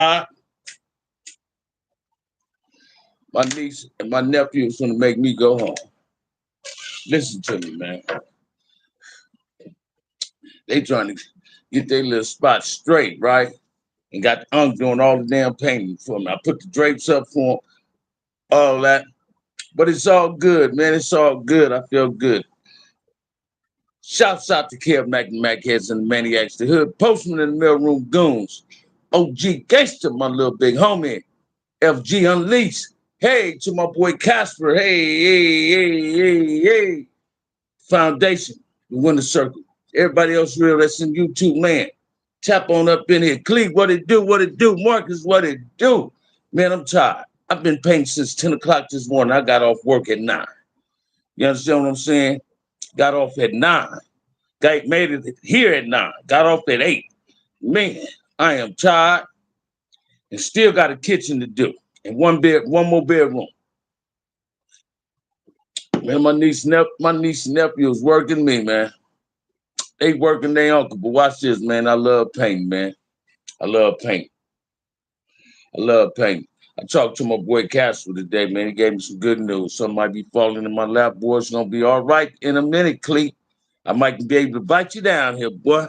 My niece and my nephew is gonna make me go home. Listen to me, man. They trying to get their little spot straight, right? And got the unk doing all the damn painting for me. I put the drapes up for them, all that. But it's all good, man. It's all good. I feel good. Shouts out to Kev Mac and Mac Heads and the Maniacs, the Hood, Postman in the Mailroom Goons, OG Gangster, my little big homie, FG Unleashed. Hey, to my boy Casper. Hey. Foundation, the Winner Circle. Everybody else real that's in YouTube land. Tap on up in here. Cleve, what it do? What it do? Marcus, what it do? Man, I'm tired. I've been painting since 10 o'clock this morning. I got off work at 9. You understand what I'm saying? Got off at 9. Made it here at 9. Got off at 8. Man, I am tired and still got a kitchen to do. And one more bedroom. Man, my niece and nephew is working me, man. They working their uncle. But watch this, man. I love painting, man. I love painting. I talked to my boy Castle today, man. He gave me some good news. Something might be falling in my lap, boy. It's gonna be all right in a minute, Cleet. I might be able to bite you down here, boy.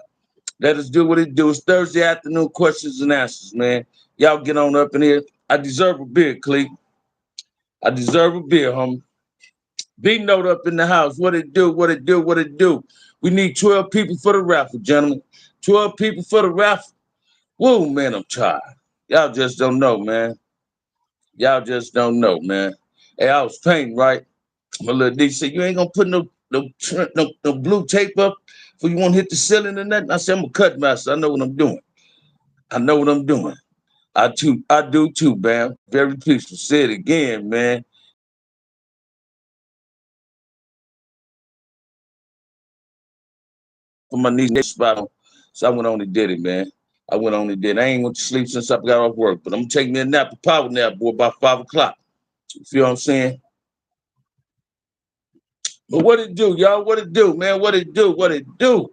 Let us do what it do. It's Thursday afternoon questions and answers, man. Y'all get on up in here. I deserve a beer, Cleet. I deserve a beer, homie. B note up in the house. What it do? We need 12 people for the raffle, gentlemen. 12 people for the raffle. Whoa, man, I'm tired. Y'all just don't know, man. Hey, I was painting, right? My little D said, you ain't gonna put no blue tape up for you won't hit the ceiling or nothing. I said, I'm a cut master. I know what I'm doing. I do too, Bam. Very peaceful. Say it again, man. For my knees spot on. So I went on and did it, man. I ain't went to sleep since I got off work, but I'm taking me a nap, a power nap, boy, about 5 o'clock. You feel what I'm saying? But what it do, y'all? What it do, man? What it do?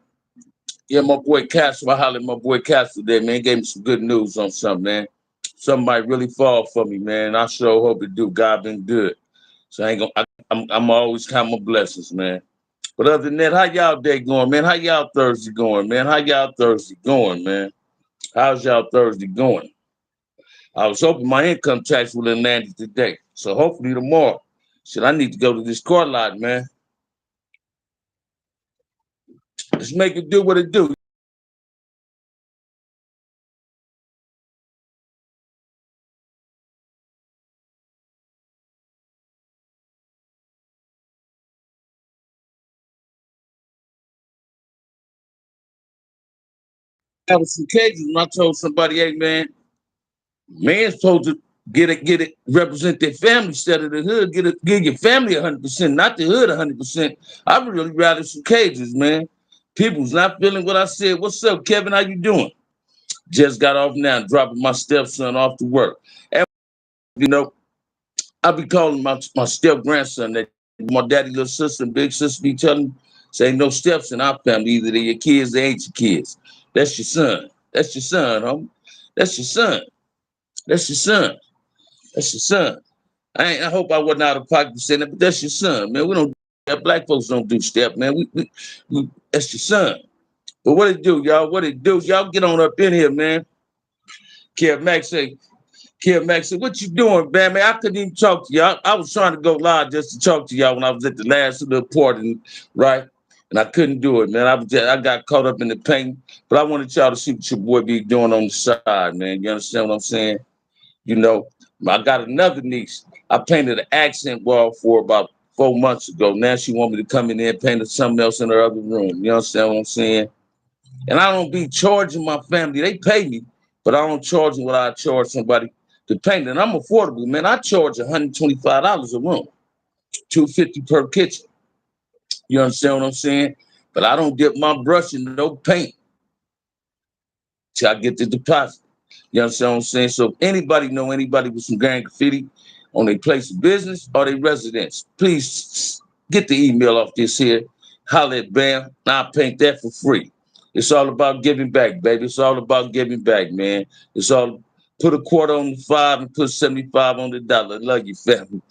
Yeah, my boy Castle, I hollered at my boy Castle there, man. He gave me some good news on something, man. Something might really fall for me, man. I sure hope it do. God been good. So I ain't gonna, I'm always count my blessings, man. But other than that, how y'all day going, man? How y'all Thursday going, man? How's y'all Thursday going? I was hoping my income tax would have landed today. So hopefully tomorrow. Shit, I need to go to this car lot, man. Let's make it do what it do. I was some cases when I told somebody, hey man, man's supposed to get it, represent their family instead of the hood. Give your family 100%, not the hood 100%. I would really rather some cages, man. People's not feeling what I said. What's up, Kevin? How you doing? Just got off now, dropping my stepson off to work. And you know, I be calling my step grandson that my daddy, little sister, and big sister be telling, say no steps in our family. Either they're your kids, they ain't your kids. That's your son. That's your son, homie. That's your son. That's your son. That's your son. I hope I wasn't out of pocket saying that, but that's your son, man. We don't that black folks don't do step, man. We that's your son. But what it do, y'all? What it do? Y'all get on up in here, man. Kev Max said, what you doing, man? I couldn't even talk to y'all. I was trying to go live just to talk to y'all when I was at the last little party, right? And I couldn't do it, man. I got caught up in the pain. But I wanted y'all to see what your boy be doing on the side, man. You understand what I'm saying? You know, I got another niece. I painted an accent wall for about 4 months ago. Now she want me to come in there and paint something else in her other room. You understand what I'm saying? And I don't be charging my family. They pay me, but I don't charge them what I charge somebody to paint. And I'm affordable, man. I charge $125 a room, $250 per kitchen. You understand what I'm saying? But I don't dip my brush in no paint till I get the deposit. You understand what I'm saying? So if anybody know anybody with some gang graffiti on their place of business or their residence, please get the email off this here. Holler at Bam, and I'll paint that for free. It's all about giving back, baby. It's all about giving back, man. It's all Put a quarter on the five and put 75 on the dollar. Love you, family.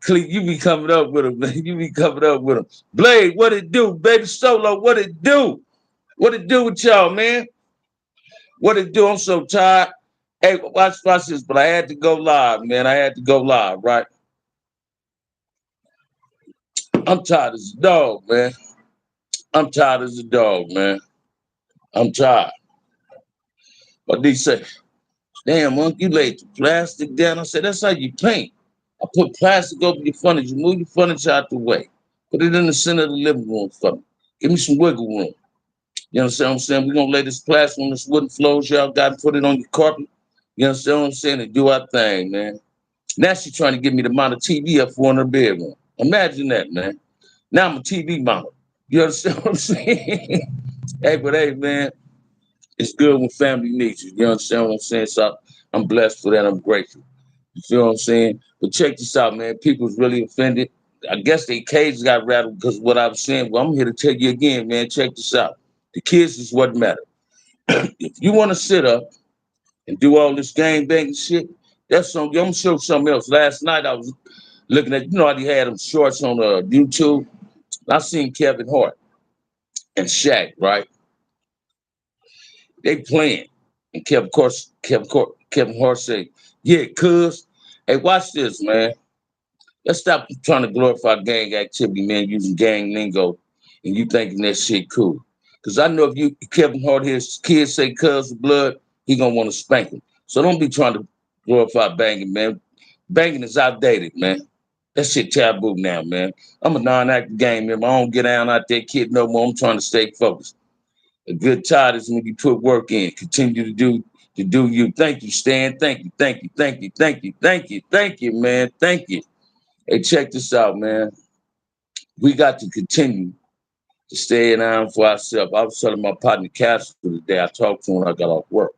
Cleek, you be coming up with him, man. You be coming up with him. Blade, what it do? Baby Solo, what it do? What it do with y'all, man? What it do? I'm so tired. Hey, watch this, but I had to go live, man. I had to go live, right? I'm tired as a dog, man. I'm tired as a dog, man. I'm tired. But they say, damn, Monk, you laid the plastic down. I said, that's how you paint. I put plastic over your furniture. Move your furniture out the way. Put it in the center of the living room for me. Give me some wiggle room. You understand what I'm saying? We're going to lay this plastic on this wooden floors. Y'all got to put it on your carpet. You understand what I'm saying? And do our thing, man. Now she's trying to give me the amount of TV up for in her bedroom. Imagine that, man. Now I'm a TV model. You understand what I'm saying? Hey, man, it's good when family needs you. You understand what I'm saying? So I'm blessed for that. I'm grateful. You feel what I'm saying? But check this out, man. People's really offended. I guess their cages got rattled because of what I was saying. Well, I'm here to tell you again, man. Check this out. The kids is what matter. If you want to sit up and do all this gang banging shit, that's something. I'm gonna show you something else. Last night I was looking at, how he had them shorts on YouTube. I seen Kevin Hart and Shaq, right? They playing. And Kevin Hart say, yeah, cuz, hey, watch this, man. Let's stop trying to glorify gang activity, man, using gang lingo and you thinking that shit cool. Because I know if Kevin Hart hears kids say cuz of blood, he gonna want to spank him. So don't be trying to glorify banging, man. Banging is outdated, man. That shit taboo now, man. I'm a non-active gang member. I don't get down out there, kid, no more. I'm trying to stay focused. A good tide is when you put work in. Continue to do you. Thank you, Stan. Thank you, man. Thank you. Hey, check this out, man. We got to continue to stay in iron for ourselves. I was telling my partner Castle today. I talked to him when I got off work.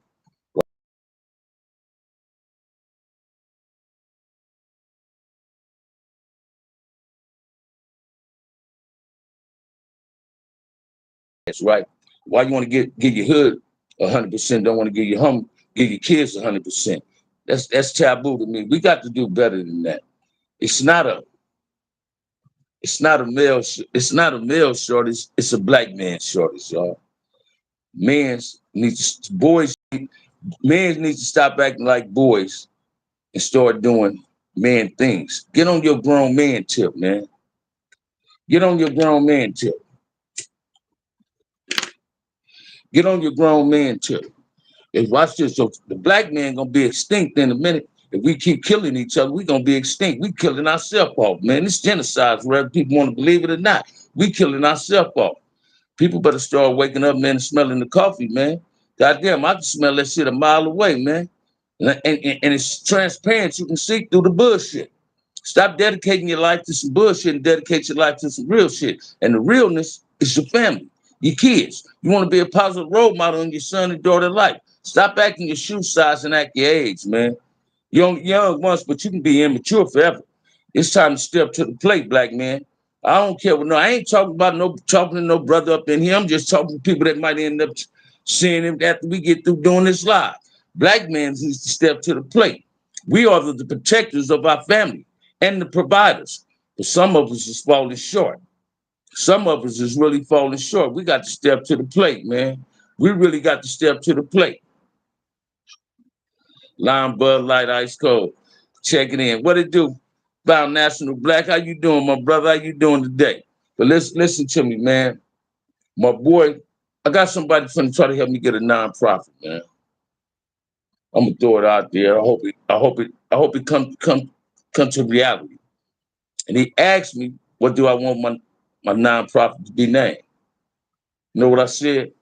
That's right. Why you want to give your hood 100%? Don't want to give your kids 100%. That's taboo to me. We got to do better than that. It's not a male shortage. It's a black man shortage, y'all. Boys men need to stop acting like boys and start doing man things. Get on your grown man tip, man. Get on your grown man tip. Get on your grown man tip. And watch this. So the black man gonna be extinct in a minute. If we keep killing each other, we gonna be extinct. We killing ourselves off, man. It's genocide, whether people want to believe it or not. We killing ourselves off. People better start waking up, man, and smelling the coffee, man. Goddamn, I can smell that shit a mile away, man. And it's transparent. You can see through the bullshit. Stop dedicating your life to some bullshit and dedicate your life to some real shit. And the realness is your family, your kids. You want to be a positive role model in your son and daughter life. Stop acting your shoe size and act your age, man. You're young once, but you can be immature forever. It's time to step to the plate, black man. I don't care. No, I ain't talking to no brother up in here. I'm just talking to people that might end up seeing him after we get through doing this live. Black man needs to step to the plate. We are the protectors of our family and the providers. But some of us is falling short. Some of us is really falling short. We got to step to the plate, man. We really got to step to the plate. Lime, Bud Light, Ice Cold. Check it in. What it do? Bound National Black. How you doing, my brother? How you doing today? But listen to me, man. My boy, I got somebody finna try to help me get a nonprofit, man. I'm gonna throw it out there. I hope it come to reality. And he asked me, what do I want my nonprofit to be named? You know what I said?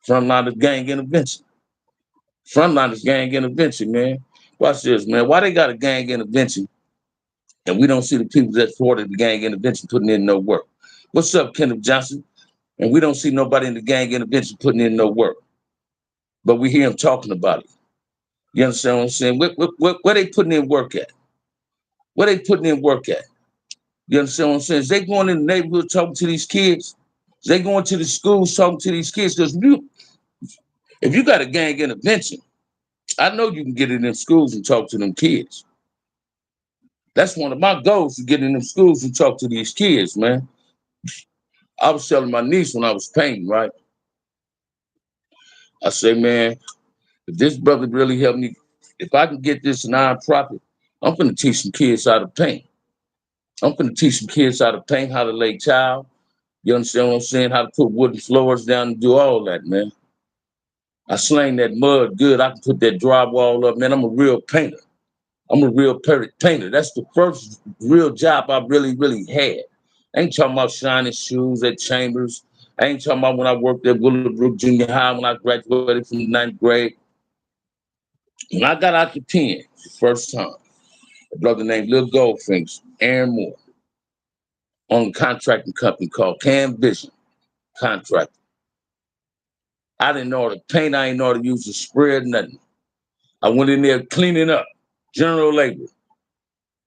Frontliners Gang Intervention. Frontliners Gang Intervention, man. Watch this, man. Why they got a gang intervention and we don't see the people that supported the gang intervention putting in no work? What's up, Kenneth Johnson? And we don't see nobody in the gang intervention putting in no work. But we hear them talking about it. You understand what I'm saying? Where they putting in work at? Where they putting in work at? You understand what I'm saying? Is they going in the neighborhood talking to these kids? Is they going to the schools talking to these kids? Because if you got a gang intervention I know you can get in them schools and talk to them kids. That's one of my goals, to get in them schools and talk to these kids, man. I was telling my niece when I was painting, right? I say, man, if this brother really helped me, if I can get this nonprofit, I'm gonna teach some kids how to paint. I'm gonna teach some kids how to paint, how to lay tile. You understand what I'm saying? How to put wooden floors down and do all that, man. I slang that mud good. I can put that drywall up, man. I'm a real painter. I'm a real painter. That's the first real job I really had. I ain't talking about shining shoes at Chambers. I ain't talking about when I worked at Willowbrook Junior High when I graduated from the ninth grade. When I got out the pen the first time, a brother named Lil Goldfinch, Aaron Moore, on a contracting company called Cam Vision Contracting. I didn't know how to paint. I didn't know how to use the spray or nothing. I went in there cleaning up, general labor.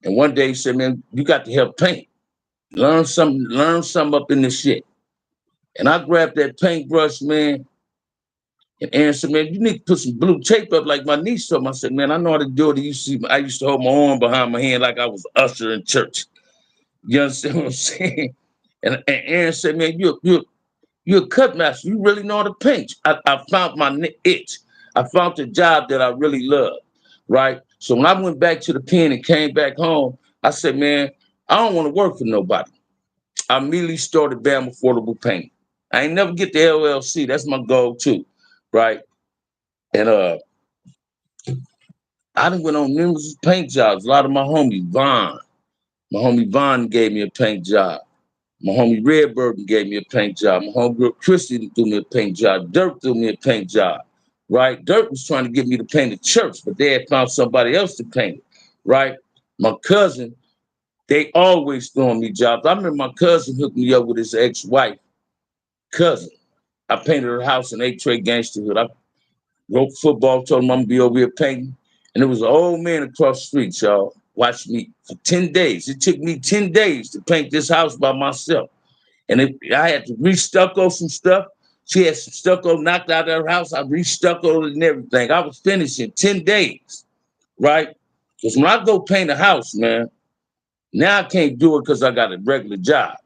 And one day he said, man, you got to help paint. Learn something up in this shit. And I grabbed that paintbrush, man, and Aaron said, man, you need to put some blue tape up like my niece told me. I said, man, I know how to do it. I used to hold my arm behind my hand like I was usher in church. You understand what I'm saying? And Aaron said, man, you're a cut master. You really know how to paint. I found my itch. I found the job that I really love, right? So when I went back to the pen and came back home, I said, man, I don't want to work for nobody. I immediately started Bam Affordable Paint. I ain't never get the LLC. That's my goal too, right? And I done went on numerous paint jobs. A lot of my homie Vaughn gave me a paint job. My homie Redberg gave me a paint job. My homegirl Christy threw me a paint job. Dirk threw me a paint job, right? Dirk was trying to get me to paint a church, but they had found somebody else to paint it, right? My cousin, they always throwing me jobs. I remember my cousin hooked me up with his ex-wife, cousin. I painted her house in 8 Trey Gangsterhood. I wrote football, told him I'm gonna be over here painting. And there was an old man across the street, y'all, watched me for 10 days. It took me 10 days to paint this house by myself. And I had to re-stucco some stuff. She had some stucco knocked out of her house. I re-stuccoed it and everything. I was finished in 10 days, right? Because when I go paint a house, man, now I can't do it because I got a regular job.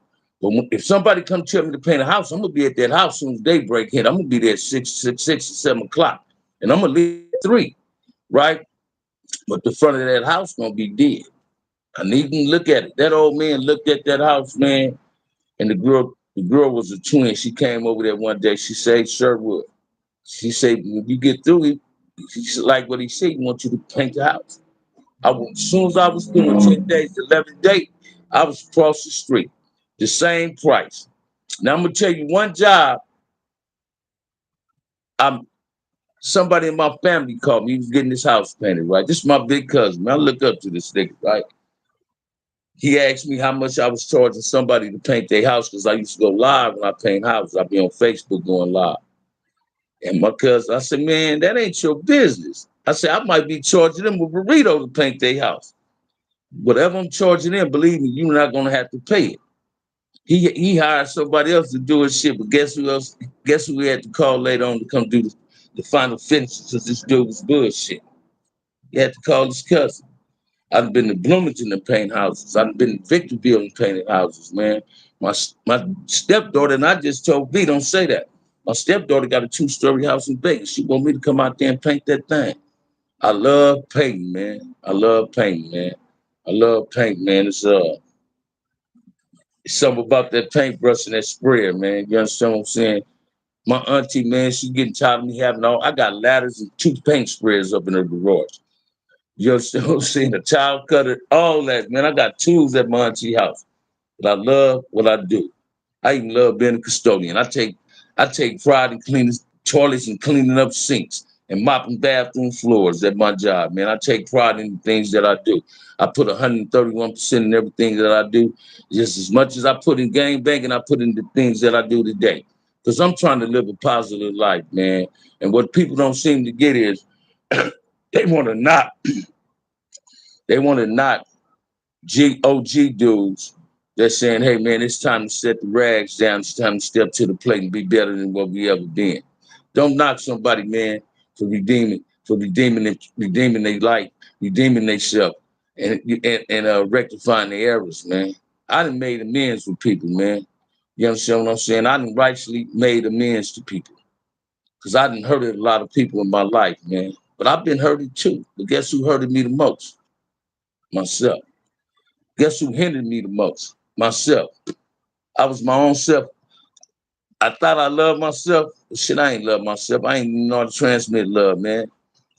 But if somebody come tell me to paint a house, I'm going to be at that house as soon as daybreak hit. I'm going to be there at 6 or 7 o'clock. And I'm going to leave at 3, right? But the front of that house going to be dead. I need to look at it. That old man looked at that house, man. And the girl was a twin. She came over there one day. She said, Sherwood. She said, when you get through, he like what he said, he wants you to paint the house. As soon as I was doing 10 days, the 11th day, I was across the street. The same price. Now I'm gonna tell you one job. Somebody in my family called me. He was getting his house painted, right? This is my big cousin. I look up to this nigga, right? He asked me how much I was charging somebody to paint their house because I used to go live when I paint houses. I'd be on Facebook going live. And my cousin, I said, man, that ain't your business. I said, I might be charging them a burrito to paint their house. Whatever I'm charging them, believe me, you're not gonna have to pay it. He hired somebody else to do his shit, but guess who else? Guess who we had to call later on to come do the final finishes because this dude was bullshit. He had to call his cousin. I've been to Bloomington and paint houses. I've been to Victorville and painted houses, man. My stepdaughter, and I just told V, don't say that. My stepdaughter got a 2-story house in Vegas. She want me to come out there and paint that thing. I love painting, man. I love painting, man. I love painting, man. It's something about that paintbrush and that sprayer, man. You understand what I'm saying? My auntie, man, she getting tired of me having I got ladders and 2 paint sprayers up in her garage. You understand what I'm saying? A child cutter, all that, man. I got tools at my auntie house. But I love what I do. I even love being a custodian. I take pride in cleaning toilets and cleaning up sinks and mopping bathroom floors at my job, man. I take pride in the things that I do. I put 131% in everything that I do. Just as much as I put in game banking, I put in the things that I do today. Because I'm trying to live a positive life, man. And what people don't seem to get is they want to knock OG dudes that's saying, hey, man, it's time to set the rags down. It's time to step to the plate and be better than what we ever been. Don't knock somebody, man, for redeeming. for redeeming their life, redeeming themselves, and rectifying their errors, man. I done made amends with people, man. You understand what I'm saying? I done rightfully made amends to people because I done hurted a lot of people in my life, man. But I've been hurted too. But guess who hurted me the most? Myself. Guess who hindered me the most? Myself. I was my own self. I thought I loved myself. Shit, I ain't love myself. I ain't even know how to transmit love, man.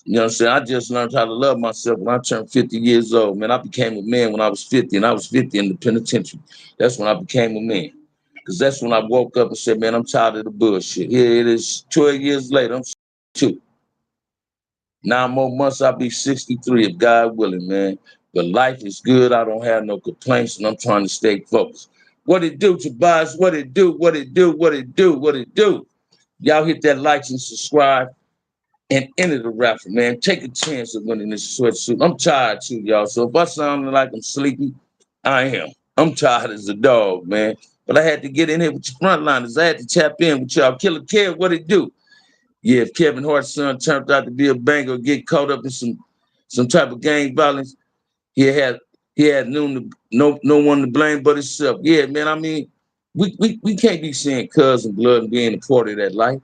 You know what I'm saying? I just learned how to love myself when I turned 50 years old, man. I became a man when I was 50, and I was 50 in the penitentiary. That's when I became a man. Because that's when I woke up and said, man, I'm tired of the bullshit. Here it is, 12 years later, I'm 62. 9 more months, I'll be 63 if God willing, man. But life is good. I don't have no complaints, and I'm trying to stay focused. What it do, Tobias? What it do? What it do? What it do? What it do? Y'all hit that like and subscribe and enter the raffle, man. Take a chance of winning this sweatsuit. I'm tired too, y'all. So if I sound like I'm sleepy, I am. I'm tired as a dog, man. But I had to get in here with your frontliners. I had to tap in with y'all. Killer Kev, what it do? Yeah, if Kevin Hart's son turned out to be a banger, get caught up in some type of gang violence, he had no one to blame but himself. Yeah, man. I mean, we can't be seeing cousin blood and being a part of that life.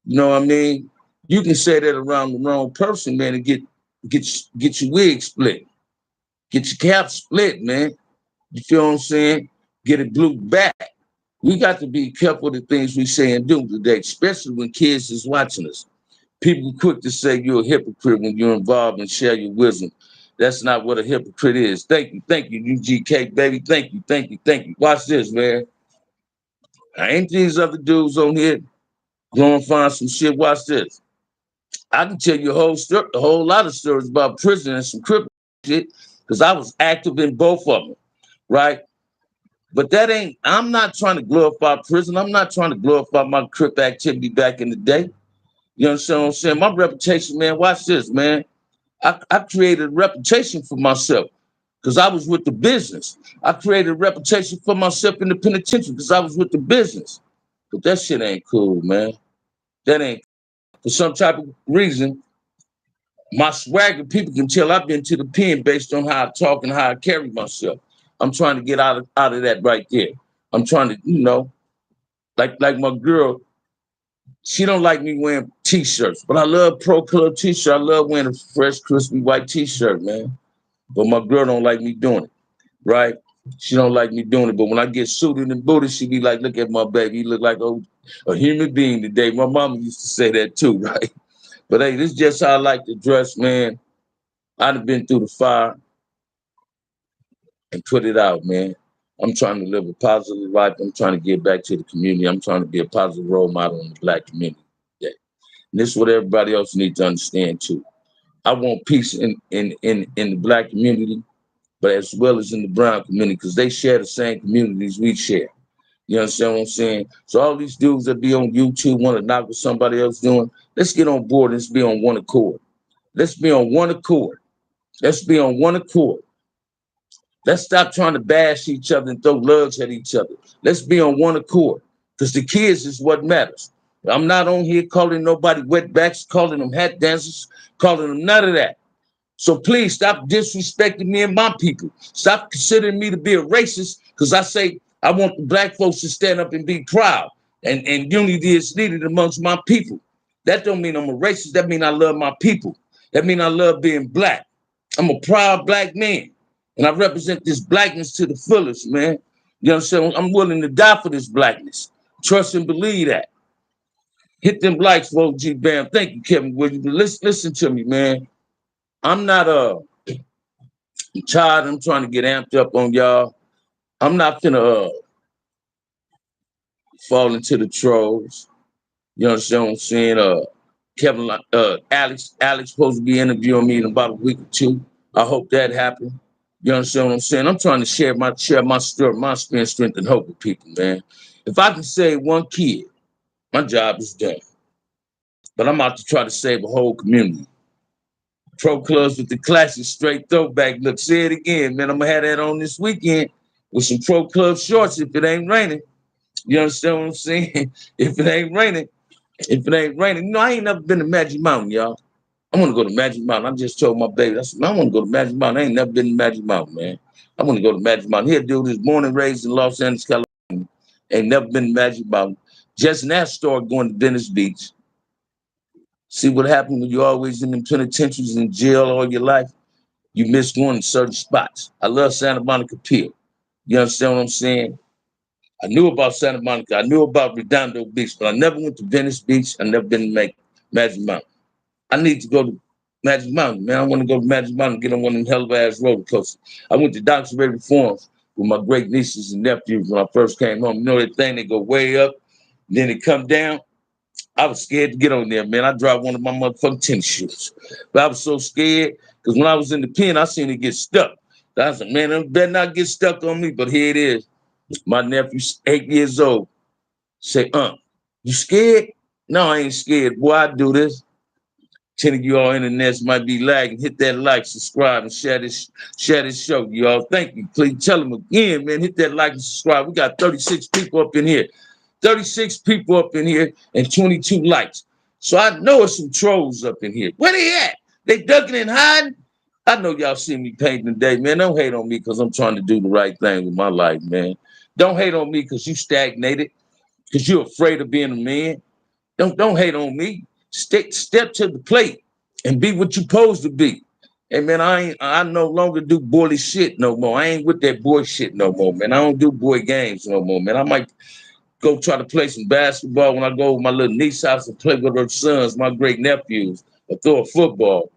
You know what I mean? You can say that around the wrong person, man, and get your wig split, get your cap split, man. You feel what I'm saying? Get it glued back. We got to be careful of the things we say and do today, especially when kids is watching us. People quick to say you're a hypocrite when you're involved and share your wisdom. That's not what a hypocrite is. Thank you, UGK, baby. Thank you, thank you, thank you. Watch this, man. I ain't these other dudes on here going to find some shit. Watch this. I can tell you a whole lot of stories about prison and some crip shit because I was active in both of them, right? But I'm not trying to glorify prison. I'm not trying to glorify my crip activity back in the day. You understand what I'm saying? My reputation, man, watch this, man. I created a reputation for myself because I was with the business. I created a reputation for myself in the penitentiary because I was with the business. But that shit ain't cool, man. That ain't, for some type of reason, my swagger, people can tell I've been to the pen based on how I talk and how I carry myself. I'm trying to get out of that right there. I'm trying to, like my girl, she don't like me wearing t-shirts, but I love Pro Club t-shirt. I love wearing a fresh, crispy white t-shirt, man. But my girl don't like me doing it, right? She don't like me doing it. But when I get suited and booted, she be like, look at my baby. He look like a human being today. My mama used to say that too, right? But hey, this is just how I like to dress, man. I've been through the fire and put it out, man. I'm trying to live a positive life. I'm trying to get back to the community. I'm trying to be a positive role model in the Black community. Yeah. And this is what everybody else needs to understand too. I want peace in the Black community, but as well as in the brown community, because they share the same communities we share. You understand what I'm saying? So all these dudes that be on YouTube want to knock what somebody else doing, let's get on board. Let's be on one accord. Let's be on one accord. Let's be on one accord. Let's stop trying to bash each other and throw lugs at each other. Let's be on one accord, because the kids is what matters. I'm not on here calling nobody wetbacks, calling them hat dancers, calling them none of that. So please stop disrespecting me and my people. Stop considering me to be a racist because I say I want the Black folks to stand up and be proud. And unity is needed amongst my people. That don't mean I'm a racist. That mean I love my people. That mean I love being Black. I'm a proud Black man. And I represent this Blackness to the fullest, man. You understand? I'm willing to die for this Blackness. Trust and believe that. Hit them likes for OG Bam. Thank you, Kevin Williams. Listen to me, man. I'm not I'm tired. I'm trying to get amped up on y'all. I'm not finna fall into the trolls. You understand what I'm saying? Kevin, Alex supposed to be interviewing me in about a week or two. I hope that happened. You understand what I'm saying? I'm trying to share my story, my experience, strength, and hope with people, man. If I can save one kid, my job is done. But I'm out to try to save a whole community. Pro clubs with the classic straight throwback look. Say it again, man. I'm gonna have that on this weekend with some pro club shorts if it ain't raining. You understand what I'm saying? If it ain't raining, I ain't never been to Magic Mountain, y'all. I want to go to Magic Mountain. I just told my baby, I said, man, I want to go to Magic Mountain. I ain't never been to Magic Mountain, man. I want to go to Magic Mountain. Here, dude is born and raised in Los Angeles, California. Ain't never been to Magic Mountain. Just now started going to Venice Beach. See what happened when you're always in the penitentiaries in jail all your life? You miss going to certain spots. I love Santa Monica Pier. You understand what I'm saying? I knew about Santa Monica. I knew about Redondo Beach, but I never went to Venice Beach. I never been to Magic Mountain. I need to go to Magic Mountain, man. I want to go to Magic Mountain and get on one of them hell of ass roller coasters. I went to Dr. Ray Reforms with my great nieces and nephews when I first came home. You know that thing, they go way up, then they come down. I was scared to get on there, man. I dropped one of my motherfucking tennis shoes. But I was so scared because when I was in the pen, I seen it get stuck. I said, man, it better not get stuck on me. But here it is. My nephew's 8 years old. Say, you scared? No, I ain't scared. Boy, I do this. 10 of you all internets might be lagging. Hit that like, subscribe, and share this show, y'all. Thank you. Please tell them again, man. Hit that like and subscribe. We got 36 people up in here. 36 people up in here and 22 likes. So I know it's some trolls up in here. Where they at? They ducking and hiding? I know y'all see me painting today, man. Don't hate on me because I'm trying to do the right thing with my life, man. Don't hate on me because you stagnated, because you're afraid of being a man. Don't hate on me. Step to the plate and be what you supposed to be. Hey man, I no longer do boy shit no more. I ain't with that boy shit no more, man. I don't do boy games no more, man. I might go try to play some basketball when I go with my little niece's house and play with her sons, my great nephews, or throw a football.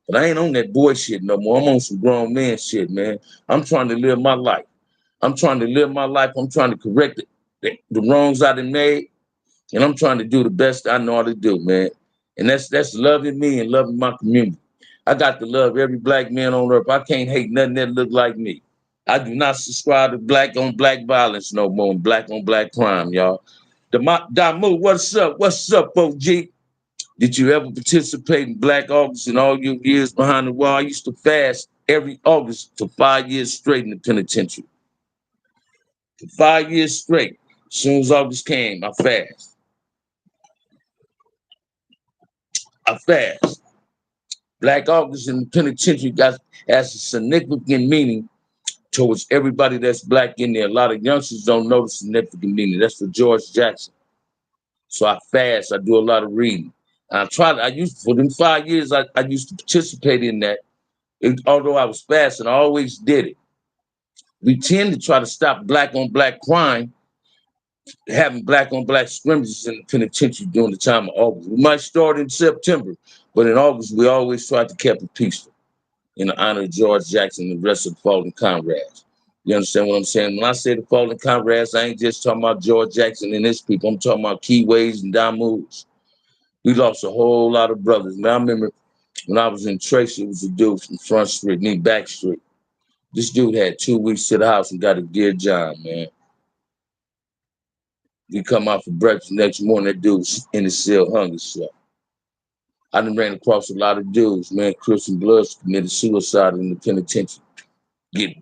But I ain't on that boy shit no more. I'm on some grown man shit, man. I'm trying to live my life. I'm trying to live my life. I'm trying to correct the wrongs I done made. And I'm trying to do the best I know how to do, man. And that's loving me and loving my community. I got to love every black man on earth. I can't hate nothing that look like me. I do not subscribe to black on black violence no more and black on black crime, y'all. Damu, what's up? What's up, OG? Did you ever participate in Black August in all your years behind the wall? I used to fast every August for 5 years straight in the penitentiary. For 5 years straight. As soon as August came, I fast. Black August in the penitentiary has a significant meaning towards everybody that's black in there. A lot of youngsters don't know the significant meaning. That's for George Jackson. So I fast. I do a lot of reading. And for them 5 years, I used to participate in that. Although I was fasting, I always did it. We tend to try to stop black on black crime, having black on black scrimmages in the penitentiary during the time of August. We might start in September, but in August, we always try to keep it peaceful in the honor of George Jackson and the rest of the fallen comrades. You understand what I'm saying? When I say the fallen comrades, I ain't just talking about George Jackson and his people. I'm talking about Keyways and Damus. We lost a whole lot of brothers. Now, I remember when I was in Tracy, it was a dude from Front Street, named Back Street. This dude had 2 weeks to the house and got a Dear John, man. We come out for breakfast next morning, that dude's in his cell hung himself. I done ran across a lot of dudes, man. Christian Bloods committed suicide in the penitentiary. Get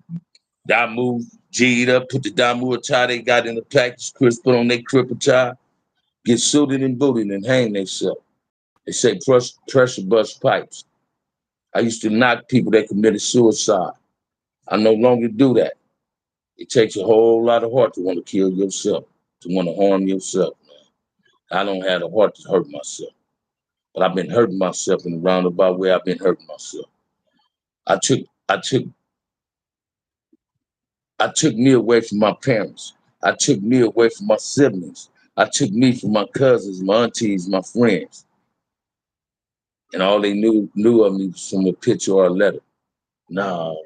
Damu G'd up, put the Damu attire they got in the package, Chris put on their crip attire, get suited and booted and hang themselves. They say pressure bust pipes. I used to knock people that committed suicide. I no longer do that. It takes a whole lot of heart to want to kill yourself, to want to harm yourself, man. I don't have the heart to hurt myself. But I've been hurting myself in a roundabout way. I've been hurting myself. I took me away from my parents. I took me away from my siblings. I took me from my cousins, my aunties, my friends. And all they knew of me was from a picture or a letter. No,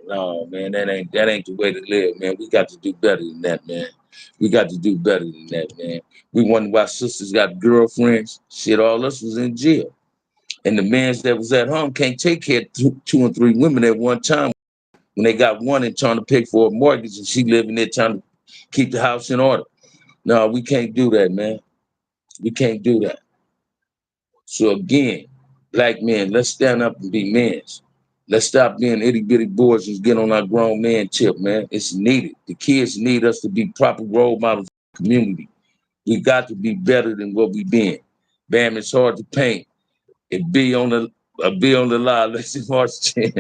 man, that ain't the way to live, man. We got to do better than that, man. We got to do better than that, man. We wonder why sisters got girlfriends. Shit, all us was in jail. And the men that was at home can't take care of two and three women at one time when they got one and trying to pay for a mortgage and she living there trying to keep the house in order. No, we can't do that, man. We can't do that. So again, black men, let's stand up and be men. Let's stop being itty-bitty boys and get on our grown man tip, man. It's needed. The kids need us to be proper role models in the community. We got to be better than what we been. Bam, it's hard to paint. It be on be on the line. Let them march chair.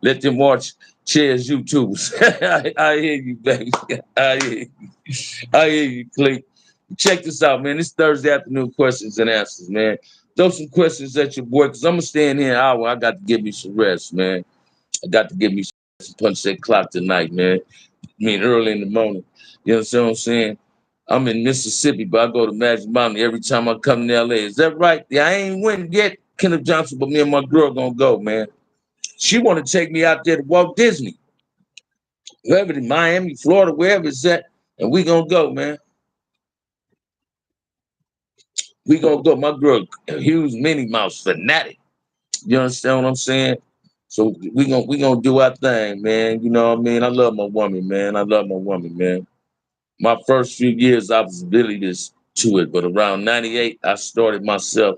Let them march chairs YouTubers. I hear you, baby. I hear you. I hear you, Clay. Check this out, man. It's Thursday afternoon questions and answers, man. Throw some questions at your boy, because I'm going to stay in here an hour. I got to give me some rest, man. I got to give me some punch that clock tonight, man. I mean, early in the morning. You know what I'm saying? I'm in Mississippi, but I go to Magic Mountain every time I come to LA. Is that right? Yeah, I ain't went yet, Kenneth Johnson, but me and my girl gonna go, man. She want to take me out there to Walt Disney, wherever, in Miami, Florida, wherever it's at, and we gonna go, man. We gonna go. My girl, a huge Minnie Mouse fanatic. You understand what I'm saying? So we gonna do our thing, man. You know what I mean? I love my woman, man. I love my woman, man. My first few years, I was oblivious to it, but around 98, I started myself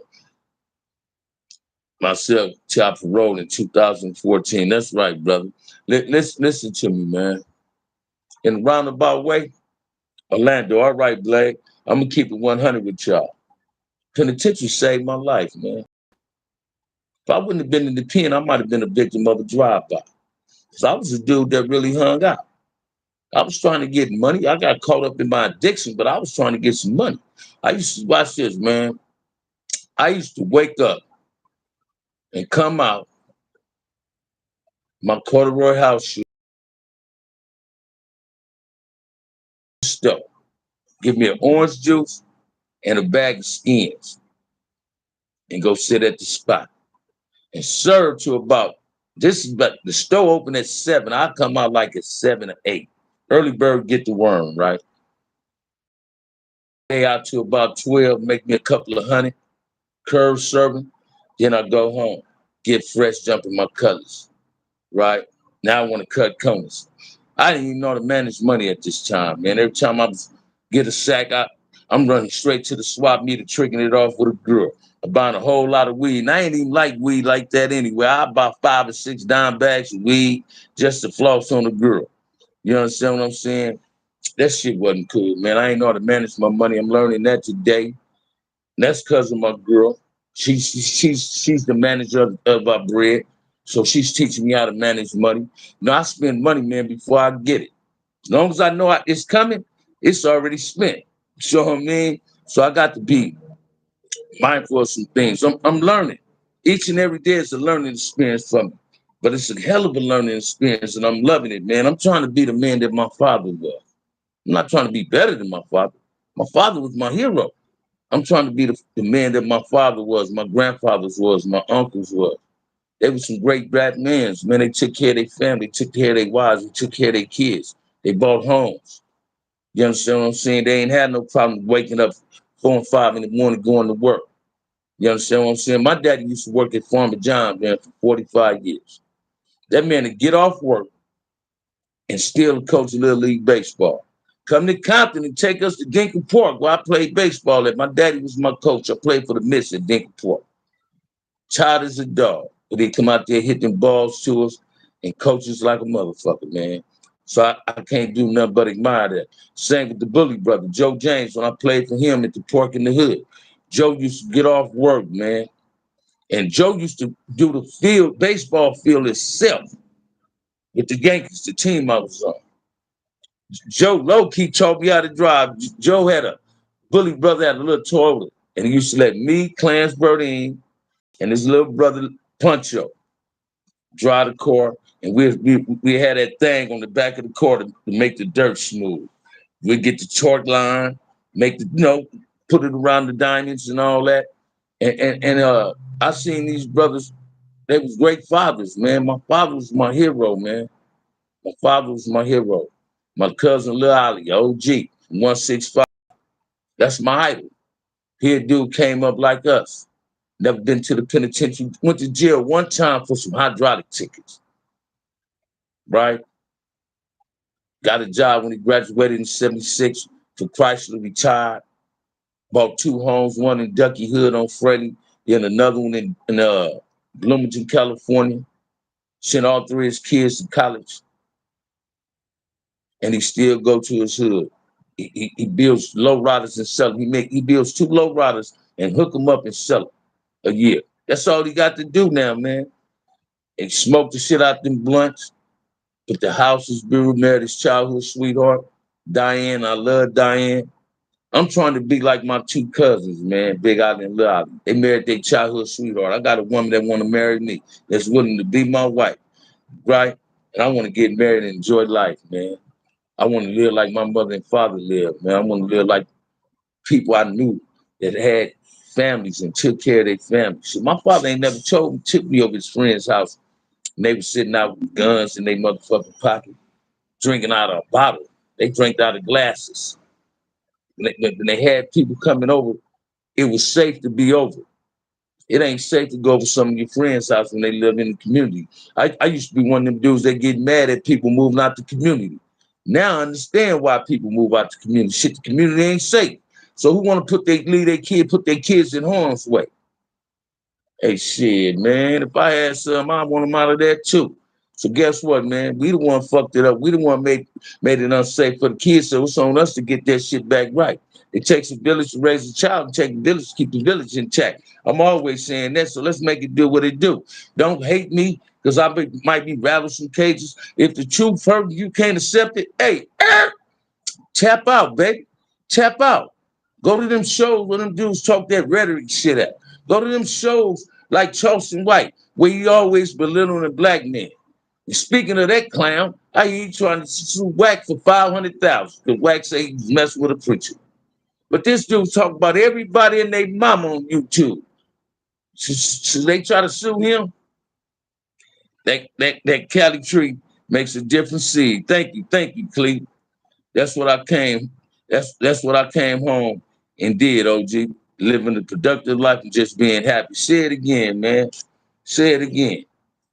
top of road in 2014. That's right, brother. Let's listen to me, man. In a roundabout way, Orlando. All right, Blake. I'm gonna keep it 100 with y'all. Penitentiary saved my life, man. If I wouldn't have been in the pen, I might have been a victim of a drive-by. Because I was a dude that really hung out. I was trying to get money. I got caught up in my addiction, but I was trying to get some money. I used to watch this, man. I used to wake up and come out my corduroy house shoe store, give me an orange juice and a bag of skins, and go sit at the spot and serve to about this is but the store open at 7. I come out like at 7 or 8. Early bird get the worm, right? Stay out to about 12, make me a couple of honey, curve serving. Then I go home, get fresh, jump in my colors, right? Now I want to cut corners. I didn't even know how to manage money at this time, man. Every time I get a sack, I'm running straight to the swap meter, tricking it off with a girl. I'm buying a whole lot of weed. And I ain't even like weed like that anyway. I buy 5 or 6 dime bags of weed just to floss on the girl. You understand what I'm saying? That shit wasn't cool, man. I ain't know how to manage my money. I'm learning that today. And that's because of my girl. She's the manager of our bread. So she's teaching me how to manage money. Now I spend money, man, before I get it. As long as I know it's coming, it's already spent. You know what I mean? So I got to be mindful of some things. I'm learning. Each and every day is a learning experience for me. But it's a hell of a learning experience, and I'm loving it, man. I'm trying to be the man that my father was. I'm not trying to be better than my father. My father was my hero. I'm trying to be the man that my father was, my grandfathers was, my uncles was. They were some great black men. Man, they took care of their family, took care of their wives, they took care of their kids. They bought homes. You understand what I'm saying? They ain't had no problem waking up 4 and 5 in the morning going to work. You understand what I'm saying? My daddy used to work at Farmer John, man, for 45 years. That man would get off work and still coach Little League Baseball. Come to Compton and take us to Dinkin Park, where I played baseball at. My daddy was my coach. I played for the Mets at Dinkin Park. Child as a dog. But they come out there, hit them balls to us, and coach us like a motherfucker, man. So I can't do nothing but admire that. Same with the Bully brother, Joe James, when I played for him at the Park in the Hood. Joe used to get off work, man. And Joe used to do the field, baseball field itself with the Yankees, the team I was on. Joe low-key taught me how to drive. Joe had a Bully brother had a little toilet, and he used to let me, Clarence Burdine, and his little brother Puncho drive the car, and we had that thing on the back of the car to make the dirt smooth. We'd get the torque line, make the put it around the diamonds and all that. And I seen these brothers, they was great fathers, man. My father was my hero, man. My father was my hero. My cousin Lil Ali, OG, 165. That's my idol. Here, dude came up like us. Never been to the penitentiary. Went to jail one time for some hydraulic tickets. Right? Got a job when he graduated in 76 for Chrysler, retired. Bought 2 homes, one in Ducky Hood on Freddie, then another one in Bloomington, California. Sent all 3 of his kids to college. And he still go to his hood. He builds low riders and sell them. He builds 2 low riders and hook them up and sell them a year. That's all he got to do now, man. And smoke the shit out them blunts. But the house is built, married his childhood sweetheart, Diane. I love Diane. I'm trying to be like my two cousins, man, Big Island and Little Island. They married their childhood sweetheart. I got a woman that want to marry me, that's willing to be my wife, right? And I want to get married and enjoy life, man. I want to live like my mother and father lived, man. I want to live like people I knew that had families and took care of their families. So my father ain't never took me over his friend's house, and they were sitting out with guns in their motherfucking pocket, drinking out of a bottle. They drank out of glasses. When they had people coming over, it was safe to be over. It ain't safe to go over some of your friends' house when they live in the community. I used to be one of them dudes that get mad at people moving out the community. Now I understand why people move out the community. Shit, the community ain't safe. So who want to put their kids in harm's way? Hey, shit, man. If I had some, I want them out of there too. So guess what, man? We the one fucked it up. We the one made it unsafe for the kids. So it's on us to get that shit back right. It takes a village to raise a child. It takes a village to keep the village intact. I'm always saying that. So let's make it do what it do. Don't hate me because might be rattling some cages. If the truth hurt you can't accept it, hey, tap out, baby. Tap out. Go to them shows where them dudes talk that rhetoric shit at. Go to them shows like Charleston White, where he always belittling a black man. And speaking of that clown, I hear he trying to sue Wack for $500,000 because Wack say he's messing with a preacher. But this dude talk about everybody and their mama on YouTube. So they try to sue him. That Cali tree makes a different seed. Thank you, Cleve. That's what I came. That's what I came home and did, OG. Living a productive life and just being happy. Say it again, man. Say it again.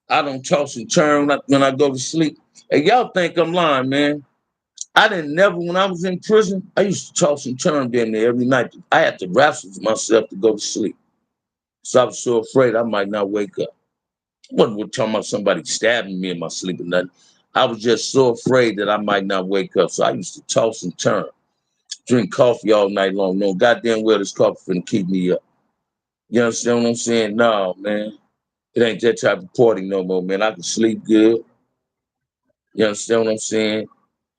I don't toss and turn when I go to sleep. Hey, y'all think I'm lying, man. I didn't never, when I was in prison, I used to toss and turn down there every night. I had to wrestle myself to go to sleep. So I was so afraid I might not wake up. I wasn't talking about somebody stabbing me in my sleep or nothing. I was just so afraid that I might not wake up. So I used to toss and turn, drink coffee all night long. No, goddamn well this coffee finna keep me up. You understand what I'm saying? No, man. It ain't that type of party no more, man. I can sleep good. You understand what I'm saying?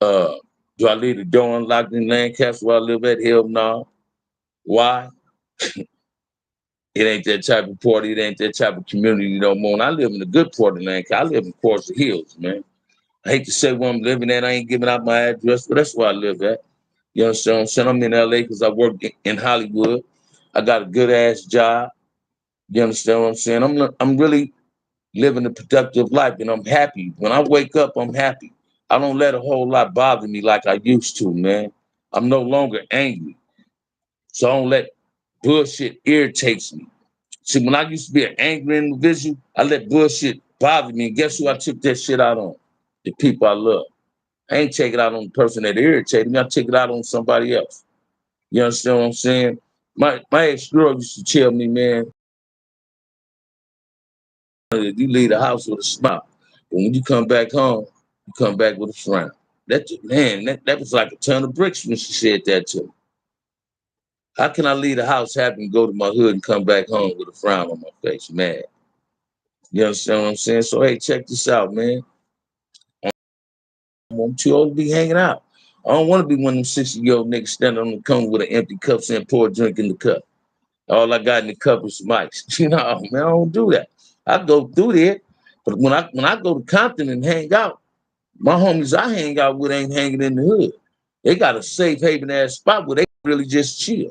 Do I leave the door unlocked in Lancaster where I live at? Hell no. Why? It ain't that type of party. It ain't that type of community no more. And I live in a good part of Lancaster. I live in Forest Hills, man. I hate to say where I'm living at. I ain't giving out my address, but that's where I live at. You understand what I'm saying? I'm in LA because I work in Hollywood. I got a good ass job. You understand what I'm saying? I'm really living a productive life and I'm happy. When I wake up, I'm happy. I don't let a whole lot bother me like I used to, man. I'm no longer angry. So I don't let bullshit irritates me. See, when I used to be an angry individual, I let bullshit bother me. And guess who I took that shit out on? The people I love. I ain't take it out on the person that irritated me. I take it out on somebody else. You understand what I'm saying? My ex-girl used to tell me, man, you leave the house with a smile. But when you come back home, you come back with a frown. That was like a ton of bricks when she said that to me. How can I leave the house happy and go to my hood and come back home with a frown on my face, mad? You understand what I'm saying? So, hey, check this out, man. I'm too old to be hanging out. I don't want to be one of them 60-year-old niggas standing on the corner with an empty cup saying, pour a drink in the cup. All I got in the cup is some ice. You know, man, I don't do that. I go through there, but when I go to Compton and hang out, my homies I hang out with ain't hanging in the hood. They got a safe haven ass spot where they really just chill.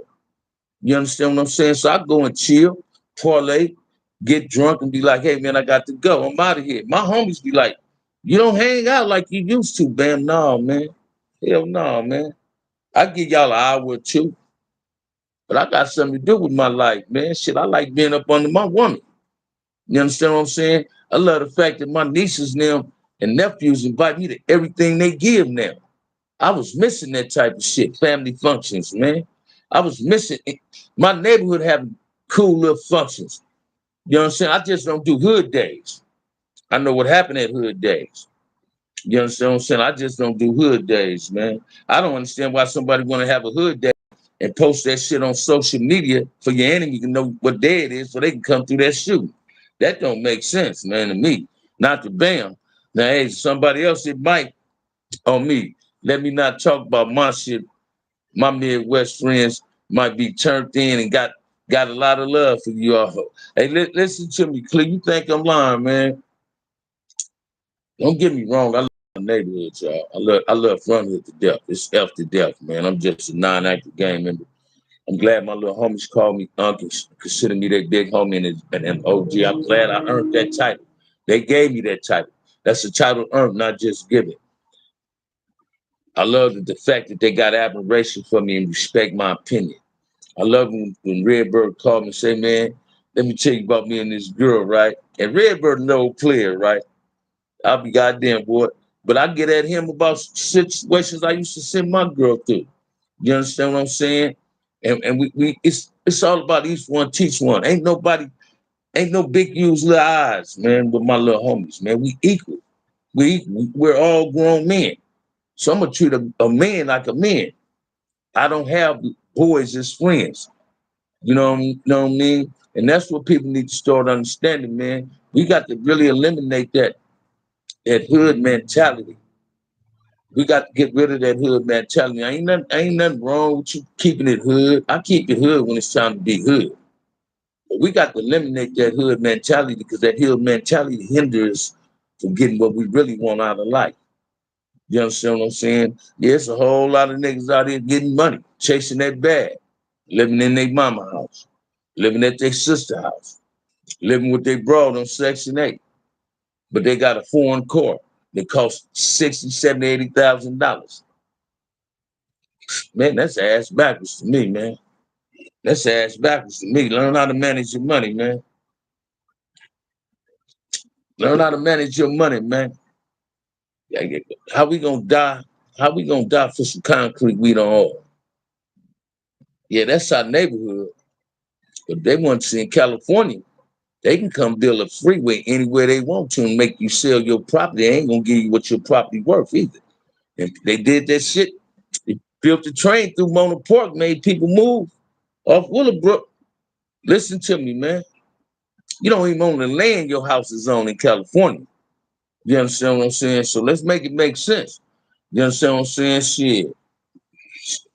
You understand what I'm saying? So I go and chill, parlay, get drunk and be like, hey man, I got to go. I'm out of here. My homies be like, you don't hang out like you used to, Bam. No, man. Hell no, man. I give y'all an hour or two, but I got something to do with my life, man. Shit, I like being up under my woman. You understand what I'm saying? I love the fact that my nieces now and nephews invite me to everything they give now. I was missing that type of shit, family functions, man. I was missing it. My neighborhood having cool little functions. You know what I'm saying? I just don't do hood days. I know what happened at hood days. You understand what I'm saying? I just don't do hood days, man. I don't understand why somebody want to have a hood day and post that shit on social media for your enemy to know what day it is so they can come through that shooting. That don't make sense, man, to me. Not to Bam. Now, hey, somebody else, it might on me. Let me not talk about my shit. My Midwest friends might be turned in and got a lot of love for you all. Hey, listen to me, Clee. You think I'm lying, man? Don't get me wrong. I love my neighborhood, y'all. I love Fronthood to death. It's F to death, man. I'm just a non-active gang member. I'm glad my little homies called me uncle, consider me their big homie and an OG. I'm glad I earned that title. They gave me that title. That's a title earned, not just given. I love the fact that they got admiration for me and respect my opinion. I love when Redbird called me and say, man, let me tell you about me and this girl, right? And Redbird no player, right? I'll be goddamn boy. But I get at him about situations I used to send my girl through. You understand what I'm saying? And we it's all about each one teach one. Ain't no big use little eyes, man, with my little homies, man. We equal. We're all grown men. So I'm gonna treat a man like a man. I don't have boys as friends. You know what I mean? And that's what people need to start understanding, man. We got to really eliminate that hood mentality. We got to get rid of that hood mentality. Ain't nothing wrong with you keeping it hood. I keep it hood when it's time to be hood. But we got to eliminate that hood mentality because that hood mentality hinders from getting what we really want out of life. You understand what I'm saying? Yeah, it's a whole lot of niggas out here getting money, chasing that bag, living in their mama house, living at their sister house, living with their broad on Section 8. But they got a foreign car that costs $60, $70, $80,000. Man, that's ass backwards to me, man. That's ass backwards to me. Learn how to manage your money, man. Learn how to manage your money, man. How we gonna die? How we gonna die for some concrete we don't own? Yeah, that's our neighborhood. But they want to see in California, they can come build a freeway anywhere they want to and make you sell your property. They ain't gonna give you what your property worth either. And they did that shit. They built the train through Mona Park, made people move off Willowbrook. Listen to me, man. You don't even own the land your house is on in California. You understand what I'm saying? So let's make it make sense. You understand what I'm saying? Shit.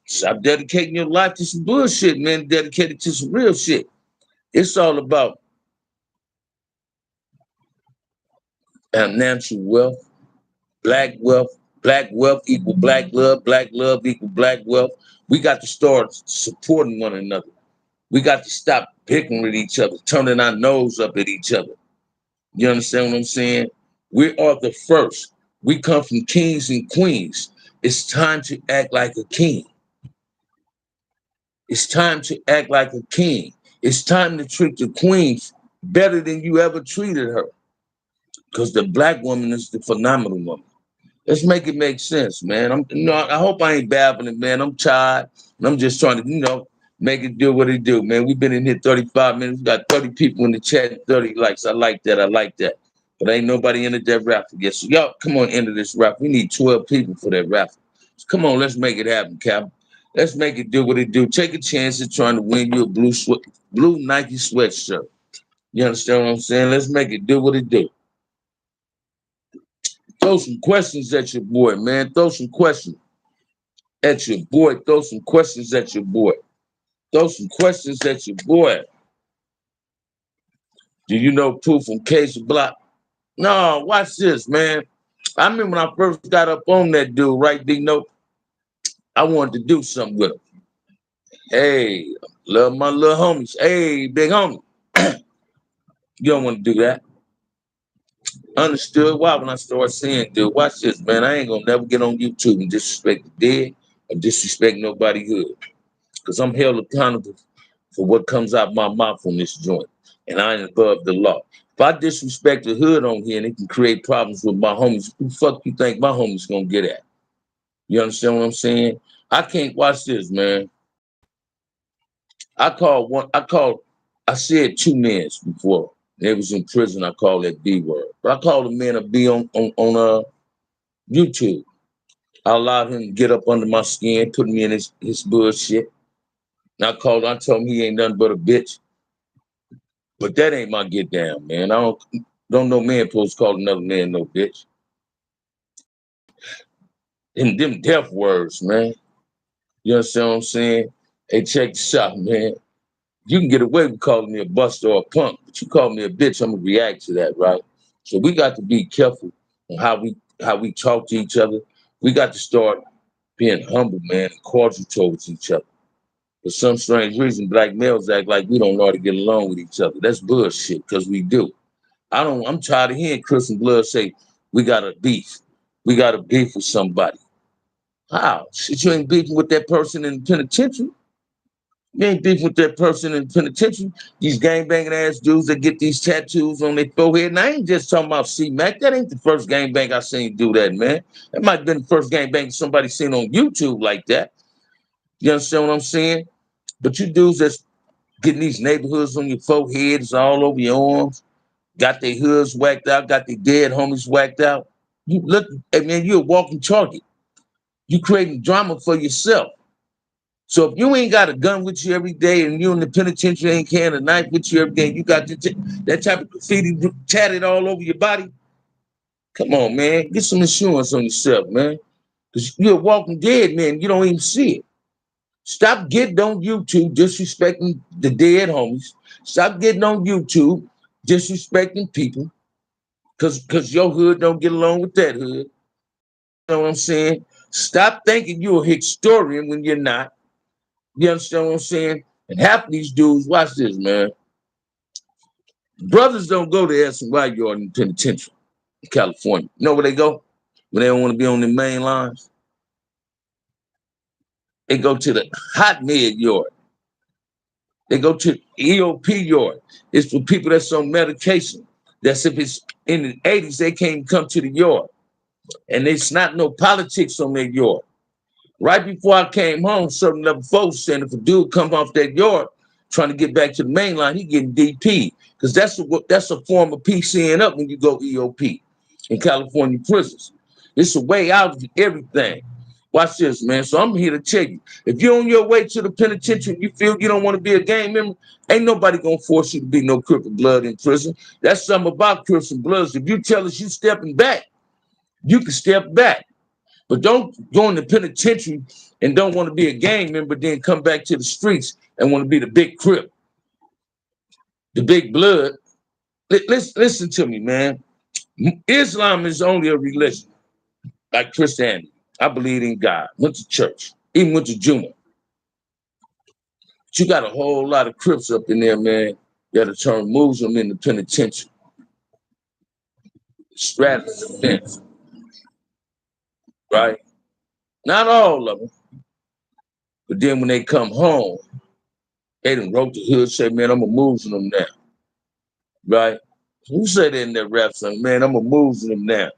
Stop dedicating your life to some bullshit, man. Dedicate it to some real shit. It's all about natural wealth, black wealth. Black wealth equal black love equal black wealth. We got to start supporting one another. We got to stop picking with each other, turning our nose up at each other. You understand what I'm saying? We are the first. We come from kings and queens. It's time to act like a king. It's time to act like a king. It's time to treat the queen better than you ever treated her. Because the black woman is the phenomenal woman. Let's make it make sense, man. I hope I ain't babbling, man. I'm tired. And I'm just trying to, make it do what it do, man. We've been in here 35 minutes. We got 30 people in the chat, 30 likes. I like that. I like that. But ain't nobody entered that raffle yet. So y'all come on into this raffle. We need 12 people for that raffle. So come on, let's make it happen, Cap. Let's make it do what it do. Take a chance at trying to win you a blue Nike sweatshirt. You understand what I'm saying? Let's make it do what it do. Throw some questions at your boy, man. Throw some questions at your boy. Throw some questions at your boy. Throw some questions at your boy. Do you know Pooh from Case Block? No, watch this, man. I remember when I first got up on that dude, right, D-Note? I wanted to do something with him. Hey, love my little homies. Hey, big homie. You don't want to do that. Understood why when I started saying, dude, watch this, man. I ain't gonna never get on YouTube and disrespect the dead or disrespect nobody good. Because I'm held accountable for what comes out my mouth on this joint. And I ain't above the law. If I disrespect the hood on here and it can create problems with my homies, who the fuck you think my homies gonna get at? You understand what I'm saying? I can't watch this, man. I said two men before. They was in prison. I called that B word. But I called a man a B on YouTube. I allowed him to get up under my skin, put me in his bullshit. And I told him he ain't nothing but a bitch. But that ain't my get down, man. I don't know man supposed to call another man no bitch. Them death words, man. You understand what I'm saying? Hey, check this out, man. You can get away with calling me a buster or a punk, but you call me a bitch, I'm gonna react to that, right? So we got to be careful on how we talk to each other. We got to start being humble, man, and cordial towards each other. For some strange reason, black males act like we don't know how to get along with each other. That's bullshit, because we do. I'm tired of hearing Chris and Blood say, we got a beef. We got a beef with somebody. How? Shit, you ain't beefing with that person in the penitentiary. You ain't beefing with that person in the penitentiary. These gangbanging ass dudes that get these tattoos on their forehead. And I ain't just talking about C-Mac. That ain't the first gangbang I seen do that, man. That might have been the first gangbang somebody seen on YouTube like that. You understand what I'm saying? But you dudes that's getting these neighborhoods on your foreheads, all over your arms, got their hoods whacked out, got their dead homies whacked out. You look, hey man, you're a walking target. You creating drama for yourself. So if you ain't got a gun with you every day and you in the penitentiary ain't carrying a knife with you every day, you got that type of graffiti tatted all over your body, come on, man. Get some insurance on yourself, man. Because you're a walking dead, man. You don't even see it. Stop getting on YouTube disrespecting the dead homies. Stop getting on YouTube disrespecting people because your hood don't get along with that hood. You know what I'm saying? Stop thinking you're a historian when you're not. You understand what I'm saying? And half of these dudes, watch this, man. Brothers don't go to S&Y yard in the penitentiary in California. You know where they go? When they don't want to be on the main lines? They go to the hot med yard. They go to EOP yard. It's for people that's on medication. That's if it's in the 80s, they can't come to the yard. And it's not no politics on their yard. Right before I came home, certain level folks saying if a dude come off that yard trying to get back to the main line, he getting DP. Because that's a form of PCing up when you go EOP in California prisons. It's a way out of everything. Watch this, man. So I'm here to tell you, if you're on your way to the penitentiary and you feel you don't want to be a gang member, ain't nobody gonna force you to be no Crip and Blood in prison. That's something about Crips and Bloods. If you tell us you stepping back, you can step back. But don't go in the penitentiary and don't want to be a gang member, then come back to the streets and want to be the big Crip, the big Blood. Listen to me, man. Islam is only a religion, like Christianity. I believe in God. Went to church, even went to Juma. But you got a whole lot of Crips up in there, man, that'll turn Muslim in the penitentiary. Straddling the fence, right? Not all of them. But then when they come home, they done wrote the hood, say, man, I'm a Muslim now, right? Who said that in that rap song? Man, I'm a Muslim now.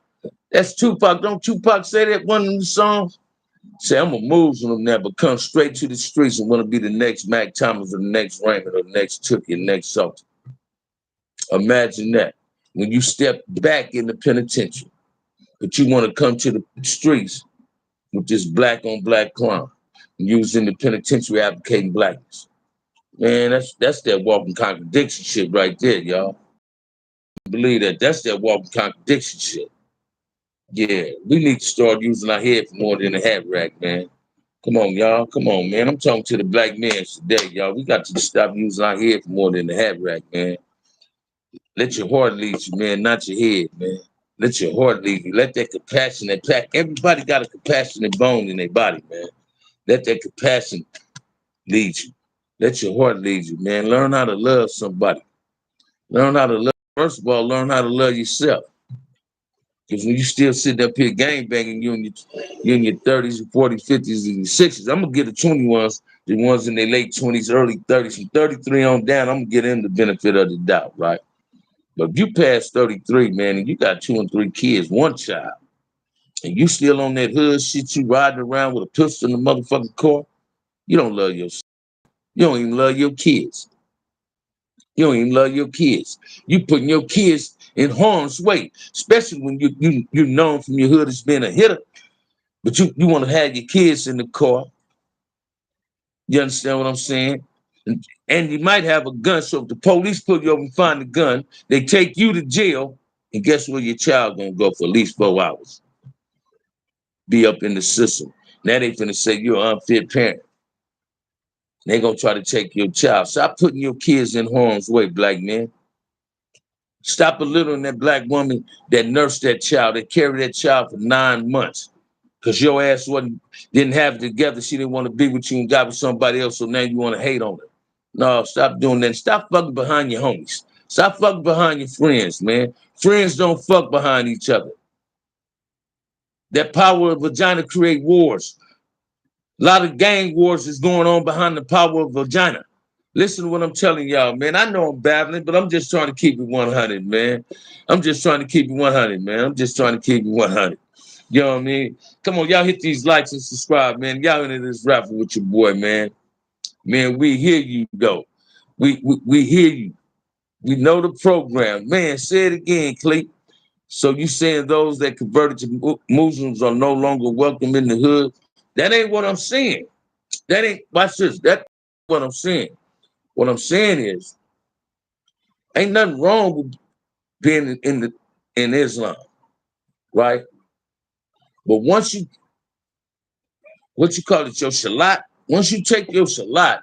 That's Tupac. Don't Tupac say that one of the songs? Say, I'm a Muslim now, but come straight to the streets and want to be the next Mac Thomas or the next Raymond or the next Tookie or the next something. Imagine that. When you step back in the penitentiary, but you want to come to the streets with this black on black crime. And you was in the penitentiary advocating blackness. Man, that's that walking contradiction shit right there, y'all. Believe that. That's that walking contradiction shit. Yeah, we need to start using our head for more than a hat rack, man. Come on, y'all. Come on, man. I'm talking to the black men today, y'all. We got to stop using our head for more than the hat rack, man. Let your heart lead you, man, not your head, man. Let your heart lead you. Let that compassion, that pack. Everybody got a compassionate bone in their body, man. Let that compassion lead you. Let your heart lead you, man. Learn how to love somebody. Learn how to love. First of all, learn how to love yourself. Because when you still sitting up here gang banging, you in your 30s, your 40s, 50s, and your 60s, I'm going to get the 21s, the ones in their late 20s, early 30s, from 33 on down, I'm going to get them the benefit of the doubt, right? But if you pass 33, man, and you got 2 and 3 kids, one child, and you still on that hood shit, you riding around with a pistol in the motherfucking car, you don't love yourself. You don't even love your kids. You don't even love your kids. You putting your kids in harm's way, especially when you're known from your hood as being a hitter, but you want to have your kids in the car You understand what I'm saying? And you might have a gun. So if the police pull you over and find the gun, they take you to jail, and guess where your child gonna go for at least 4 hours? Be up in the system. Now they finna say you're an unfit parent. They gonna try to take your child. Stop putting your kids in harm's way, black man. Stop belittling that black woman that nursed that child, that carried that child for 9 months. Because your ass didn't have it together. She didn't want to be with you and got with somebody else, so now you want to hate on her. No, stop doing that. Stop fucking behind your homies. Stop fucking behind your friends, man. Friends don't fuck behind each other. That power of vagina create wars. A lot of gang wars is going on behind the power of vagina. Listen to what I'm telling y'all, man. I know I'm babbling, but I'm just trying to keep it 100, man. I'm just trying to keep it 100, man. I'm just trying to keep it 100. You know what I mean? Come on, y'all hit these likes and subscribe, man. Y'all into this raffle with your boy, man. Man, we hear you, though. We hear you. We know the program. Man, say it again, Cleet. So you saying those that converted to Muslims are no longer welcome in the hood? That ain't what I'm saying. That ain't, watch this. That's what I'm saying. What I'm saying is, ain't nothing wrong with being in Islam, right? But once you, what you call it, your shalat, once you take your shalat,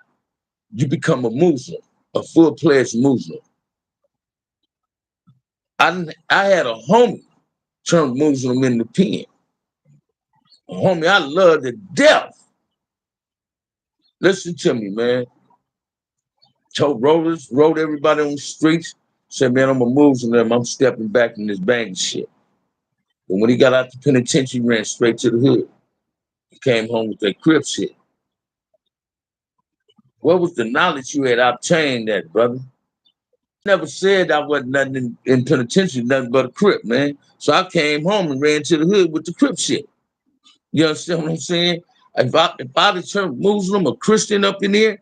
you become a Muslim, a full-fledged Muslim. I had a homie turn Muslim in the pen. A homie I love to death. Listen to me, man. Told rollers, wrote everybody on the streets, said, man, I'm a Muslim, I'm stepping back in this bang shit. But when he got out the penitentiary, he ran straight to the hood. He came home with that Crip shit. What was the knowledge you had obtained that, brother? Never said I wasn't nothing in penitentiary, nothing but a Crip, man. So I came home and ran to the hood with the Crip shit. You understand what I'm saying? If I'd have turned Muslim or Christian up in here,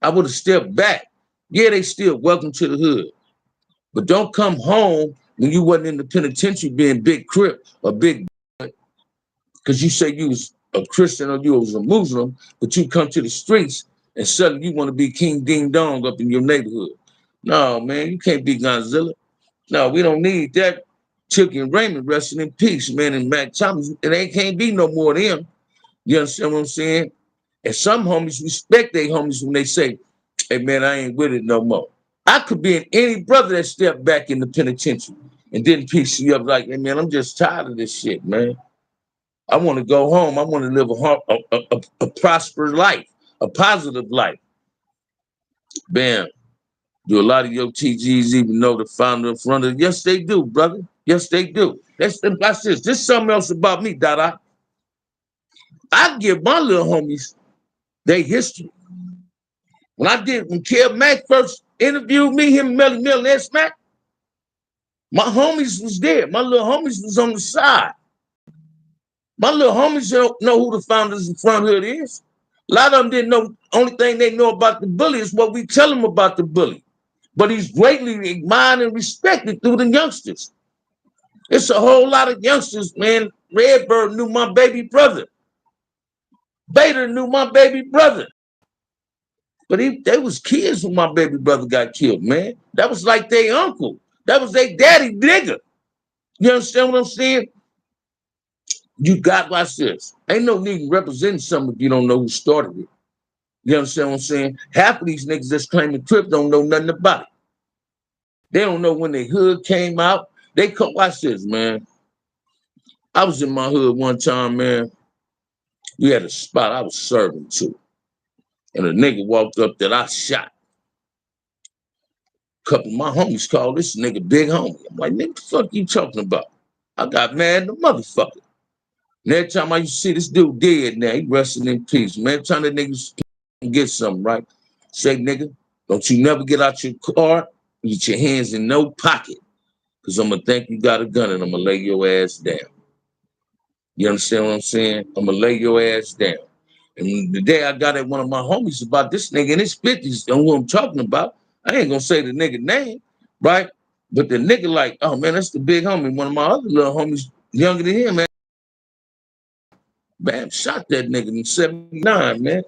I would have stepped back. Yeah, they still welcome to the hood. But don't come home when you wasn't in the penitentiary being big Crip or big, because you say you was a Christian or you was a Muslim, but you come to the streets and suddenly you want to be King Ding Dong up in your neighborhood. No, man, you can't be Godzilla. No, we don't need that. Chucky and Raymond resting in peace, man, and Mac Thomas. And they can't be no more of them. You understand what I'm saying? And some homies respect their homies when they say, hey, man, I ain't with it no more. I could be in any brother that stepped back in the penitentiary and didn't piece you up like, hey, man, I'm just tired of this shit, man. I want to go home. I want to live a prosperous life, a positive life. Bam. Do a lot of your TGs even know the founder in front of? Yes, they do, brother. Yes, they do. That's this. This is something else about me, Dada. I give my little homies their history. When Kev Mack first interviewed me, him and Melly Mill and S Mac, my homies was there. My little homies was on the side. My little homies don't know who the founders in Front Hood is. A lot of them didn't know. Only thing they know about the bully is what we tell them about the bully. But he's greatly admired and respected through the youngsters. It's a whole lot of youngsters, man. Redbird knew my baby brother. Bader knew my baby brother. But they was kids when my baby brother got killed, man. That was like their uncle. That was their daddy nigga. You understand what I'm saying? You got, watch this. Ain't no need representing something if you don't know who started it. You understand what I'm saying? Half of these niggas that's claiming Crip don't know nothing about it. They don't know when their hood came out. They come, watch this, man. I was in my hood one time, man. We had a spot I was serving to. And a nigga walked up that I shot. A couple of my homies called this nigga Big Homie. I'm like, nigga, the fuck you talking about? I got mad at the motherfucker. And every time I used to see this dude dead now, he resting in peace. Man, every time that nigga get something, right? Say, nigga, don't you never get out your car with your hands in no pocket. Because I'm going to think you got a gun and I'm going to lay your ass down. You understand what I'm saying? I'm going to lay your ass down. And the day I got at one of my homies about this nigga in his 50s, know who I'm talking about. I ain't going to say the nigga name, right? But the nigga like, oh, man, that's the Big Homie. One of my other little homies younger than him, man. Bam, shot that nigga in 79, man.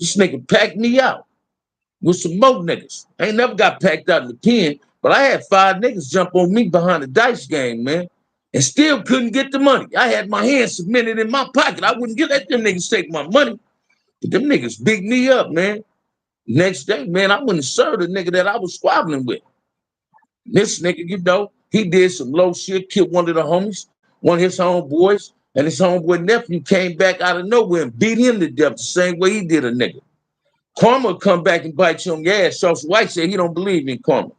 This nigga packed me out with some more niggas. I ain't never got packed out in the pen, but I had 5 niggas jump on me behind the dice game, man, and still couldn't get the money. I had my hands submitted in my pocket. I wouldn't let them niggas take my money. But them niggas beat me up, man. Next day, man, I went and served the nigga that I was squabbling with. This nigga, you know, he did some low shit, killed one of the homies, one of his homeboys, and his homeboy nephew came back out of nowhere and beat him to death the same way he did a nigga. Karma come back and bite you on your ass. Saucy White said he don't believe in karma.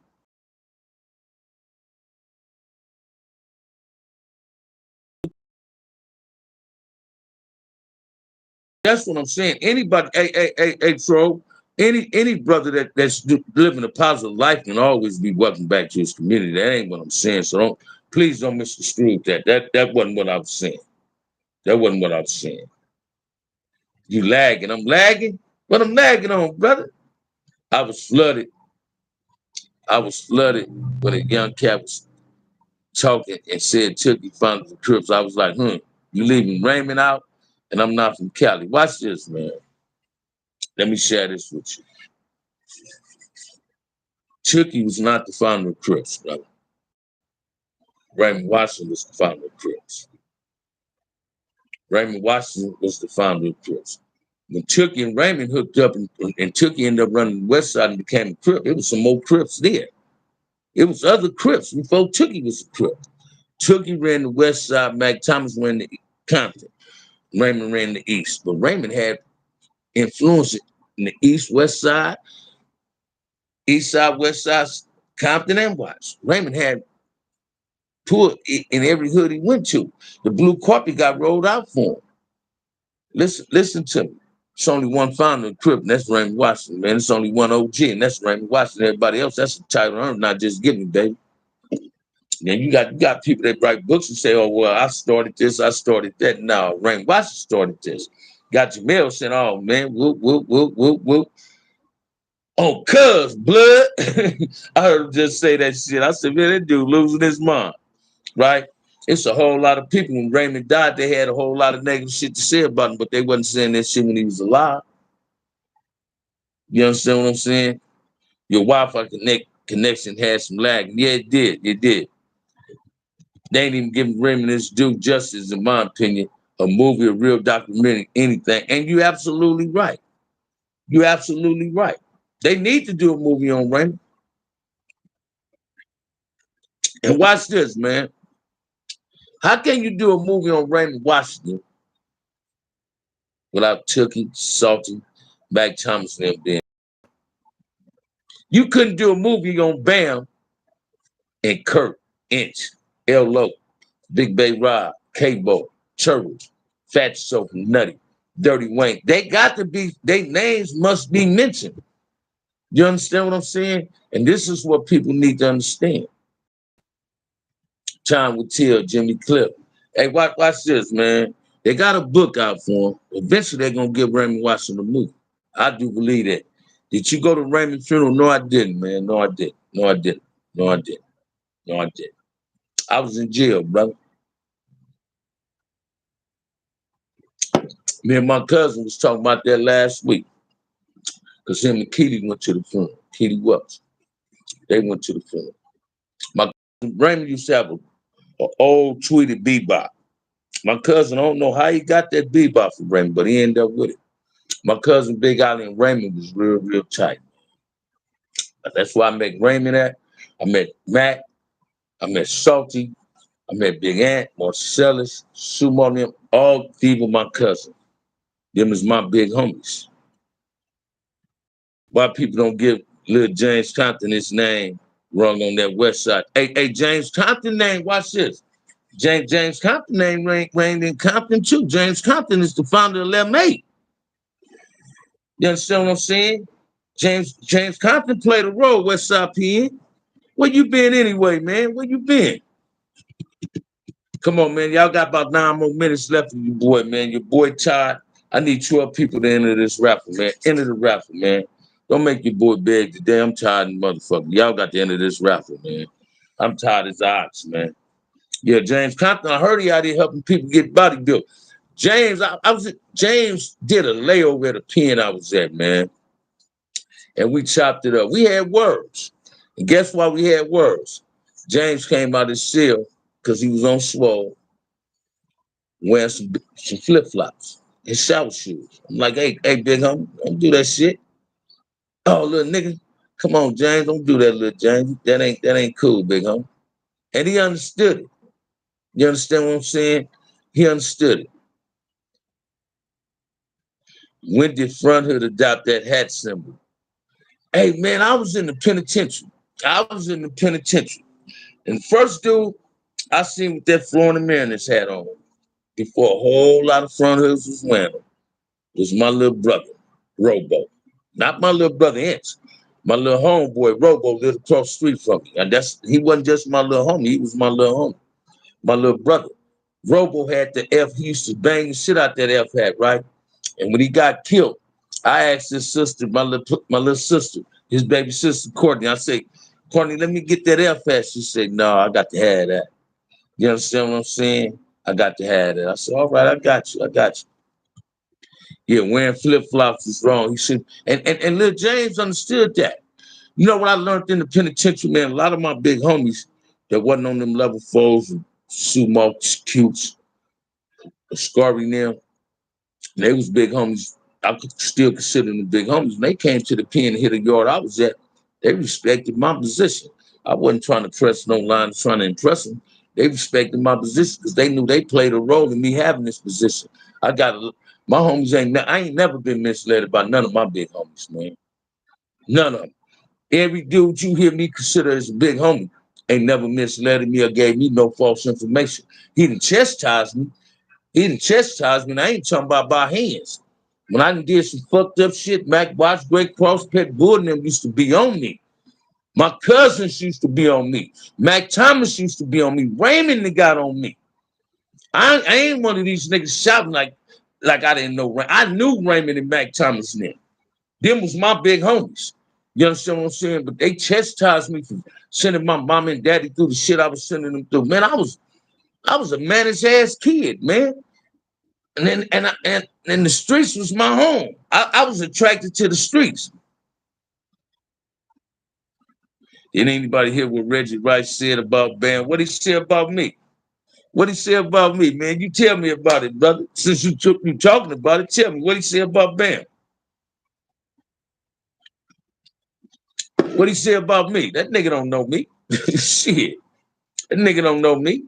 That's what I'm saying. Anybody, hey, Tro, any brother that's living a positive life can always be welcome back to his community. That ain't what I'm saying. So please don't misconstrue that. That wasn't what I was saying. That wasn't what I was saying. You lagging. I'm lagging? What I'm lagging on, brother? I was flooded. When a young cat was talking and said Tookie found the Crips. I was like, you leaving Raymond out? And I'm not from Cali. Watch this, man. Let me share this with you. Tookie was not the founder of Crips, brother. Raymond Washington was the founder of Crips. Raymond Washington was the founder of Crips. When Tookie and Raymond hooked up and Tookie ended up running the West Side and became a Crip, it was some more Crips there. It was other Crips before Tookie was a Crip. Tookie ran the West Side, Mac Thomas ran the Compton. Raymond ran the East. But Raymond had influence in the East, West Side, East Side, West Side, Compton, and Watts. Raymond had put in every hood he went to. The blue carpet got rolled out for him. Listen to me. It's only one founder of Crip, and that's Raymond Washington, man. It's only one OG, and that's Raymond Washington. Everybody else, that's a title I'm not just giving, baby. Then you got people that write books and say, oh, well, I started this, I started that. No, Raymond Washington started this. Got Jamel saying, oh, man, whoop, whoop, whoop, whoop, whoop. Oh, cuz, blood. I heard him just say that shit. I said, man, that dude losing his mind, right? It's a whole lot of people. When Raymond died, they had a whole lot of negative shit to say about him, but they wasn't saying that shit when he was alive. You understand what I'm saying? Your Wi-Fi connection had some lag. Yeah, it did. It did. They ain't even giving Raymond his due justice, in my opinion. A movie, a real documentary, anything. And you're absolutely right. You're absolutely right. They need to do a movie on Raymond. And watch this, man. How can you do a movie on Raymond Washington without Tookie, Salty, Mac Thomas, and them being? You couldn't do a movie on Bam and Kurt, Inch, L.O., Big Bay Rob, K-Bo, Turtle, Fat Soap, Nutty, Dirty Wayne. They got to be, their names must be mentioned. You understand what I'm saying? And this is what people need to understand. Time will tell, Jimmy Cliff. Hey, watch this, man. They got a book out for him. Eventually, they're going to give Raymond Washington a movie. I do believe that. Did you go to Raymond's funeral? No, I didn't, man. No, I didn't. No, I didn't. No, I didn't. No, I didn't. I was in jail, brother. Me and my cousin was talking about that last week. Because him and Keely went to the funeral. Keely Welch. They went to the funeral. My cousin Raymond used to have an old tweeted bebop. My cousin, I don't know how he got that bebop from Raymond, but he ended up with it. My cousin Big Ollie and Raymond was real, real tight. That's where I met Raymond at. I met Mac. I met Salty. I met Big Ant, Marcellus, Sumo, them, all these were my cousins. Them is my big homies. Why people don't give little James Compton his name wrong on that west side? Hey, James Compton name, watch this. James Compton name reigned in Compton too. James Compton is the founder of 11-8. You understand what I'm saying? James Compton played a role, West Side PN. Where you been anyway, man? Where you been? Come on, man. Y'all got about 9 more minutes left of you, boy, man. Your boy Todd. I need 12 people to enter this raffle, man. Enter the raffle, man. Don't make your boy beg today. I'm tired of motherfucker. Y'all got to enter this raffle, man. I'm tired as ox, man. Yeah, James Compton, I heard he out here helping people get body built. James did a layover at a pen I was at, man. And we chopped it up. We had words. And guess why we had words? James came out of his cell because he was on swole, wearing some flip-flops and shower shoes. I'm like, hey, big homie, don't do that shit. Oh, little nigga, come on, James, don't do that, little James. That ain't cool, big homie. And he understood it. You understand what I'm saying? He understood it. When did Front Hood adopt that hat symbol? Hey, man, I was in the penitentiary. And the first dude I seen with that Florida Mariners hat on, before a whole lot of Front Hoods was wearing them, was my little brother, Robo. Not my little brother Inch. My little homeboy, Robo, lived across the street from me. And he wasn't just my little homie, he was my little homie, my little brother. Robo had the F, he used to bang the shit out that F hat, right? And when he got killed, I asked his sister, my little sister, his baby sister, Courtney, I said, Courtney, let me get that F hat. She said, no, I got to have that. You understand what I'm saying? I got to have that. I said, all right, I got you. Yeah, wearing flip-flops is wrong. He said, and Lil James understood that. You know what I learned in the penitentiary, man? A lot of my big homies that wasn't on them level fours, and Sumo, Cutes, Scarby now, they was big homies. I could still consider them big homies. When they came to the pen and hit a yard I was at, they respected my position. I wasn't trying to press no line, trying to impress them. They respected my position because they knew they played a role in me having this position. My homies I ain't never been misled by none of my big homies, man. None of them. Every dude you hear me consider as a big homie ain't never misled me or gave me no false information. He didn't chastise me. And I ain't talking about by hands. When I did some fucked up shit, Mac Watts, Great Cross, Pet Bull, and them used to be on me. My cousins used to be on me. Mac Thomas used to be on me. Raymond got on me. I ain't one of these niggas shouting like I didn't know. I knew Raymond and Mac Thomas then. Them was my big homies. You understand what I'm saying? But they chastised me for sending my mom and daddy through the shit I was sending them through. Man, I was a managed ass kid, man. And the streets was my home. I was attracted to the streets. Did anybody hear what Reggie Rice said about Bam? What he said about me? What he said about me, man? You tell me about it, brother. Since you talking about it, tell me what he said about Bam. What he said about me? That nigga don't know me. Shit. That nigga don't know me.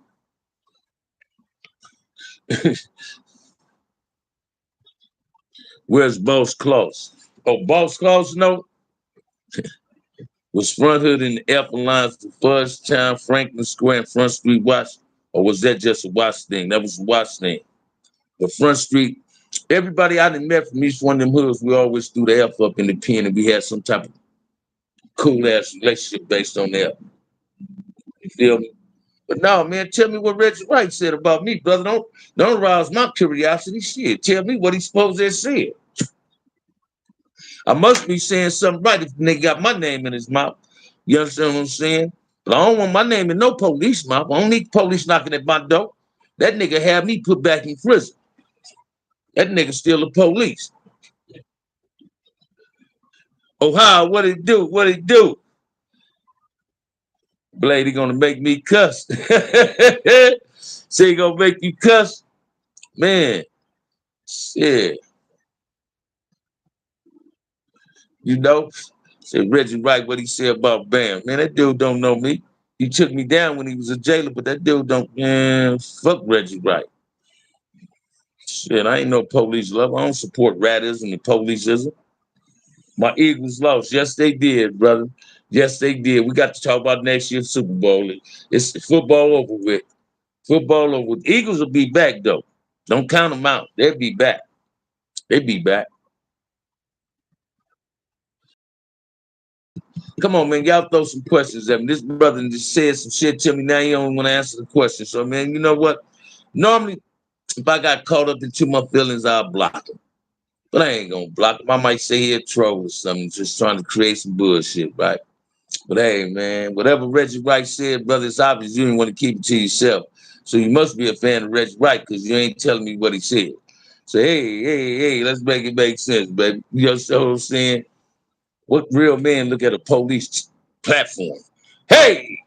Where's Boss Close? Oh, Boss Close, no? Was Front Hood in the F lines the first time Franklin Square and Front Street watched? Or was that just a watch thing? That was a watch thing. But Front Street, everybody I done met from each one of them hoods, we always threw the F up in the pen and we had some type of cool ass relationship based on that. You feel me? But no, man, tell me what Reggie Wright said about me, brother. Don't arouse my curiosity. Shit, tell me what he supposed to have said. I must be saying something right if the nigga got my name in his mouth. You understand what I'm saying? But I don't want my name in no police mouth. I don't need police knocking at my door. That nigga had me put back in prison. That nigga still the police. Ohio, what it do? What it do? Blade, he gonna make me cuss. Say he gonna make you cuss? Man, shit. You know? Say Reggie Wright, what he said about Bam. Man, that dude don't know me. He took me down when he was a jailer, but that dude don't, man, fuck Reggie Wright. Shit, I ain't no police lover. I don't support radism and policeism. My Eagles lost. Yes, they did, brother. Yes, they did. We got to talk about next year's Super Bowl. It's football over with. Football over with. Eagles will be back, though. Don't count them out. They'll be back. They'll be back. Come on, man. Y'all throw some questions at me. This brother just said some shit to me. Now he don't want to answer the question. So, man, you know what? Normally, if I got caught up into my feelings, I'll block him. But I ain't gonna block him. I might say he a troll or something, just trying to create some bullshit, right? But hey, man, whatever Reggie Wright said, brother, it's obvious you didn't want to keep it to yourself. So you must be a fan of Reggie Wright because you ain't telling me what he said. So hey, let's make it make sense, baby. You know what I'm saying? What real man look at a police platform? Hey,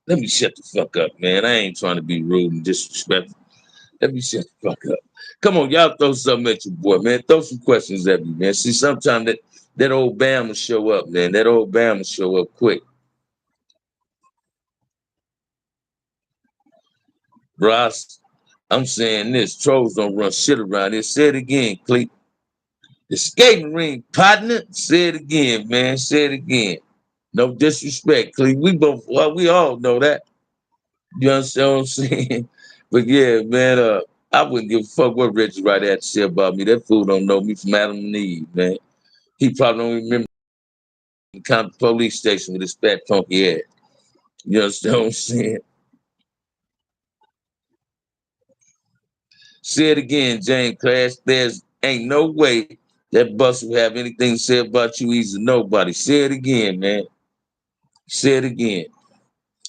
let me shut the fuck up, man. I ain't trying to be rude and disrespectful. Let me shut the fuck up. Come on, y'all throw something at your boy, man. Throw some questions at me, man. See, sometimes that old Bama show up, man. That old Bama show up quick. Ross, I'm saying this. Trolls don't run shit around here. Say it again, Cleet. The skating ring partner. Say it again, man. Say it again. No disrespect, Cleet. We all know that. You understand what I'm saying? But yeah, man, I wouldn't give a fuck what Reggie Wright had to say about me. That fool don't know me from Adam and Eve, man. He probably don't remember the Compton police station with his fat funky ass. You understand what I'm saying? Say it again, James Clash. There's ain't no way that bus will have anything to say about you. He's a nobody. Say it again, man. Say it again.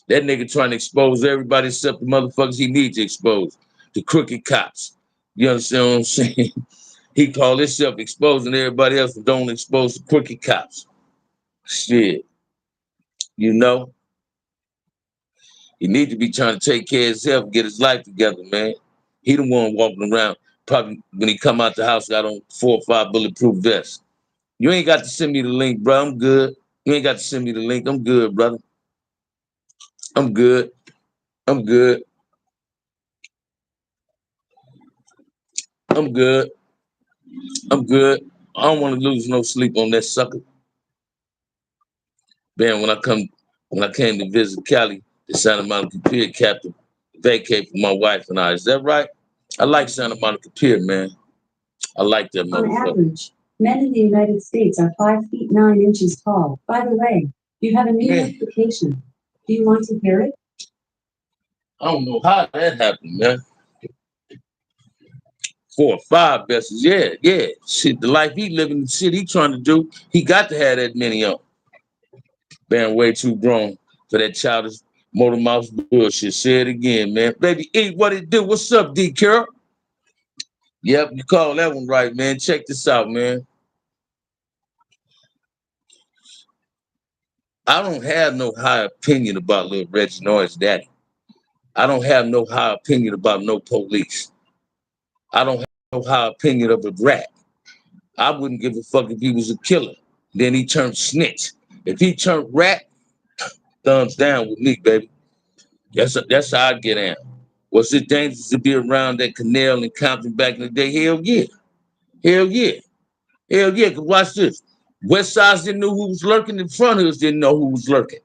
That nigga trying to expose everybody except the motherfuckers he needs to expose. The crooked cops. You understand what I'm saying? He called himself exposing everybody else, but don't expose the crooked cops. Shit. You know? He need to be trying to take care of himself and get his life together, man. He the one walking around, probably when he come out the house, got on 4 or 5 bulletproof vests. You ain't got to send me the link, bro. I'm good. You ain't got to send me the link. I'm good, brother. I'm good. I'm good. I'm good. I'm good. I don't want to lose no sleep on that sucker. Man, when I came to visit Cali, the Santa Monica Pier captain vacate for my wife and I. Is that right? I like Santa Monica Pier, man. I like that motherfucker. On average, men in the United States are 5 feet 9 inches tall. By the way, you have a new notification. Do you want to hear it? I don't know how that happened, man. 4 or 5 vessels, yeah. Shit, the life he living, the shit he trying to do, he got to have that many of them. Man, way too grown for that childish motor mouse bullshit. Say it again, man. Baby E, what it do? What's up, D. Carol? Yep, you called that one right, man. Check this out, man. I don't have no high opinion about little Reggie Noyes daddy. I don't have no high opinion about no police. I don't have no high opinion of a rat. I wouldn't give a fuck if he was a killer. Then he turned snitch. If he turned rat, thumbs down with me, baby. That's how I get out. Was it dangerous to be around that Canal and Compton back in the day? Hell yeah. Hell yeah. Hell yeah. Cause watch this. West Sides didn't know who was lurking. The front hills didn't know who was lurking.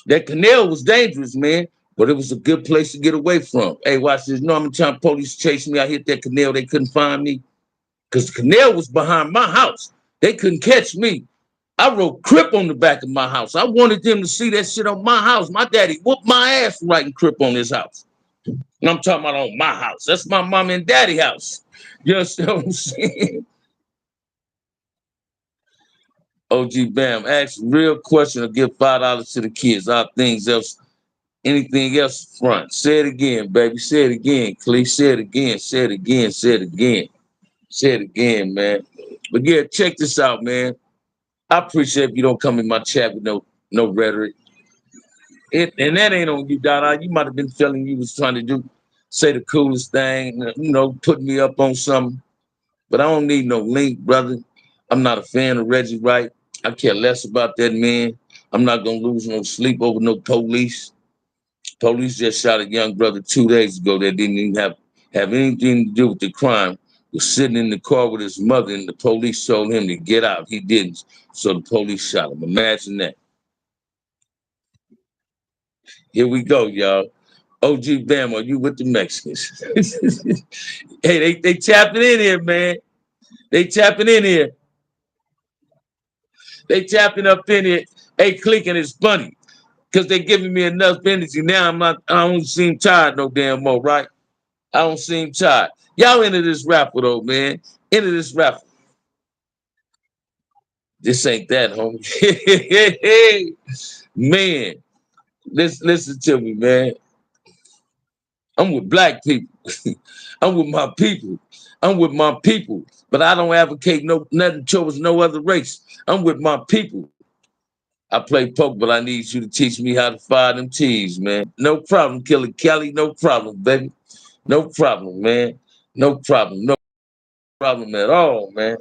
That Canal was dangerous, man, but it was a good place to get away from. Hey, watch this. Norman time police chased me. I hit that Canal. They couldn't find me because the Canal was behind my house. They couldn't catch me. I wrote Crip on the back of my house. I wanted them to see that shit on my house. My daddy whooped my ass for writing Crip on his house. And I'm talking about on my house. That's my mom and daddy house. You understand what I'm saying? OG Bam, ask real question or give $5 to the kids. All things else, anything else front. Say it again, baby. Say it again, Clee. Say it again. Say it again. Say it again. Say it again, man. But yeah, check this out, man. I appreciate if you don't come in my chat with no rhetoric. And that ain't on you, Dada. You might have been feeling you was trying to say the coolest thing, put me up on something. But I don't need no link, brother. I'm not a fan of Reggie Wright. I care less about that man. I'm not gonna lose no sleep over no police. Police just shot a young brother 2 days ago that didn't even have anything to do with the crime. Was sitting in the car with his mother, and the police told him to get out. He didn't, so the police shot him. Imagine that. Here we go, y'all. OG Bam, are you with the Mexicans? Hey, they tapping in here, man. They tapping in here. They tapping up in here. Hey, clicking is funny because they giving me enough energy. Now I don't seem tired no damn more, right? I don't seem tired. Y'all into this raffle though, man. Into this raffle. This ain't that, homie. Man, listen to me, man. I'm with black people. I'm with my people. I'm with my people. But I don't advocate nothing towards no other race. I'm with my people. I play poker, but I need you to teach me how to fire them T's, man. No problem, Killer Kelly. No problem, baby. No problem, man. No problem. No problem at all, man.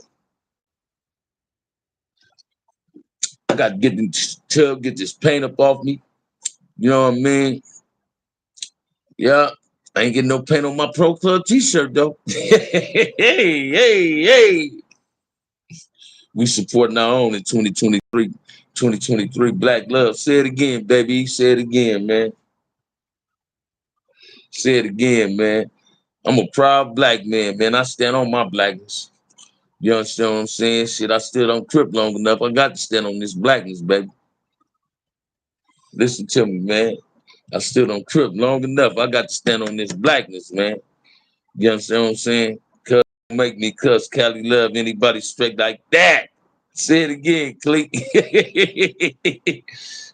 I got to get this tub, get this paint up off me. You know what I mean? Yeah. I ain't getting no paint on my Pro Club t-shirt, though. Hey. We supporting our own in 2023. 2023 Black Love. Say it again, baby. Say it again, man. Say it again, man. I'm a proud black man, man. I stand on my blackness. You understand what I'm saying? Shit, I still don't trip long enough. I got to stand on this blackness, baby. Listen to me, man. I still don't trip long enough. I got to stand on this blackness, man. You understand what I'm saying? Cuz make me cuss Cali love anybody straight like that. Say it again, Cleek.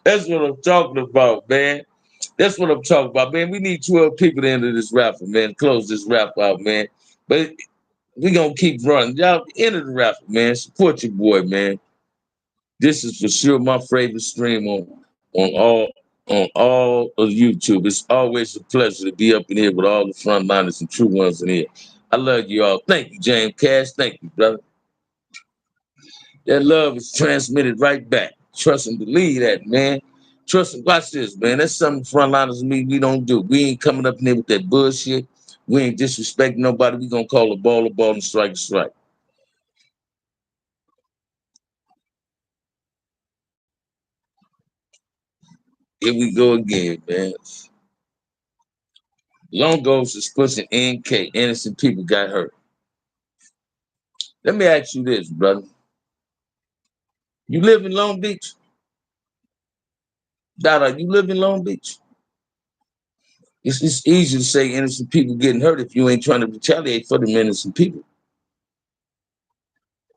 That's what I'm talking about, man. That's what I'm talking about, man. We need 12 people to enter this raffle, man. Close this raffle out, man. But we gonna keep running. Y'all enter the raffle, man. Support your boy, man. This is for sure my favorite stream on all of YouTube. It's always a pleasure to be up in here with all the frontliners and true ones in here. I love you all. Thank you, James Cash. Thank you, brother. That love is transmitted right back. Trust and believe that, man. Trust and watch this, man. That's something frontliners and me we don't do. We ain't coming up in there with that bullshit. We ain't disrespecting nobody. We gonna call a ball and strike a strike. Here we go again, man. Long Ghost is pushing NK. Innocent people got hurt. Let me ask you this, brother. You live in Long Beach? Dada, you live in Long Beach? It's easy to say innocent people getting hurt if you ain't trying to retaliate for them innocent people.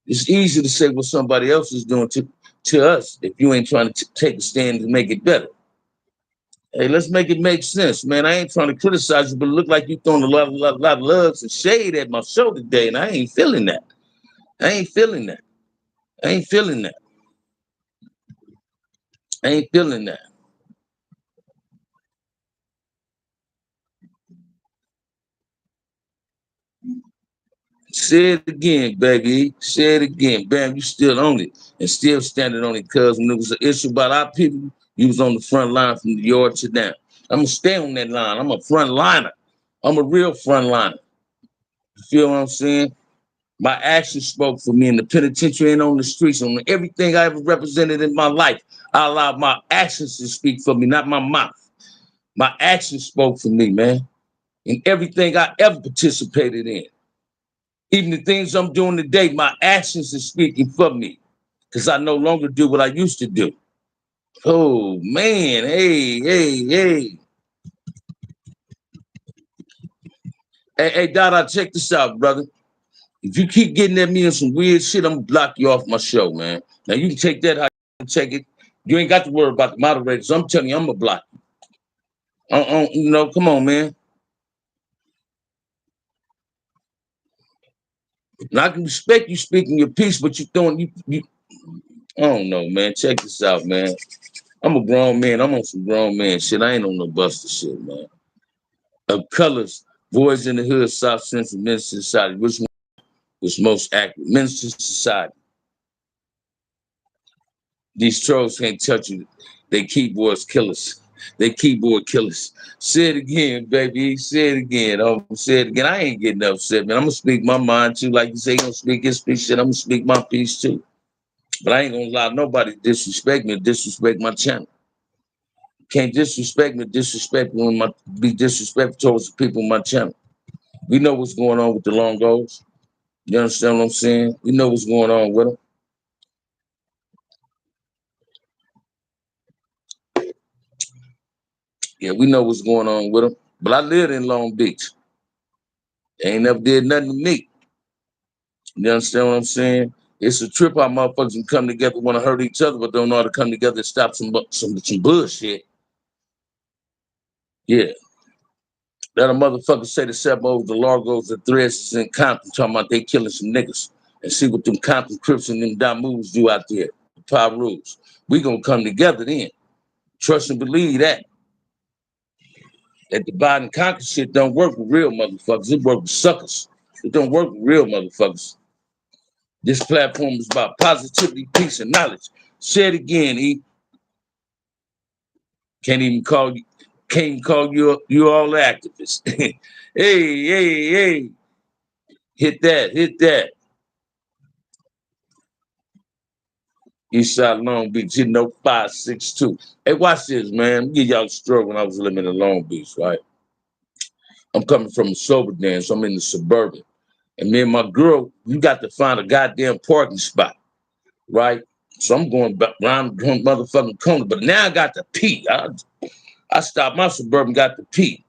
It's easy to say what somebody else is doing to us if you ain't trying to take a stand to make it better. Hey, let's make it make sense, man. I ain't trying to criticize you, but it look like you throwing a lot of loves and shade at my show today, and I ain't feeling that. I ain't feeling that. I ain't feeling that. I ain't feeling that. Say it again, baby. Say it again. Bam, you still on it and still standing on it, cuz when there was an issue about our people, you was on the front line from New York to down. I'm gonna stay on that line. I'm a front liner. I'm a real front liner. You feel what I'm saying? My actions spoke for me in the penitentiary and on the streets, on everything I ever represented in my life. I allowed my actions to speak for me, not my mouth. My actions spoke for me, man, in everything I ever participated in. Even the things I'm doing today, my actions are speaking for me because I no longer do what I used to do. Oh, man. Hey. Hey, Dada, check this out, brother. If you keep getting at me on some weird shit, I'm going to block you off my show, man. Now, you can take that how you take it. You ain't got to worry about the moderators. I'm telling you, I'm going to block you. Come on, man. And I can respect you speaking your piece, but you throwing, I don't know, man. Check this out, man. I'm a grown man. I'm on some grown man shit. I ain't on no buster shit, man. Of colors, Boys in the Hood, South Central, Minister Society. Which one was most accurate? Minister Society. These trolls can't touch you. They keyboard killers. They keyboard killers. Say it again, baby. Say it again. Say it again. I ain't getting upset, man. I'm gonna speak my mind too. Like you say, you gonna speak his piece shit. I'm gonna speak my piece too. But I ain't gonna allow nobody to disrespect me, disrespect my channel. Can't disrespect me, disrespect me when be disrespectful towards the people on my channel. We know what's going on with the Long Goals. You understand what I'm saying? We know what's going on with them. Yeah, we know what's going on with them. But I lived in Long Beach. They ain't never did nothing to me. You understand what I'm saying? It's a trip how motherfuckers can come together, want to hurt each other, but don't know how to come together and stop some bullshit. Yeah. That a motherfucker say the 7 O's, the Largos, the Threads is in Compton talking about they killing some niggas. And see what them Compton Crips and them Damus do out there. The Power Rules. We gonna come together then. Trust and believe that. That divide and conquer shit don't work with real motherfuckers. It work with suckers. It don't work with real motherfuckers. This platform is about positivity, peace, and knowledge. Say it again, E. Can't even call you all activists. Hey. Hit that. Eastside Long Beach, 562. Hey, watch this, man. Let me give y'all a story when I was living in Long Beach, right? I'm coming from a sober dance. I'm in the suburban. And me and my girl, you got to find a goddamn parking spot, right? So I'm going back around the motherfucking corner, but now I got to pee. I stopped my suburban, got to pee.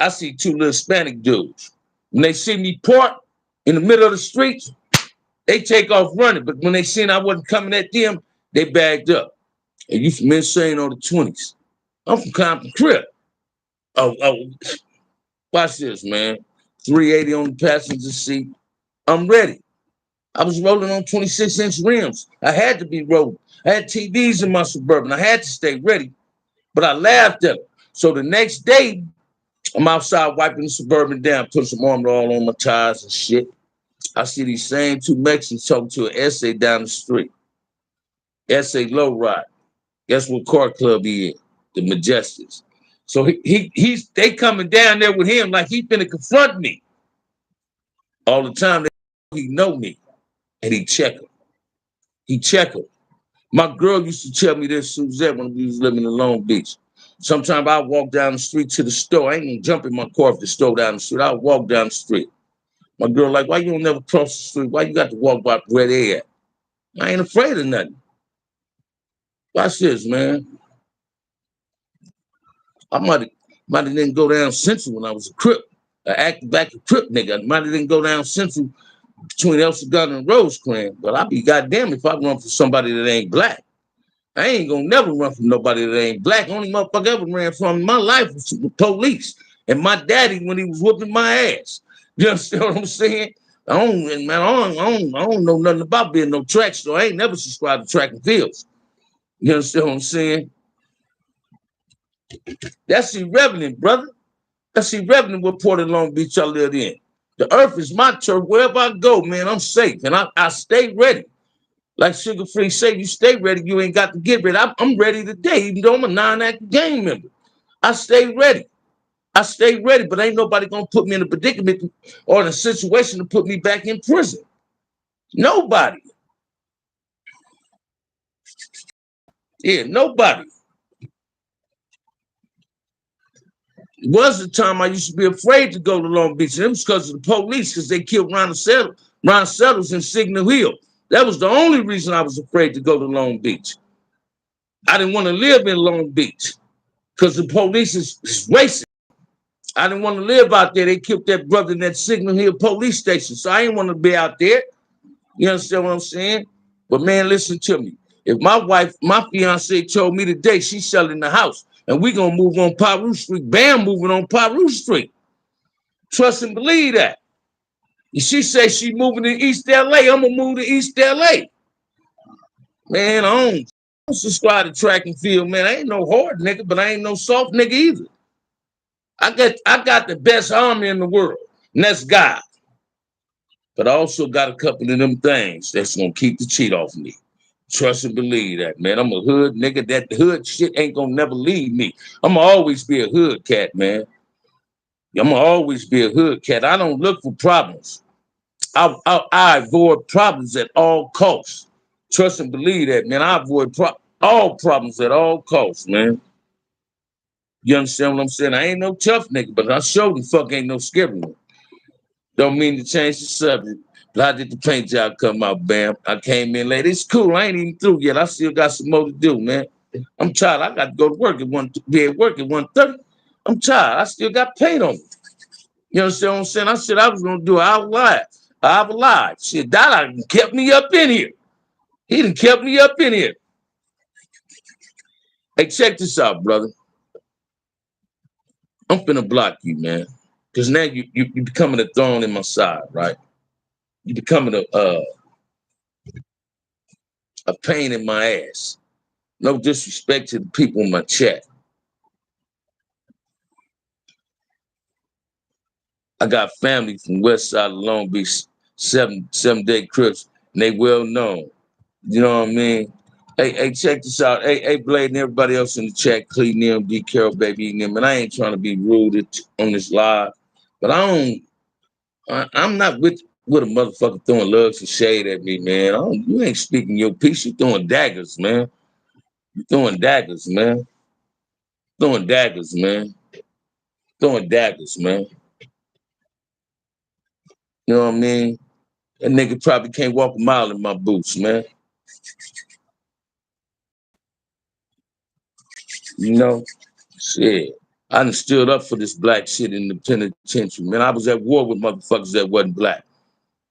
I see 2 little Hispanic dudes. When they see me park in the middle of the street, they take off running. But when they seen I wasn't coming at them, they bagged up. And you from Insane on the 20s. I'm from Compton Crip. Oh, watch this, man. 380 on the passenger seat. I'm ready. I was rolling on 26-inch rims. I had to be rolling. I had TVs in my Suburban. I had to stay ready. But I laughed at them. So the next day, I'm outside wiping the Suburban down, putting some Armor All on my tires and shit. I see these same 2 Mexicans talking to an essay down the street. Essay low ride. Guess what car club he in? The Majestics. So they coming down there with him like he finna confront me. All the time he know me. And he check him. My girl used to tell me this, Suzette, when we was living in Long Beach. Sometimes I walk down the street to the store. I ain't gonna jump in my car if the store down the street. I'll walk down the street. My girl like, why you don't never cross the street? Why you got to walk by where they at? I ain't afraid of nothing. Watch this, man. I might have didn't go down Central when I was a Crip. I acted back a Crip nigga. I might have didn't go down Central between El Segundo and Rosecrans. But I'd be goddamn if I run for somebody that ain't black. I ain't gonna never run from nobody that ain't black. Only motherfucker ever ran from in my life was the police. And my daddy when he was whooping my ass. You understand what I'm saying? I don't know nothing about being no track star. I ain't never subscribed to track and fields. You understand what I'm saying? That's irrelevant, brother. That's irrelevant what Port of Long Beach I live in. The earth is my turf. Wherever I go, man, I'm safe. And I stay ready. Like Sugar Free say, you stay ready, you ain't got to get ready. I'm ready today, even though I'm a non-active gang member. I stay ready. But ain't nobody gonna put me in a predicament or in a situation to put me back in prison. Nobody. Yeah, nobody. It was the time I used to be afraid to go to Long Beach. And it was because of the police, because they killed Ron Settles in Signal Hill. That was the only reason I was afraid to go to Long Beach. I didn't want to live in Long Beach because the police is racist. I didn't want to live out there. They killed that brother in that Signal Hill police station. So I didn't want to be out there. You understand what I'm saying? But man, listen to me. If my fiance told me today she's selling the house and we gonna move on Paru Street, Bam moving on Paru Street. Trust and believe that. If she says she moving to East LA, I'm gonna move to East LA. Man, I don't subscribe to track and field, man. I ain't no hard nigga, but I ain't no soft nigga either. I got the best army in the world, and that's God. But I also got a couple of them things that's gonna keep the cheat off me. Trust and believe that, man. I'm a hood nigga. That hood shit ain't gonna never leave me. I'm gonna always be a hood cat, man. I'm gonna always be a hood cat. I don't look for problems. I avoid problems at all costs. Trust and believe that, man. I avoid all problems at all costs, man. You understand what I'm saying? I ain't no tough nigga, but I sure the fuck ain't no scary one. Don't mean to change the subject, but I did the paint job come out, bam. I came in late. It's cool. I ain't even through yet. I still got some more to do, man. I'm tired. I got to go to work be at work at 1:30. I'm tired. I still got paint on me. You understand what I'm saying? I said I was gonna do an hour live. Shit, that kept me up in here. He done kept me up in here. Hey, check this out, brother. I'm finna block you, man. Because now you becoming a thorn in my side, right? You becoming a pain in my ass. No disrespect to the people in my chat. I got family from West Side of Long Beach, seven-day Crips, and they well known. You know what I mean? Hey, check this out. Hey, Blade and everybody else in the chat, Cleveland, D. Carol, baby, and them. And I ain't trying to be rude on this live, but I'm not with a motherfucker throwing lugs and shade at me, man. You ain't speaking your piece. You throwing daggers, man. You throwing daggers, man. Throwing daggers, man. Throwing daggers, man. You know what I mean? That nigga probably can't walk a mile in my boots, man. You know? Shit. I done stood up for this black shit in the penitentiary, man. I was at war with motherfuckers that wasn't black.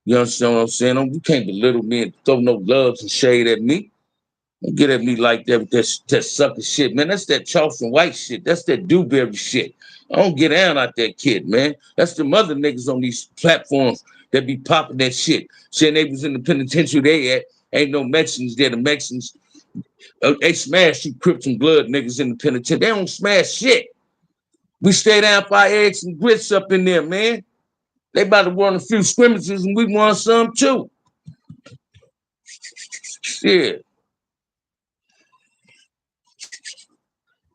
You understand what I'm saying? You can't belittle me and throw no loves and shade at me. Don't get at me like that with that sucker shit, man. That's that Charleston White shit. That's that Dewberry shit. I don't get down out that kid, man. That's the mother niggas on these platforms that be popping that shit. Saying they was in the penitentiary they at. Ain't no Mexicans there. The Mexicans, they smash you Crips and Blood niggas in the penitentiary. They don't smash shit. We stay down for our eggs and grits up in there, man. They about to won a few scrimmages and we won some too. Shit.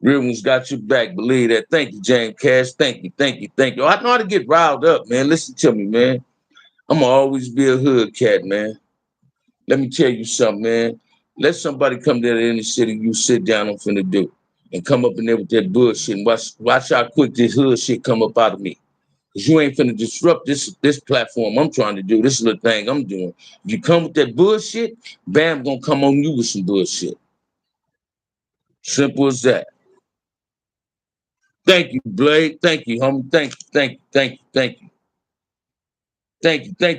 Real ones got your back, believe that. Thank you, James Cash. Thank you. I know how to get riled up, man. Listen to me, man. I'm gonna always be a hood cat, man. Let me tell you something, man. Let somebody come to the inner city, you sit down, I'm finna do. And come up in there with that bullshit and watch how quick this hood shit come up out of me. Cause you ain't finna disrupt this platform I'm trying to do, this little thing I'm doing. If you come with that bullshit, bam, gonna come on you with some bullshit. Simple as that. Thank you, Blade. Thank you, homie. Thank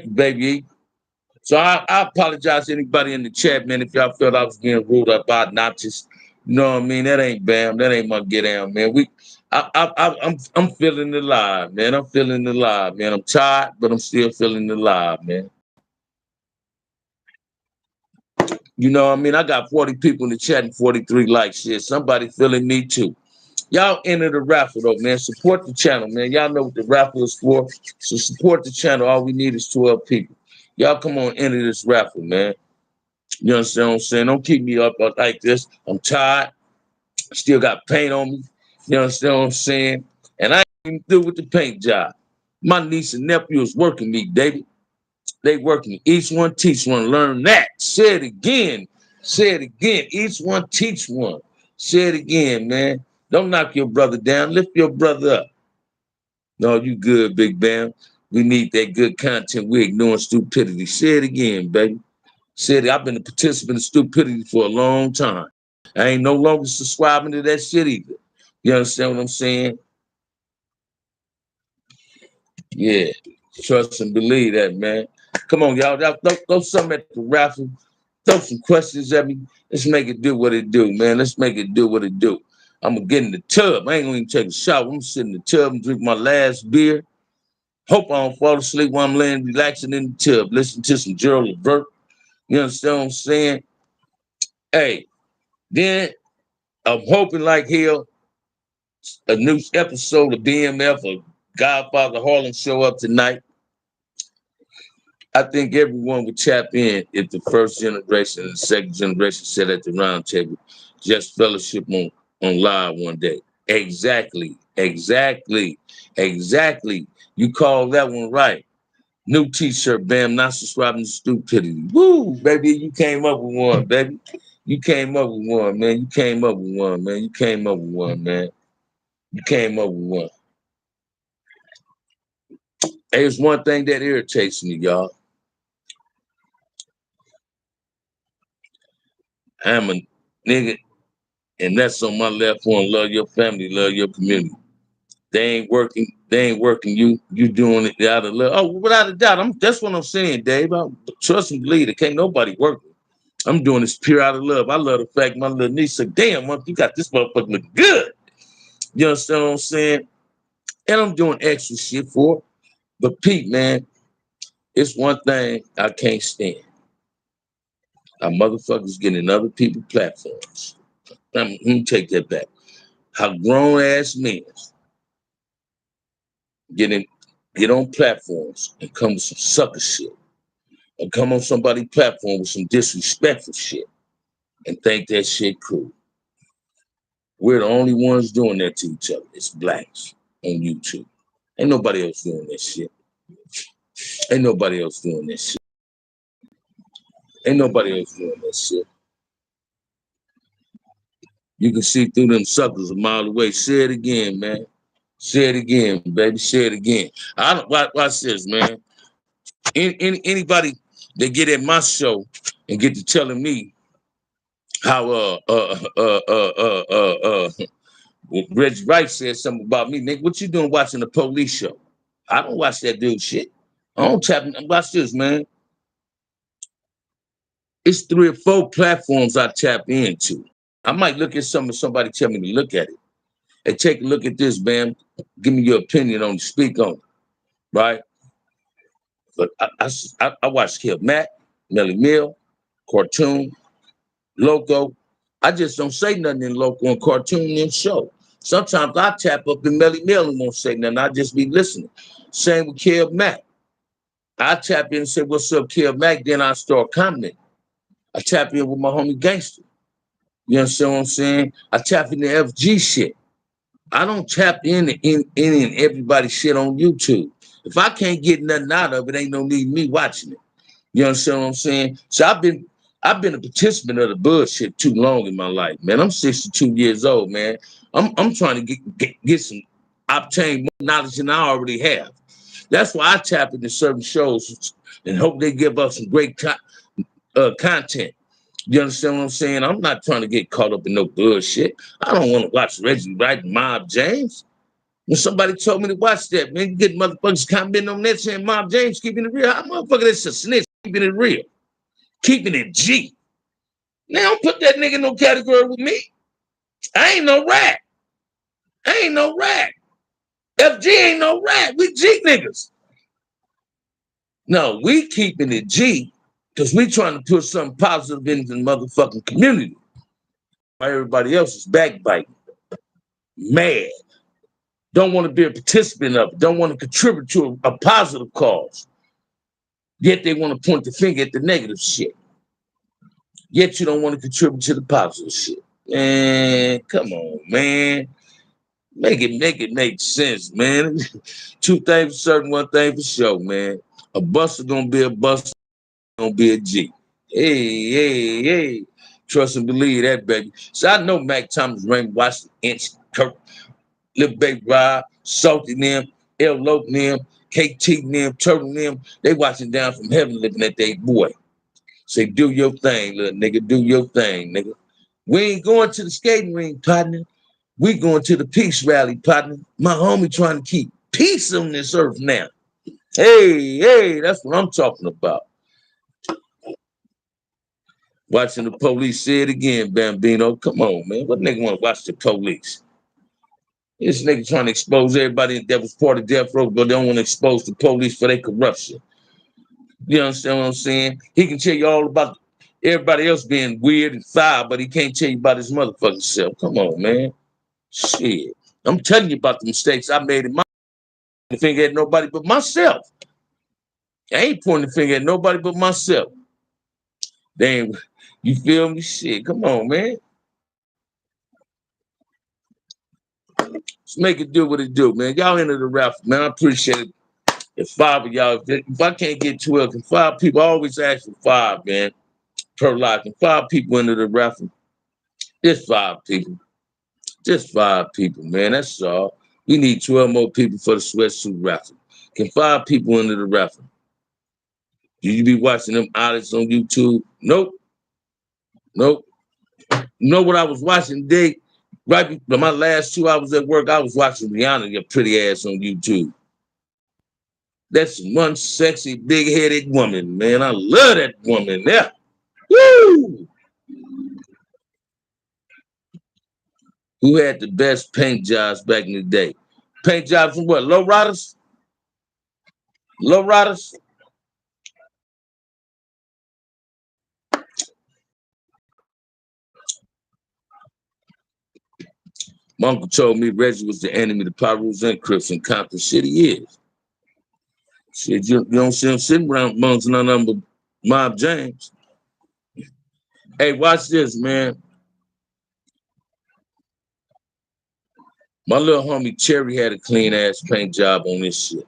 you, baby. So I apologize to anybody in the chat, man, if y'all felt I was being rude about not just, you know what I mean? That ain't Bam. That ain't my get down, man. I'm feeling alive, man. I'm feeling alive, man. I'm tired, but I'm still feeling alive, man. You know what I mean? I got 40 people in the chat and 43 likes. Shit, somebody feeling me too. Y'all enter the raffle though, man. Support the channel, man. Y'all know what the raffle is for. So support the channel. All we need is 12 people. Y'all come on, enter this raffle, man. You understand what I'm saying? Don't keep me up like this. I'm tired. Still got paint on me. You understand what I'm saying? And I ain't even through with the paint job. My niece and nephew is working me, baby. They working. Each one teach one. Learn that. Say it again. Say it again. Each one teach one. Say it again, man. Don't knock your brother down. Lift your brother up. No, you good, Big Bam. We need that good content. We're ignoring stupidity. Say it again, baby. Say it. I've been a participant in stupidity for a long time. I ain't no longer subscribing to that shit either. You understand what I'm saying? Yeah. Trust and believe that, man. Come on, y'all. Throw something at the raffle. Throw some questions at me. Let's make it do what it do, man. Let's make it do what it do. I'm going to get in the tub. I ain't going to even take a shower. I'm going to sit in the tub and drink my last beer. Hope I don't fall asleep while I'm laying relaxing in the tub. Listen to some Gerald Levert. You understand what I'm saying? Hey, then I'm hoping like hell a new episode of BMF or Godfather Harlem show up tonight. I think everyone would tap in if the first generation and the second generation sat at the round table, just fellowship on live one day. Exactly. You called that one right. New t-shirt, Bam, not subscribing to stupidity. Woo, baby, you came up with one, baby. You came up with one, man. You came up with one, man. You came up with one, man. You came up with one. Hey, it's one thing that irritates me, y'all. I'm a nigga, and that's on my left one. Love your family, love your community. They ain't working. You doing it out of love. Oh, without a doubt. That's what I'm saying, Dave. Trust and believe it. Can't nobody work. I'm doing this pure out of love. I love the fact my little niece said, damn, you got this motherfucker look good. You understand what I'm saying? And I'm doing extra shit for it. But Pete, man, it's one thing I can't stand. How motherfuckers getting other people's platforms. Let me take that back. How grown ass men get on platforms and come with some sucker shit. And come on somebody's platform with some disrespectful shit and think that shit cool. We're the only ones doing that to each other. It's blacks on YouTube. Ain't nobody else doing that shit. Ain't nobody else doing that shit. Ain't nobody else doing that shit. You can see through them suckers a mile away. Say it again, man. Say it again, baby. Say it again. I don't watch this, man. Anybody that get at my show and get to telling me how Reggie Wright said something about me, nigga. What you doing watching the police show? I don't watch that dude shit. I don't tap. Watch this, man. It's 3 or 4 platforms I tap into. I might look at somebody tell me to look at it. Hey, take a look at this, man. Give me your opinion on it. Speak on it, right? But I watch Kid Mac, Melly Mill, Cartoon, Loco. I just don't say nothing in Loco and Cartoon and show. Sometimes I tap up in Melly Mill and won't say nothing. I just be listening. Same with Kid Mac. I tap in and say, what's up, Kid Mac? Then I start commenting. I tap in with my homie Gangster. You understand what I'm saying? I tap into FG shit. I don't tap in everybody's shit on YouTube. If I can't get nothing out of it, ain't no need me watching it. You understand what I'm saying? So I've been a participant of the bullshit too long in my life, man. I'm 62 years old, man. I'm trying to get some obtain more knowledge than I already have. That's why I tap into certain shows and hope they give us some great content. You understand what I'm saying? I'm not trying to get caught up in no bullshit. I don't want to watch Reggie Wright and Mob James. When somebody told me to watch that, man, you get motherfuckers commenting on that saying Mob James keeping it real. How motherfucker that's a snitch keeping it real? Keeping it G. Now don't put that nigga in no category with me. I ain't no rat. I ain't no rat. FG ain't no rat. We G niggas. No, we keeping it G because we trying to put something positive in the motherfucking community. Everybody else is backbiting, mad, don't want to be a participant of it, don't want to contribute to a positive cause. Yet they want to point the finger at the negative shit. Yet you don't want to contribute to the positive shit. Man, come on, man. Make it make sense, man. 2 things for certain, 1 thing for sure, man. A buster gonna be a buster, gonna be a G. Hey. Trust and believe that, baby. So I know Mac Thomas, Raymond Washington, Inch, Kirk, Lil Baby Rob, Salty them, L Lope them, KT them, Turtle them. They watching down from heaven looking at their boy. Say, do your thing, little nigga. Do your thing, nigga. We ain't going to the skating ring, partner. We going to the peace rally, partner. My homie trying to keep peace on this earth now. Hey, that's what I'm talking about. Watching the police. Say it again, Bambino. Come on, man. What nigga want to watch the police? This nigga trying to expose everybody that was part of Death Row, but they don't want to expose the police for their corruption. You understand what I'm saying? He can tell you all about everybody else being weird and foul, but he can't tell you about his motherfucking self. Come on, man. Shit. I'm telling you about the mistakes I made in my finger at nobody but myself. I ain't pointing the finger at nobody but myself. Damn, you feel me? Shit, come on, man. Let's make it do what it do, man. Y'all into the raffle, man. I appreciate it. If 5 of y'all, if I can't get 12, can 5 people, I always ask for 5, man, per lot. Can 5 people into the raffle? Just 5 people. Just 5 people, man. That's all. We need 12 more people for the sweatsuit raffle. Can 5 people into the raffle? Do you be watching them artists on YouTube? Nope. You know what I was watching today? Right before my last 2 hours at work, I was watching Rihanna, your pretty ass, on YouTube. That's one sexy, big-headed woman, man. I love that woman there. Woo! Who had the best paint jobs back in the day? Paint jobs from what? Low riders? Low riders? My uncle told me Reggie was the enemy of the Pyrus and Crips in Compton City. Is. Shit, you don't see him sitting around amongst none of them but Mob James. Hey, watch this, man. My little homie Cherry had a clean ass paint job on this shit.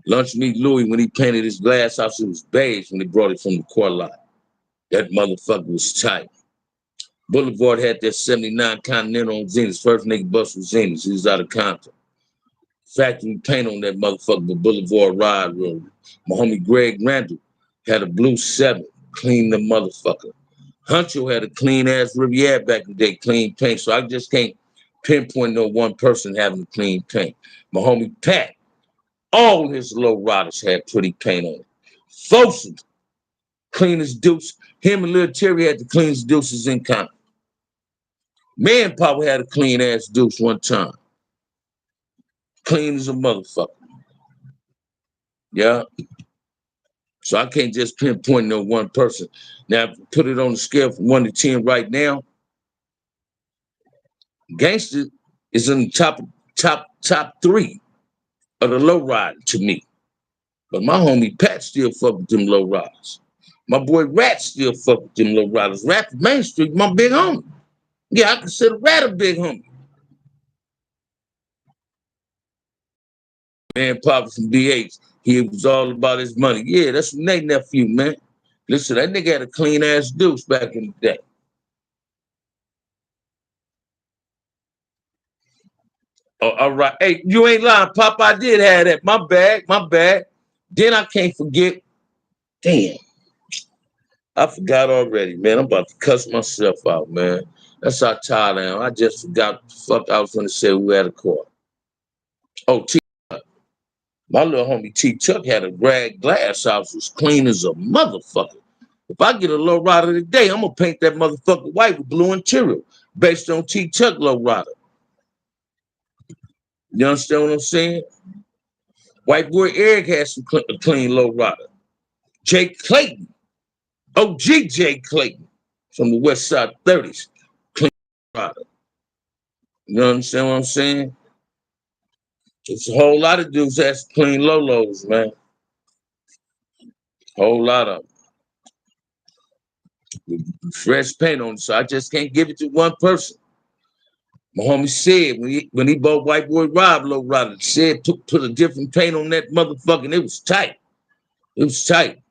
Lunch Meat Louie, when he painted his glass house, it was beige when he brought it from the core lot. That motherfucker was tight. Boulevard had that 79 Continental on Zenith. First nigga bust was Zenith. He was out of Compton. Factory paint on that motherfucker, the Boulevard Ride Room. My homie Greg Randall had a blue 7, clean the motherfucker. Huncho had a clean ass Riviera back in the day, clean paint. So I just can't pinpoint no one person having clean paint. My homie Pat, all his low riders had pretty paint on it. Folsom, clean as deuce. Him and Lil Terry had the cleanest deuces in Compton. Manpower had a clean ass deuce one time. Clean as a motherfucker. Yeah. So I can't just pinpoint no one person. Now, put it on the scale from 1 to 10 right now. Gangster is in the top 3 of the low rider to me. But my homie Pat still fuck with them low riders. My boy Rat still fuck with them low riders. Rat from Main Street, my big homie. Yeah, I consider Rat a big homie. Man, Papa from BH, he was all about his money. Yeah, that's Nate nephew, man. Listen, that nigga had a clean ass deuce back in the day. Oh, all right. Hey, you ain't lying, Pop. I did have that. My bad. Then I can't forget. Damn. I forgot already, man. I'm about to cuss myself out, man. That's how tired I am. I just forgot the fuck I was going to say who had a car. Oh, T. My little homie T. Chuck had a rag glass house, was clean as a motherfucker. If I get a low rider today, I'm going to paint that motherfucker white with blue interior based on T. Chuck low rider. You understand what I'm saying? White boy Eric has some clean low rider. Jake Clayton, OG Jake Clayton from the West Side 30s, clean rider. You understand what I'm saying? It's a whole lot of dudes that's clean low lows, man. Whole lot of them. Fresh paint on it, so I just can't give it to one person. My homie said when he bought White Boy Rob low rider, said put a different paint on that motherfucker, and it was tight. It was tight.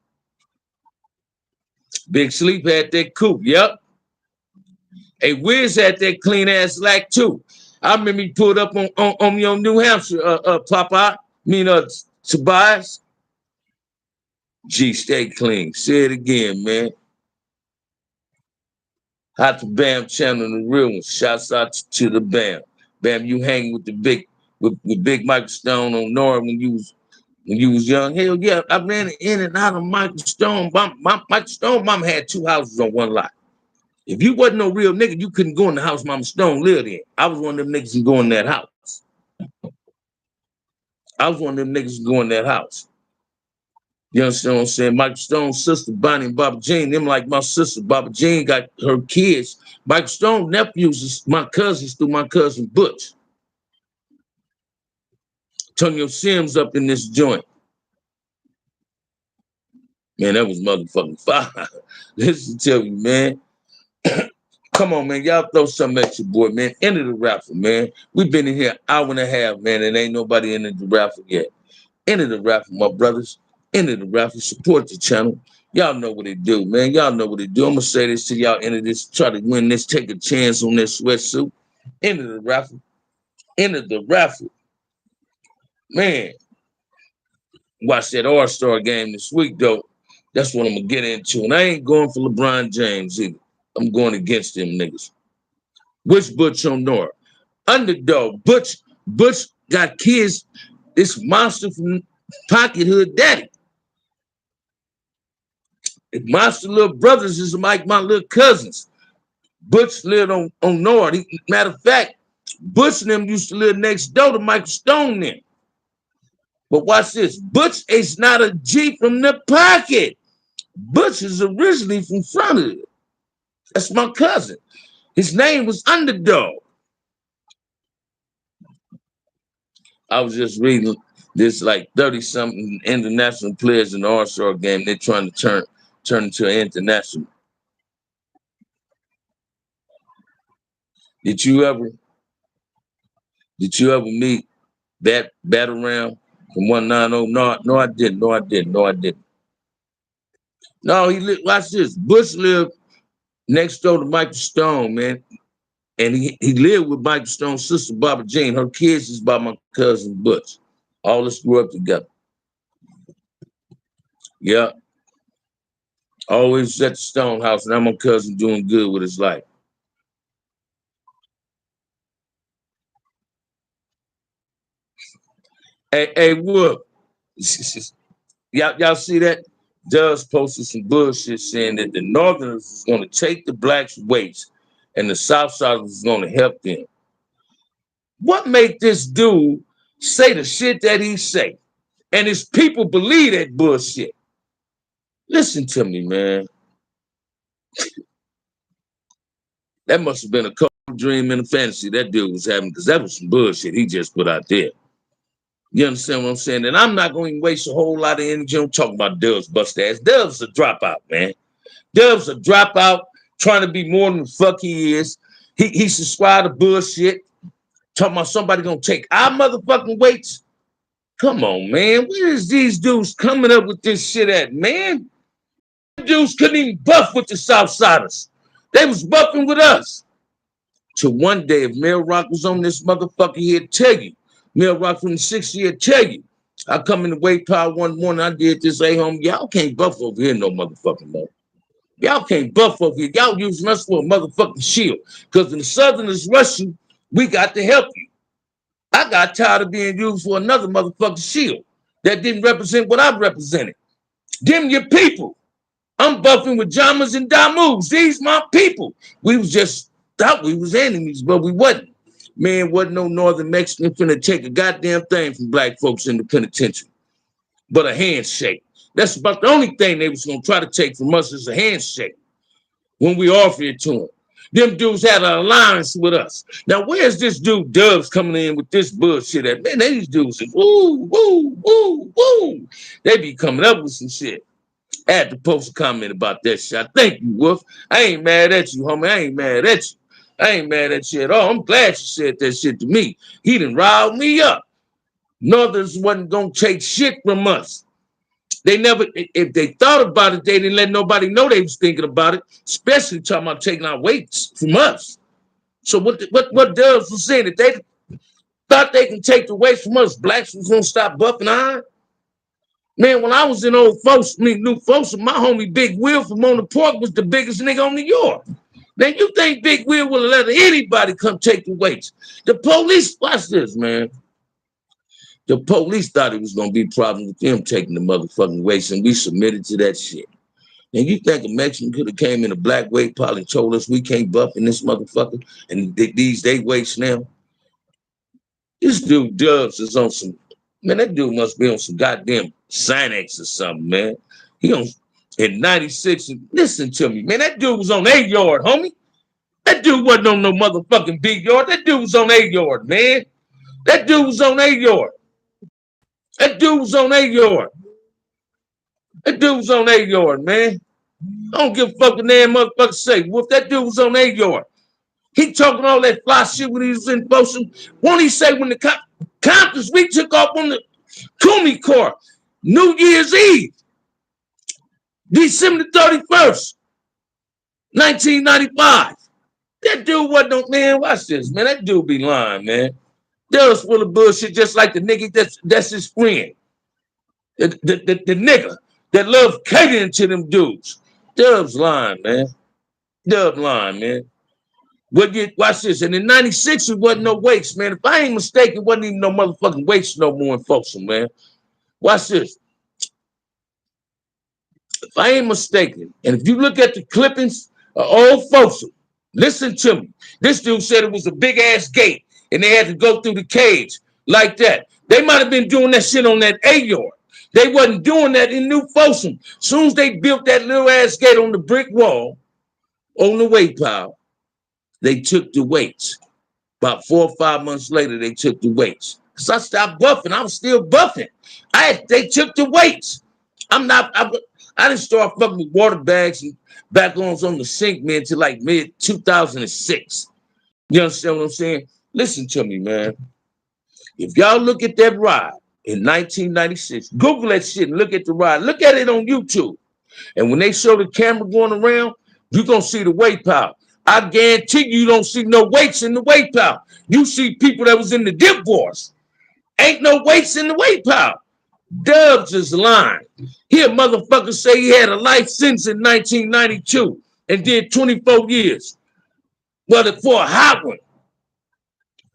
Big Sleep had that coupe, yep. Hey, Wiz had that clean ass lack too. I remember he pulled up on me on New Hampshire, Popeye. Tobias. G, stay clean. Say it again, man. Hot to Bam channel, the real one. Shouts out to the Bam. Bam, you hang with the with Big Michael Stone on Nora when you was young. Hell yeah, I ran in and out of Michael Stone. Michael Stone mama had 2 houses on one lot. If you wasn't no real nigga, you couldn't go in the house Mama Stone lived in. I was one of them niggas who go in that house. I was one of them niggas who go in that house. You understand what I'm saying? Michael Stone's sister, Bonnie and Baba Jean, them like my sister. Baba Jean got her kids. Michael Stone's nephews is my cousins through my cousin Butch. Tonyo Sims up in this joint. Man, that was motherfucking fire. Listen to you, man. Come on, man. Y'all throw something at your boy, man. Enter the raffle, man. We've been in here an hour and a half, man, and ain't nobody entered the raffle yet. Enter the raffle, my brothers. Enter the raffle. Support the channel. Y'all know what it do, man. Y'all know what it do. I'm going to say this to y'all. Enter this. Try to win this. Take a chance on this sweatsuit. Enter the raffle. Enter the raffle. Man, watch that All-Star game this week, though. That's what I'm going to get into. And I ain't going for LeBron James either. I'm going against them niggas. Which Butch on Nora? Underdog. Butch got kids. This monster from Pocket Hood Daddy. Monster little brothers is like my little cousins. Butch lived on Nora. Matter of fact, Butch and them used to live next door to Michael Stone then. But watch this. Butch is not a G from the pocket. Butch is originally from front of it. That's my cousin. His name was Underdog. I was just reading this like 30-something international players in the All-Star game. They're trying to turn into an international. Did you ever meet that Battle Round from 190? No, I didn't. No, watch this. Bush lived next door to Michael Stone, man. And he lived with Michael Stone's sister, Barbara Jean. Her kids is by my cousin Butch. All of us grew up together. Yeah. Always at the Stone house. Now my cousin doing good with his life. Hey, Wood. Y'all see that? Does posted some bullshit saying that the Northerners is going to take the blacks' weights and the Southsiders is going to help them. What made this dude say the shit that he say? And his people believe that bullshit. Listen to me, man. That must have been a cold dream and a fantasy that dude was having, because that was some bullshit he just put out there. You understand what I'm saying? And I'm not going to waste a whole lot of energy on talking about Dubs bust ass. Dubs a dropout, man. Dubs a dropout, trying to be more than the fuck he is. He subscribed to bullshit, talking about somebody gonna take our motherfucking weights. Come on, man. Where is these dudes coming up with this shit at, man? Dudes couldn't even buff with the Southsiders. They was buffing with us. So one day, if Mel Rock was on this motherfucker, he'd tell you. Mel Rock from the 60s, he'd tell you. I come in the weight power one morning, I did this, hey, homie, y'all can't buff over here no motherfucking more. Y'all can't buff over here. Y'all using us for a motherfucking shield. Because when the Southerners rush you, we got to help you. I got tired of being used for another motherfucking shield that didn't represent what I represented. Them your people. I'm buffing with Jamas and Damus. These my people. We was just thought we was enemies, but we wasn't. Man, wasn't no Northern Mexican finna take a goddamn thing from black folks in the penitentiary, but a handshake. That's about the only thing they was gonna try to take from us is a handshake when we offer it to them. Them dudes had an alliance with us. Now, where's this dude Dubs coming in with this bullshit at? Man, these dudes is woo. They be coming up with some shit. I had to post a comment about that shit. Thank you, Wolf. I ain't mad at you, homie. I ain't mad at you. I ain't mad at you at all. I'm glad you said that shit to me. He done riled me up. Northerners wasn't gonna take shit from us. They never, if they thought about it, they didn't let nobody know they was thinking about it, especially talking about taking our weights from us. So what Dubs was saying, that they thought they can take the weights from us, blacks was gonna stop buffing iron? Man, when I was in New Folsom, my homie Big Will from On the Park was the biggest nigga on New York. Now, you think Big Will would have let anybody come take the weights? The police, watch this, man. The police thought it was going to be a problem with them taking the motherfucking weights, and we submitted to that shit. And you think a Mexican could have came in a black weight pile and told us we can't buff in this motherfucker, and these they weights now? This dude Dubs is on some, man, that dude must be on some goddamn Xanax or something, man. He on, in 96, listen to me, man, that dude was on 8 yard, homie. That dude wasn't on no motherfucking big yard. That dude was on 8 yard, man. That dude was on 8 yard. That dude was on 8 yard. That dude was on 8 yard, man. I don't give a fuck what damn motherfucker say. What that dude was on 8 yard? He talking all that fly shit when he was in Folsom. Won't he say when the Comptons, we took off on the Kumi car, New Year's Eve, December 31st, 1995. That dude wasn't no, man, watch this, man. That dude be lying, man. Dubs full of bullshit, just like the nigga that's his friend. The nigga that love catering to them dudes. Dubs lying, man. Dub lying, man. But watch this. And in 96, it wasn't no weights, man. If I ain't mistaken, it wasn't even no motherfucking weights no more in Folsom, man. Watch this. If I ain't mistaken, and if you look at the clippings of old Folsom, listen to me. This dude said it was a big ass gate. and they had to go through the cage like that. They might have been doing that shit on that A-yard. They wasn't doing that in New Folsom. Soon as they built that little ass gate on the brick wall, on the weight pile, they took the weights. About 4 or 5 months later, they took the weights. Because I stopped buffing. I was still buffing. They took the weights. I didn't start fucking with water bags and back-ons on the sink, man, until like mid-2006. You understand what I'm saying? Listen to me, man. If y'all look at that ride in 1996, Google that shit and look at the ride. Look at it on YouTube. And when they show the camera going around, you're going to see the weight pile. I guarantee you don't see no weights in the weight pile. You see people that was in the dip wars. Ain't no weights in the weight pile. Dubs is lying. Here, motherfucker say he had a life sentence in 1992 and did 24 years. Well, for a hot one.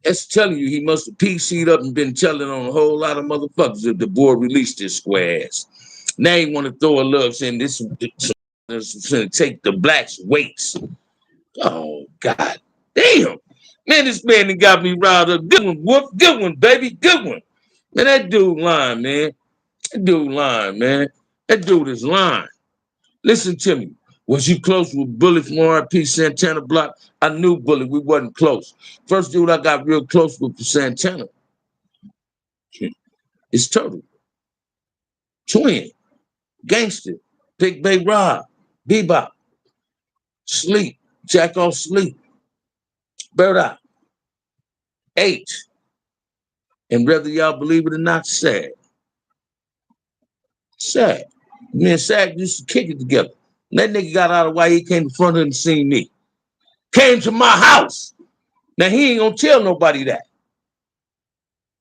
That's telling you he must have PC'd up and been telling on a whole lot of motherfuckers if the board released his square ass. Now he want to throw a love saying this is going to take the blacks' weights. Oh, God damn. Man, this man that got me riled up. Good one, Wolf. Good one, baby. Good one. Man, that dude lying, man. That dude lying, man. That dude is lying. Listen to me. Was you close with Bully from RP Santana Block? I knew Bully. We wasn't close. First dude I got real close with Santana. It's Turtle. Twin. Gangster. Big Bay Rob. Bebop. Sleep. Jack off Sleep. Bird Out. 8. And whether y'all believe it or not, Sad. Sad. Me and Sad used to kick it together. That nigga got out of why he came in front of him and seen me. Came to my house. Now he ain't gonna tell nobody that.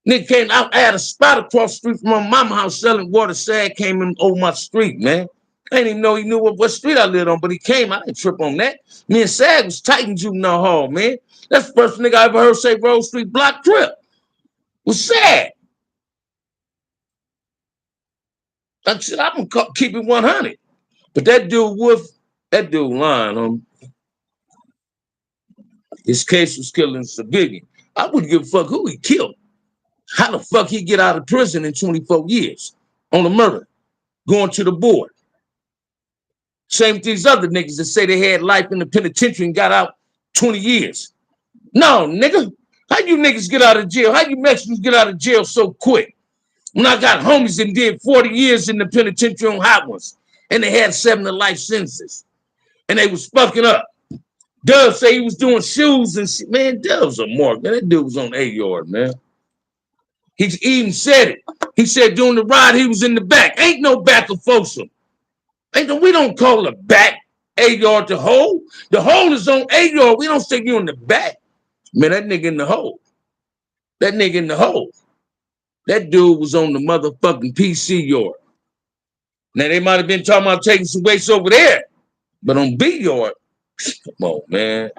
Nigga came out, I had a spot across the street from my mama house selling water. Sad came in over my street, man. I didn't even know he knew what street I lived on, but he came. I didn't trip on that. Me and Sad was tight in Juvenile Hall, man. That's the first nigga I ever heard say Rose Street Block Trip. Was Sad. I said, I'm gonna keep it 100. But that dude Wolf, that dude lying. His case was killing a civilian. I wouldn't give a fuck who he killed. How the fuck he get out of prison in 24 years on a murder, going to the board? Same with these other niggas that say they had life in the penitentiary and got out 20 years. No, nigga. How you niggas get out of jail? How you Mexicans get out of jail so quick? When I got homies that did 40 years in the penitentiary on hot ones, and they had 7 to life sentences, and they was fucking up. Dub say he was doing shoes and shit. Man, Dub's a mark. Man, that dude was on A-yard, man. He even said it. He said during the ride, he was in the back. Ain't no back of Folsom. We don't call a back A-yard the hole. The hole is on A-yard. We don't say you in the back. Man, that nigga in the hole. That nigga in the hole. That dude was on the motherfucking PC yard. Now, they might have been talking about taking some weights over there. But on B yard, come on, man.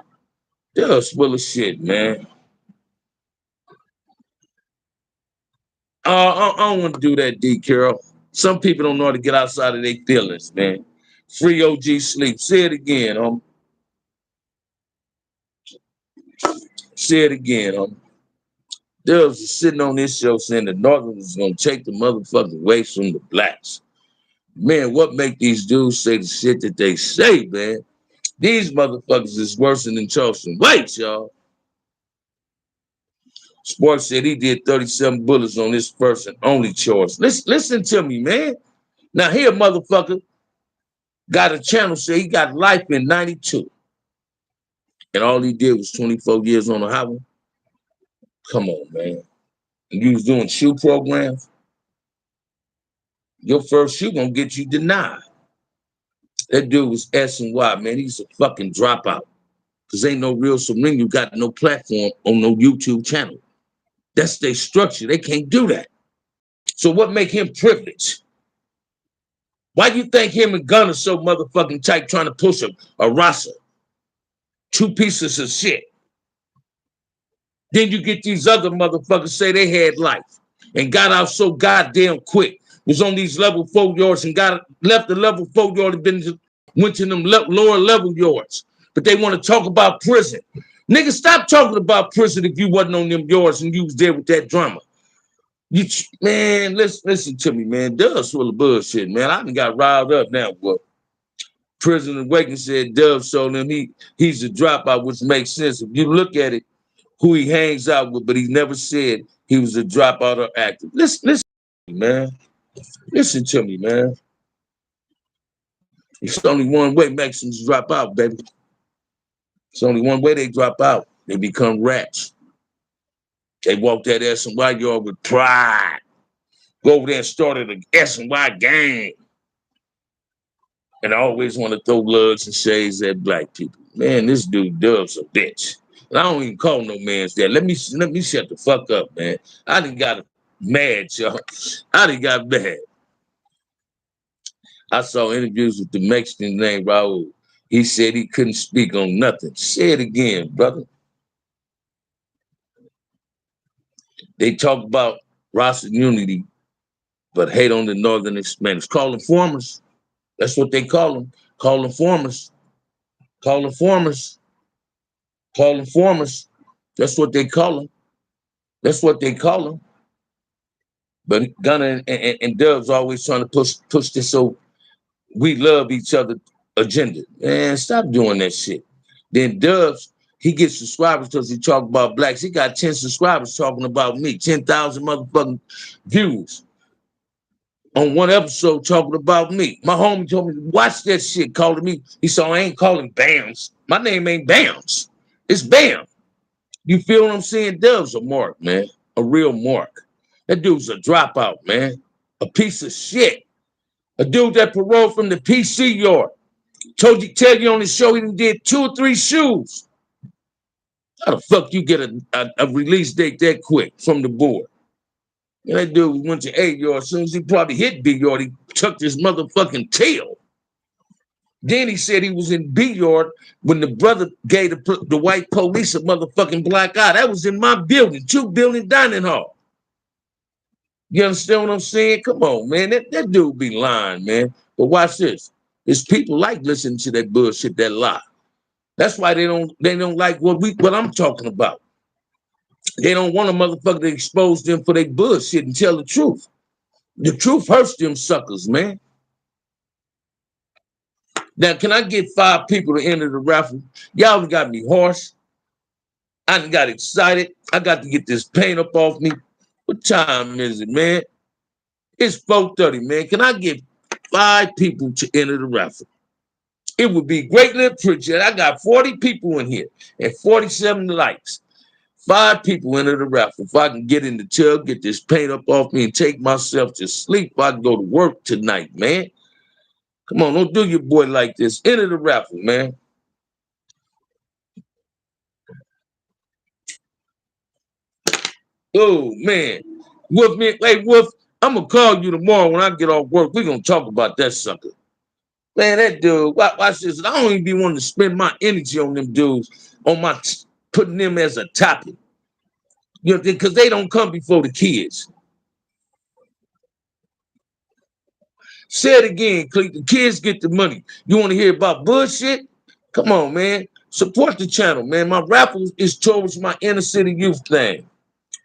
They're full of shit, man. I don't want to do that, D. Carroll. Some people don't know how to get outside of their feelings, man. Free OG Sleep. Say it again, Say it again, They was sitting on this show saying the Northern was going to take the motherfucking weights from the blacks. Man, what make these dudes say the shit that they say, man? These motherfuckers is worse than Charleston White, y'all. Sports said he did 37 bullets on this first and only charge. Listen to me, man. Now here, motherfucker, got a channel say he got life in 92. And all he did was 24 years on the highway. Come on, man. And you was doing shoe programs. Your first shoe gonna get you denied. That dude was S&Y, man. He's a fucking dropout. Because ain't no real Sereno got no platform on no YouTube channel. That's their structure. They can't do that. So what make him privileged? Why do you think him and Gunn are so motherfucking tight trying to push a Rasa? 2 pieces of shit. Then you get these other motherfuckers say they had life and got out so goddamn quick. Was on these level 4 yards and left the level 4 yard and went to them lower level yards. But they want to talk about prison. Nigga, stop talking about prison if you wasn't on them yards and you was there with that drama. Man, listen to me, man. Dove's full of bullshit, man. I done got riled up now. What President Reagan said Dove told him he's a dropout, which makes sense. If you look at it, who he hangs out with, but he never said he was a dropout or active. Listen to me, man. Listen to me, man. It's only one way Mexicans drop out, baby. It's only one way they drop out. They become rats. They walk that S&Y yard with pride. Go over there and start an S&Y gang. And I always want to throw lugs and shades at black people. Man, this dude Dove's a bitch. And I don't even call no man's dad. Let me shut the fuck up, man. I done got mad, y'all. I done got mad. I saw interviews with the Mexican named Raul. He said he couldn't speak on nothing. Say it again, brother. They talk about Rasta unity, but hate on the Northern Hispanics. Call them formers. That's what they call them. Call them formers. Call them formers. Call them formers. That's what they call them. That's what they call them. But Gunna and Dove's always trying to push this so we love each other agenda. Man, stop doing that shit. Then Dove's, he gets subscribers because he talk about blacks. He got 10 subscribers talking about me, 10,000 motherfucking views on one episode talking about me. My homie told me, watch that shit, calling me. He said, I ain't calling Bams. My name ain't Bams. It's Bam. You feel what I'm saying? Dove's a mark, man. A real mark. That dude's a dropout, man. A piece of shit. A dude that paroled from the PC yard. Tell you on the show he did 2 or 3 shoes. How the fuck you get a release date that quick from the board? And that dude went to A yard. As soon as he probably hit B yard, he tucked his motherfucking tail. Then he said he was in B yard when the brother gave the white police a motherfucking black eye. That was in my building, 2-building dining hall. You understand what I'm saying? Come on, man. That dude be lying, man. But watch this. There's people like listening to that bullshit, that lie. That's why they don't like what I'm talking about. They don't want a motherfucker to expose them for their bullshit and tell the truth. The truth hurts them suckers, man. Now, can I get 5 people to enter the raffle? Y'all done got me hoarse. I done got excited. I got to get this paint up off me. What time is it, man? It's 4:30, man. Can I get 5 people to enter the raffle? It would be greatly appreciated. I got 40 people in here and 47 likes. 5 people enter the raffle. If I can get in the tub, get this paint up off me, and take myself to sleep, I can go to work tonight, man. Come on, don't do your boy like this. Enter the raffle, man. Oh, man. Wolf, man. Hey, Wolf, I'm going to call you tomorrow when I get off work. We're going to talk about that sucker. Man, that dude, watch this. I don't even be wanting to spend my energy on them dudes, putting them as a topic. You know, because they don't come before the kids. Say it again, Cleek. The kids get the money. You want to hear about bullshit? Come on, man. Support the channel, man. My raffle is towards my inner city youth thing.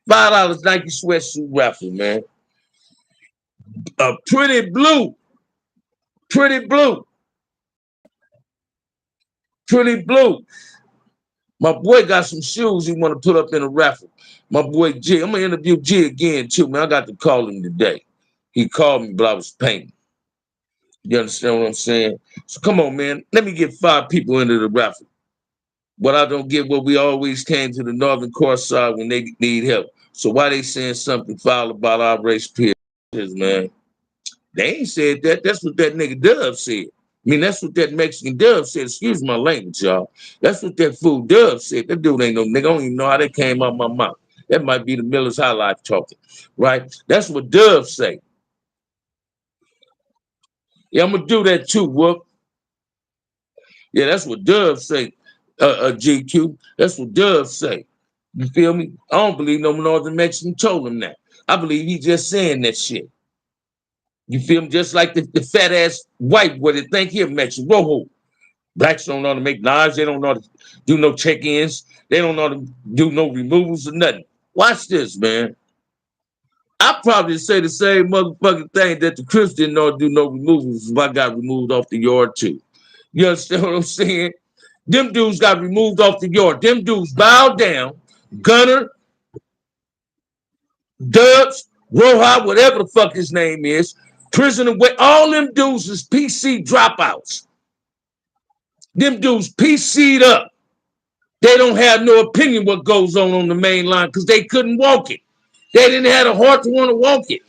$5 Nike sweatsuit raffle, man. Pretty blue. Pretty blue. Pretty blue. My boy got some shoes he want to put up in a raffle. My boy G. I'm going to interview G again, too, man. I got to call him today. He called me, but I was painting. You understand what I'm saying? So come on, man. Let me get 5 people into the raffle. But I don't get what we always came to the Northern Court side when they need help. So why they saying something foul about our race peers, man? They ain't said that. That's what that nigga Dove said. I mean, that's what that Mexican Dove said. Excuse my language, y'all. That's what that fool Dove said. That dude ain't no nigga. I don't even know how that came out my mouth. That might be the Miller's High Life talking, right? That's what Dove say. Yeah, I'm gonna do that too, Whoop. Yeah, that's what Dove say, GQ. That's what Dove say. You feel me? I don't believe no Northern Mexican told him that. I believe he just saying that shit. You feel me? Just like the fat ass white boy that think he a Mexican. Rojo. Blacks don't know how to make knives. They don't know how to do no check-ins. They don't know how to do no removals or nothing. Watch this, man. I probably say the same motherfucking thing that the Crips didn't know how to do no removals if I got removed off the yard too. You understand what I'm saying? Them dudes got removed off the yard. Them dudes bowed down. Gunner, Dubs, Roja, whatever the fuck his name is, Prisoner, all them dudes is PC dropouts. Them dudes PC'd up. They don't have no opinion what goes on the main line because they couldn't walk it. They didn't have a heart to want to walk it.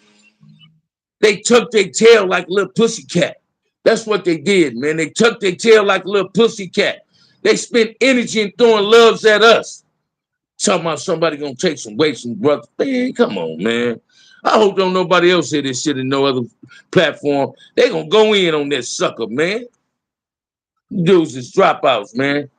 They tucked their tail like a little pussycat. That's what they did, man. They tucked their tail like a little pussycat. They spent energy in throwing loves at us. Talking about somebody gonna take some weights and brother. Man, come on, man. I hope don't nobody else hear this shit in no other platform. They gonna go in on that sucker, man. Dudes is dropouts, man.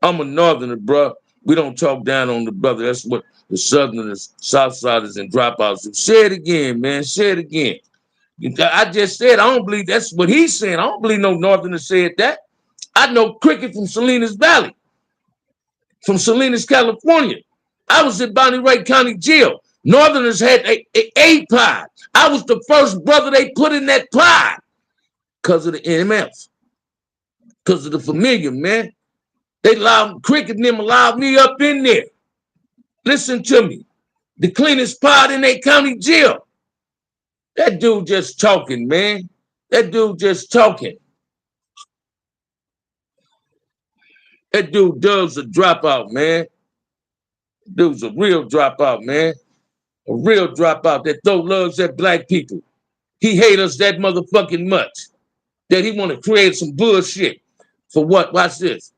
I'm a northerner, bro. We don't talk down on the brother. That's what the southerners, southsiders, and dropouts do. Say it again, man. Say it again. I just said I don't believe that's what he's saying. I don't believe no northerner said that. I know Cricket from Salinas Valley, from Salinas, California. I was in Bonnie Raitt County Jail. Northerners had a pod. I was the first brother they put in that pod because of the NMF, because of the familiar, man. They allowed Cricket and them allowed me up in there. Listen to me. The cleanest pod in their county jail. That dude just talking, man. That dude just talking. That dude Dub's a dropout, man. Dude's a real dropout, man. A real dropout that throw loves at black people. He hate us that motherfucking much that he want to create some bullshit. For what? Watch this.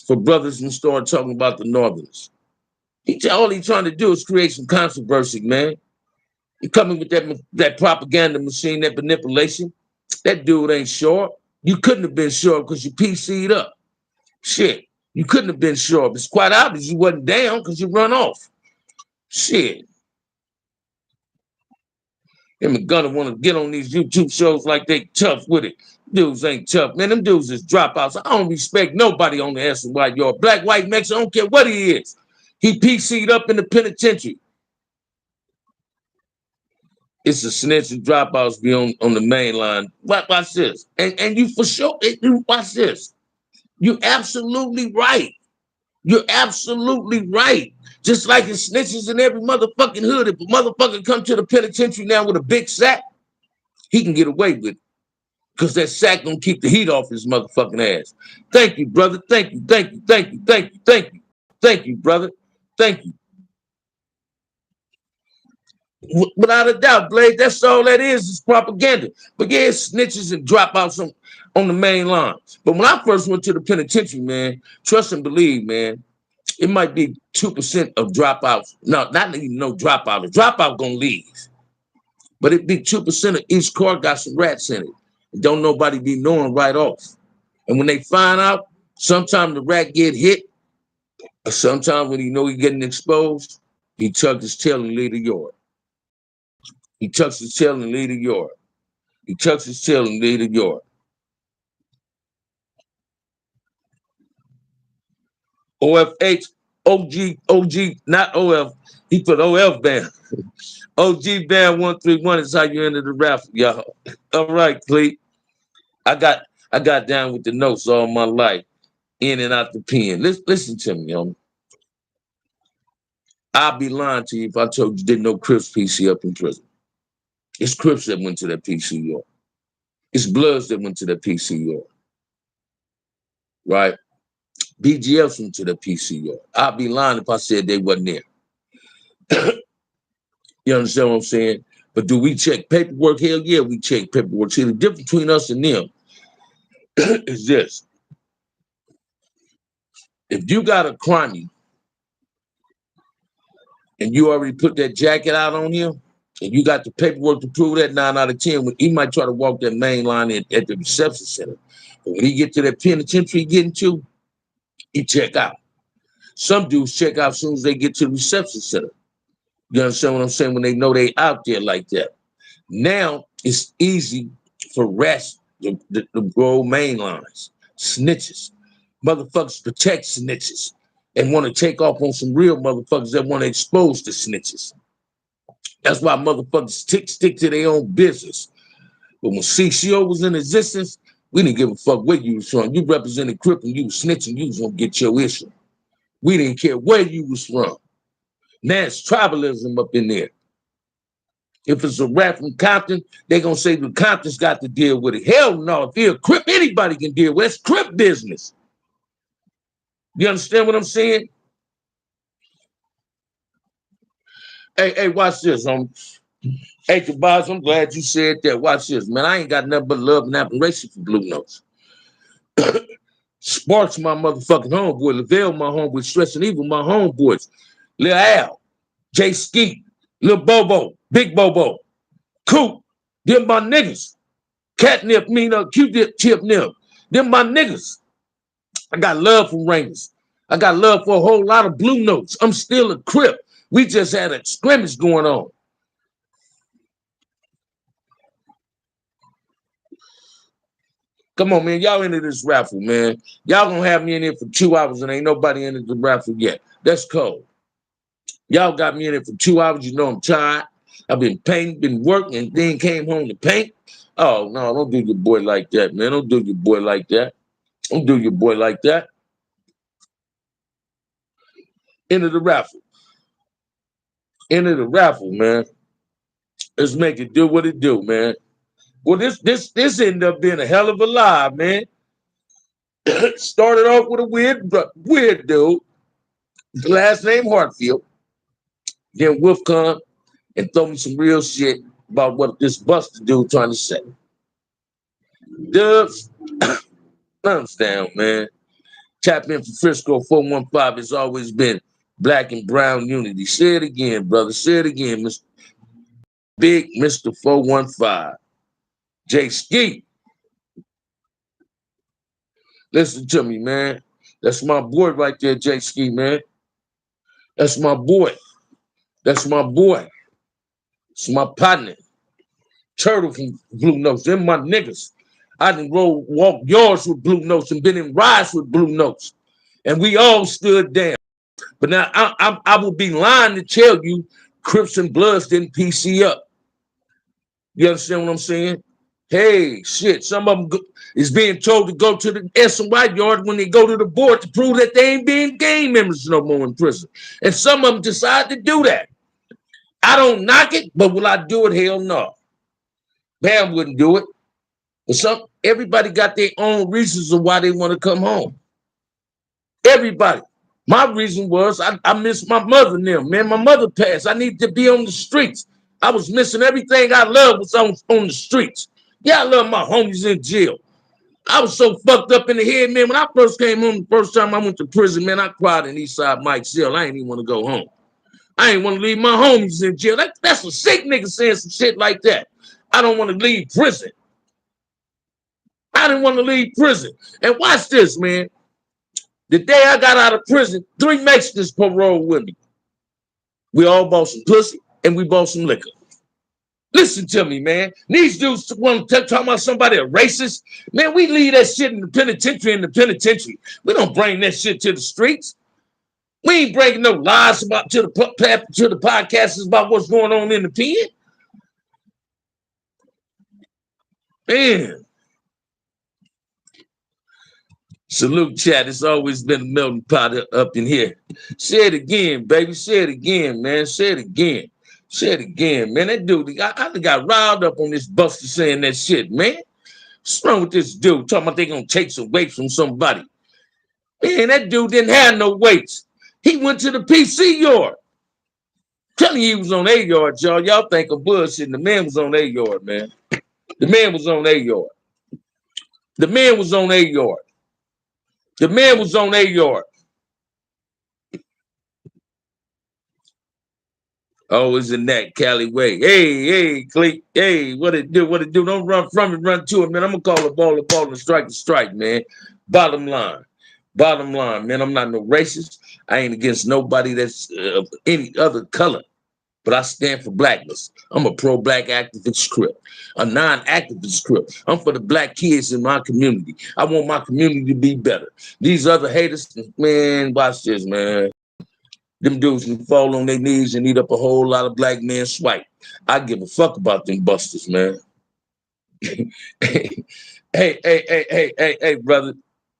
For brothers and start talking about the Northerners. All he trying to do is create some controversy, man. He coming with that propaganda machine, that manipulation. That dude ain't sure. You couldn't have been sure because you PC'd up. Shit. You couldn't have been sure. It's quite obvious you wasn't down because you run off. Shit. Him and Gunner want to get on these YouTube shows like they tough with it. Dudes ain't tough, man. Them dudes is dropouts. I don't respect nobody on the S&Y yard. Black, white, Mexican, I don't care what he is. He PC'd up in the penitentiary. It's a snitch and dropouts be on the main line. Watch this. And you for sure, watch this. You're absolutely right. You're absolutely right. Just like it's snitches in every motherfucking hood. If a motherfucker come to the penitentiary now with a big sack, he can get away with it. Because that sack gonna keep the heat off his motherfucking ass. Thank you, brother. Thank you, thank you, thank you, thank you, thank you. Thank you, brother. Thank you. Without a doubt, Blade, that's all that is propaganda. But yeah, it's snitches and dropouts on the main line. But when I first went to the penitentiary, man, trust and believe, man, it might be 2% of dropouts. No, not even no dropout. The dropout gonna leave. But it'd be 2% of each car got some rats in it. And don't nobody be knowing right off. And when they find out, sometimes the rat get hit, or sometimes when he know he getting exposed, he tucks his tail and leave the yard. He tucks his tail and leave the yard. He tucks his tail and leave the yard. OFH, OG, not OF. He put OF band. OG band 131 is how you enter the raffle, y'all. All right, Cleet. I got down with the notes all my life, in and out the pen. Listen to me, yo. I'd be lying to you if I told you didn't know Crips PC up in prison. It's Crips that went to that PC yard. It's Bloods that went to that PC yard. Right? BGFs went to the PC yard. I'd be lying if I said they wasn't there. You understand what I'm saying? But do we check paperwork? Hell yeah, we check paperwork. See, the difference between us and them is this. If you got a crime and you already put that jacket out on him, and you got the paperwork to prove that 9 out of 10, he might try to walk that main line at the reception center. But when he get to that penitentiary he get into, he check out. Some dudes check out as soon as they get to the reception center. You understand what I'm saying? When they know they out there like that. Now, it's easy for rats the old main lines. Snitches. Motherfuckers protect snitches and want to take off on some real motherfuckers that want to expose the snitches. That's why motherfuckers stick to their own business. But when CCO was in existence, we didn't give a fuck where you was from. You represented Crip and you was snitching, you was gonna get your issue. We didn't care where you was from. Now it's tribalism up in there. If it's a rat from Compton, they gonna say the Compton's got to deal with it. Hell no, if you're a Crip, anybody can deal with it. It's Crip business. You understand what I'm saying? Hey, watch this. Hey, Tobias, I'm glad you said that. Watch this, man. I ain't got nothing but love and admiration for Blue Notes. Sparks, my motherfucking homeboy. Lavelle, my homeboy. Stress and Evil, my homeboys. Lil Al, Jay Skeet, Lil Bobo, Big Bobo, Coop, them my niggas. Catnip, Q-Dip, Chip, them my niggas. I got love for Rangers. I got love for a whole lot of Blue Notes. I'm still a Crip. We just had a scrimmage going on. Come on, man. Y'all into this raffle, man. Y'all gonna have me in here for 2 hours and ain't nobody into the raffle yet. That's cold. Y'all got me in here for 2 hours. You know I'm tired. I've been painting, been working, and then came home to paint. Oh, no, don't do your boy like that, man. Don't do your boy like that. Don't do your boy like that. Into the raffle. Into the raffle, man. Let's make it do what it do, man. Well, this ended up being a hell of a lie, man. Started off with a weird dude. His last name Hartfield. Then Wolf come and throw me some real shit about what this Buster dude trying to say. Dubs, thumbs down, man. Tap in for Frisco 415. It's always been black and brown unity. Say it again, brother. Say it again, Mr. Big Mr. 415. Jay Skeet. Listen to me, man. That's my boy right there, Jay Skeet, man. That's my boy. That's my boy. It's my partner. Turtle from Blue Notes. Them my niggas. I done walked yards with Blue Notes and been in rides with Blue Notes. And we all stood down. But now I would be lying to tell you Crips and Bloods didn't PC up. You understand what I'm saying? Hey, shit, some of them is being told to go to the SY yard when they go to the board to prove that they ain't being gang members no more in prison. And some of them decide to do that. I don't knock it, but will I do it? Hell no. Bam wouldn't do it. But everybody got their own reasons of why they want to come home. Everybody. My reason was I miss my mother now, man. My mother passed. I need to be on the streets. I was missing everything I loved was on the streets. Yeah, I love my homies in jail. I was so fucked up in the head, man. When I first came home, the first time I went to prison, man, I cried in Eastside Mike's cell. I ain't even want to go home. I ain't want to leave my homies in jail. That's a sick nigga saying some shit like that. I don't want to leave prison. I didn't want to leave prison. And watch this, man. The day I got out of prison, 3 Mexicans paroled with me. We all bought some pussy and we bought some liquor. Listen to me, man. These dudes want to talk about somebody a racist. Man, we leave that shit in the penitentiary. We don't bring that shit to the streets. We ain't bringing no lies about to the podcasters about what's going on in the pen. Man. Salute, chat. It's always been a melting pot up in here. Say it again, baby. Say it again, man. Say it again. Say it again, man. That dude, I got riled up on this Buster saying that shit, man. What's wrong with this dude? Talking about they gonna take some weight from somebody. Man, that dude didn't have no weights. He went to the PC yard. Telling you he was on A yard, y'all. Y'all think of bullshit. The man was on A yard, man. The man was on A yard. The man was on A yard. The man was on A yard. Oh, isn't that Cali way? Hey, Cleek. Hey, what it do? What it do? Don't run from it, run to it, man. I'm gonna call a ball, and strike, man. Bottom line, man. I'm not no racist. I ain't against nobody that's of any other color. but I stand for blackness. I'm a pro-black activist crip, a non-activist crip. I'm for the black kids in my community. I want my community to be better. These other haters, man, watch this, man. Them dudes can fall on their knees and eat up a whole lot of black men swipe. I give a fuck about them busters, man. Hey, brother.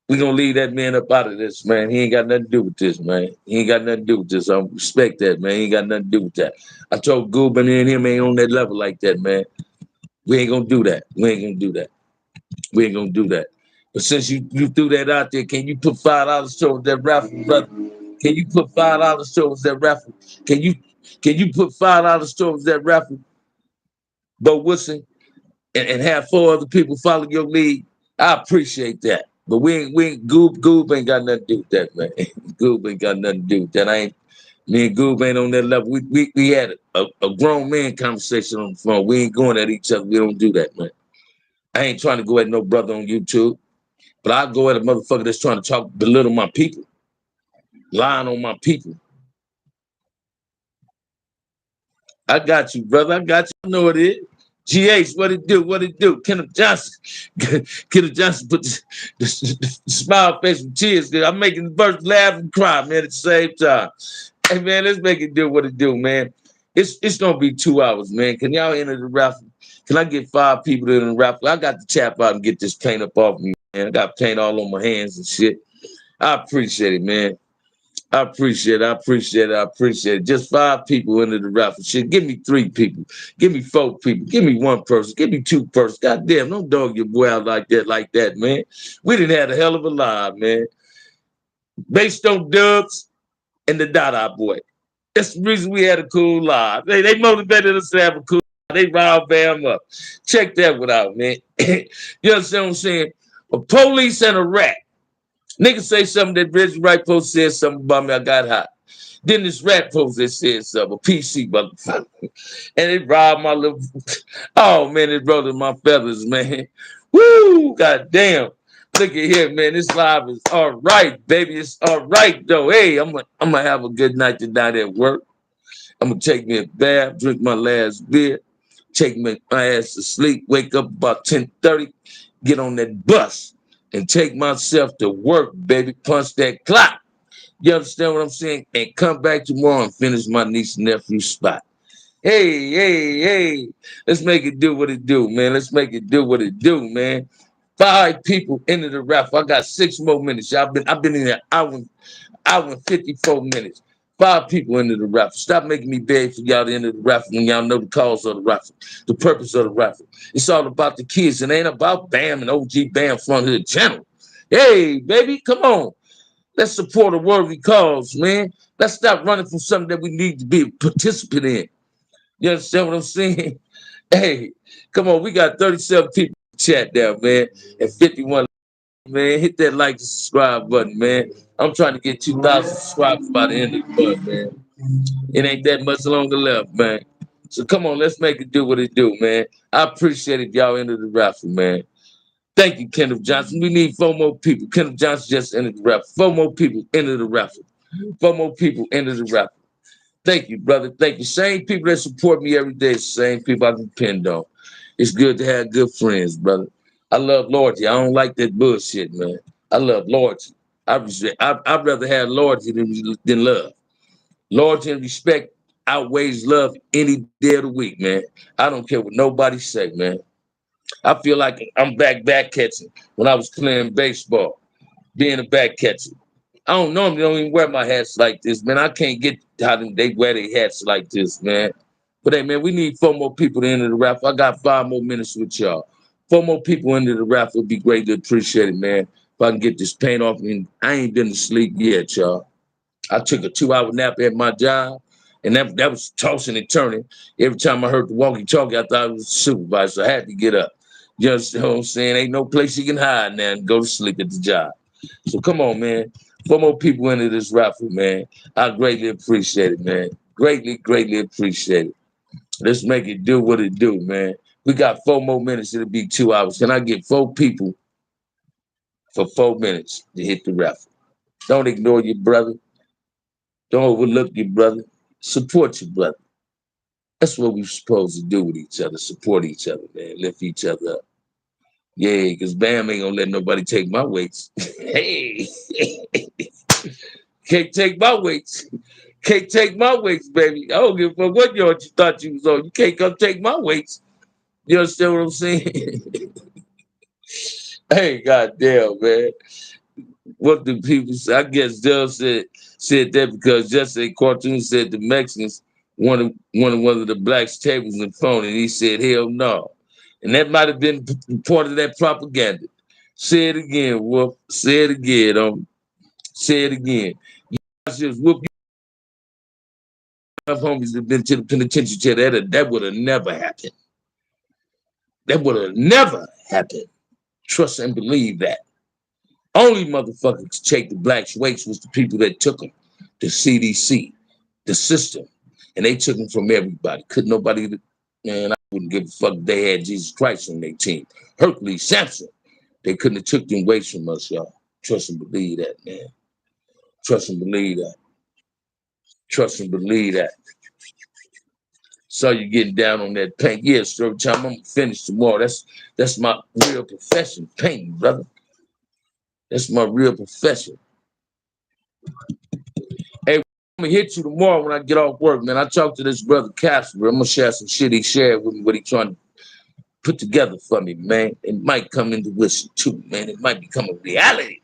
We gonna leave that man up out of this, man. He ain't got nothing to do with this, man. He ain't got nothing to do with this. I respect that, man. He ain't got nothing to do with that. I told Goobin and him ain't on that level like that, man. We ain't gonna do that. We ain't gonna do that. We ain't gonna do that. But since you threw that out there, can you put $5 towards that raffle, brother? Can you put $5 towards that raffle? Can you put $5 towards that raffle, Bo Wilson, and have 4 other people follow your lead? I appreciate that. But we ain't Goob ain't got nothing to do with that, man. Goob ain't got nothing to do with that. Me and Goob ain't on that level. We had a grown man conversation on the phone. We ain't going at each other. We don't do that, man. I ain't trying to go at no brother on YouTube, but I go at a motherfucker that's trying to belittle my people, lying on my people. I got you, brother. I got you. I know it is. GH, what it do? What it do? Kenneth Johnson. Kenneth Johnson put the smile face with tears there. I'm making the birds laugh and cry, man, at the same time. Hey, man, let's make it do what it do, man. It's going to be 2 hours, man. Can y'all enter the raffle? Can I get 5 people in the raffle? I got to tap out and get this paint up off me, man. I got paint all on my hands and shit. I appreciate it, man. I appreciate it. Just 5 people into the raffle. Shit, give me 3 people. Give me 4 people. Give me 1 person. Give me 2 persons. God damn, don't dog your boy out like that, man. We done had a hell of a live, man. Based on Dubs and the Dada boy. That's the reason we had a cool live. They motivated us to have a cool live. They riled Bam up. Check that one out, man. You understand what I'm saying? A police and a rat. Niggas say something that Reggie Wright post said something about me. I got hot. Then this rat post that said something, a PC motherfucker. And it robbed my little, oh man, it ruffled my feathers, man. Woo, goddamn. Look at here, man. This live is all right, baby. It's all right, though. Hey, I'm gonna have a good night tonight at work. I'm gonna take me a bath, drink my last beer, take my ass to sleep, wake up about 10:30, get on that bus, and take myself to work, baby. Punch that clock. You understand what I'm saying? And come back tomorrow and finish my niece and nephew spot. Hey. Let's make it do what it do, man. Let's make it do what it do, man. 5 people into the raffle. I got 6 more minutes. I've been in there hour and 54 minutes. 5 people into the raffle. Stop making me beg for y'all to enter the raffle when y'all know the cause of the raffle, the purpose of the raffle. It's all about the kids. It ain't about Bam and OG Bam Front Hood Channel. Hey, baby, come on. Let's support a worthy cause, man. Let's stop running from something that we need to be a participant in. You understand what I'm saying? Hey, come on. We got 37 people in the chat there, man, and 51. Man, hit that like and subscribe button, man. I'm trying to get 2,000 subscribers by the end of the month, man. It ain't that much longer left, man. So come on, let's make it do what it do, man. I appreciate it if y'all into the raffle, man. Thank you, Kenneth Johnson. We need 4 more people. Kenneth Johnson just entered the raffle. 4 more people into the raffle. 4 more people into the raffle. Thank you, brother. Thank you. Same people that support me every day, same people I can depend on. It's good to have good friends, brother. I love loyalty. I don't like that bullshit, man. I love loyalty. I'd rather have loyalty than love. Loyalty and respect outweighs love any day of the week, man. I don't care what nobody say, man. I feel like I'm back catching when I was playing baseball, being a back catcher. I don't even wear my hats like this, man. I can't get how they wear their hats like this, man. But hey, man, we need 4 more people to enter the raffle. I got 5 more minutes with y'all. 4 more people into the raffle would be great to appreciate it, man. If I can get this paint off, and I ain't been to sleep yet, y'all. I took a 2-hour nap at my job, and that was tossing and turning. Every time I heard the walkie-talkie, I thought it was a supervisor. So I had to get up. You understand what I'm saying? Ain't no place you can hide now and go to sleep at the job. So come on, man. 4 more people into this raffle, man. I greatly appreciate it, man. Greatly appreciate it. Let's make it do what it do, man. We got 4 more minutes. It'll be 2 hours. Can I get 4 people for 4 minutes to hit the raffle? Don't ignore your brother. Don't overlook your brother. Support your brother. That's what we're supposed to do with each other, support each other, man, lift each other up. Yeah, because Bam ain't gonna let nobody take my weights. Hey, can't take my weights. Can't take my weights, baby. I don't give a fuck what you thought you was on. You can't come take my weights. You understand what I'm saying? Hey, goddamn, man. What do people say? I guess Dell said that because just a cartoon said the Mexicans wanted one of the blacks' tables and phone, and he said, hell no. And that might have been part of that propaganda. Say it again, Wolf. Say it again. Say it again. Just whoop you homies that been to the penitentiary. That would have never happened. That would have never happened. Trust and believe that. Only motherfuckers to take the blacks' weights was the people that took them. The CDC, the system. And they took them from everybody. Couldn't nobody, man, I wouldn't give a fuck if they had Jesus Christ on their team. Hercules, Samson. They couldn't have took them weights from us, y'all. Trust and believe that, man. Trust and believe that. Trust and believe that. So you getting down on that paint. Yeah, story time. I'm gonna finish tomorrow. That's my real profession, painting, brother. That's my real profession. Hey, I'm gonna hit you tomorrow when I get off work, man. I talked to this brother Casper. I'm gonna share some shit he shared with me, what he trying to put together for me, man. It might come into wisdom too, man. It might become a reality.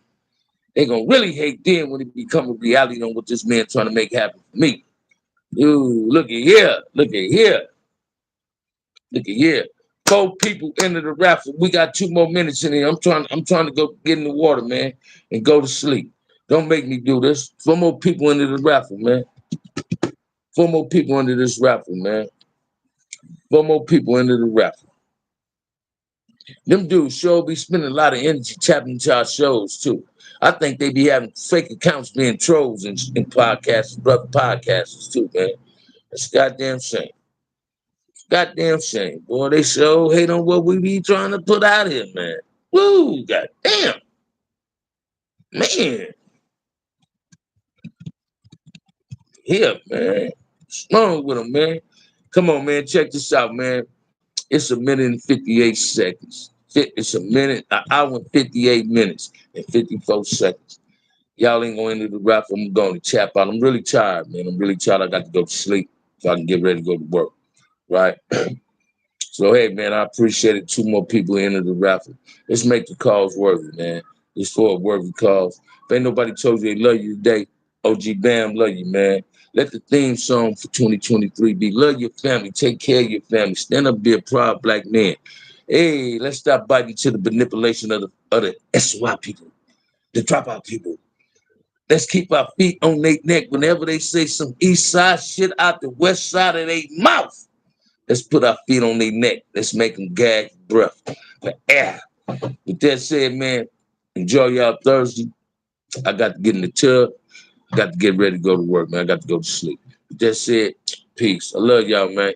They gonna really hate then when it become a reality on what this man trying to make happen for me. Ooh, look at here. Look at here. Look at here. 4 people into the raffle. We got 2 more minutes in here. I'm trying to go get in the water, man, and go to sleep. Don't make me do this. 4 more people into the raffle, man. 4 more people into this raffle, man. 4 more people into the raffle. Them dudes sure be spending a lot of energy tapping into our shows, too. I think they be having fake accounts being trolls in podcasts, brother podcasters, too, man. That's a goddamn shame. Goddamn shame, boy. They sure hate on what we be trying to put out here, man. Woo, goddamn. Man. Here, man. What's wrong with them, man? Come on, man. Check this out, man. It's 1:58. It's an hour and 58 minutes and 54 seconds. Y'all ain't going into the raffle. I'm going to tap out. I'm really tired, man. I'm really tired. I got to go to sleep so I can get ready to go to work, right? So, hey, man, I appreciate it. 2 more people into the raffle. Let's make the cause worthy, man. It's for a worthy cause. If ain't nobody told you they love you today, OG Bam love you, man. Let the theme song for 2023 be love your family, take care of your family, stand up, be a proud black man. Hey, let's stop biting to the manipulation of the SY people, the dropout people. Let's keep our feet on their neck whenever they say some east side shit out the west side of their mouth. Let's put our feet on their neck. Let's make them gag breath for air. With that said, man, enjoy y'all Thursday. I got to get in the tub. I got to get ready to go to work, man. I got to go to sleep. With that said, peace. I love y'all, man.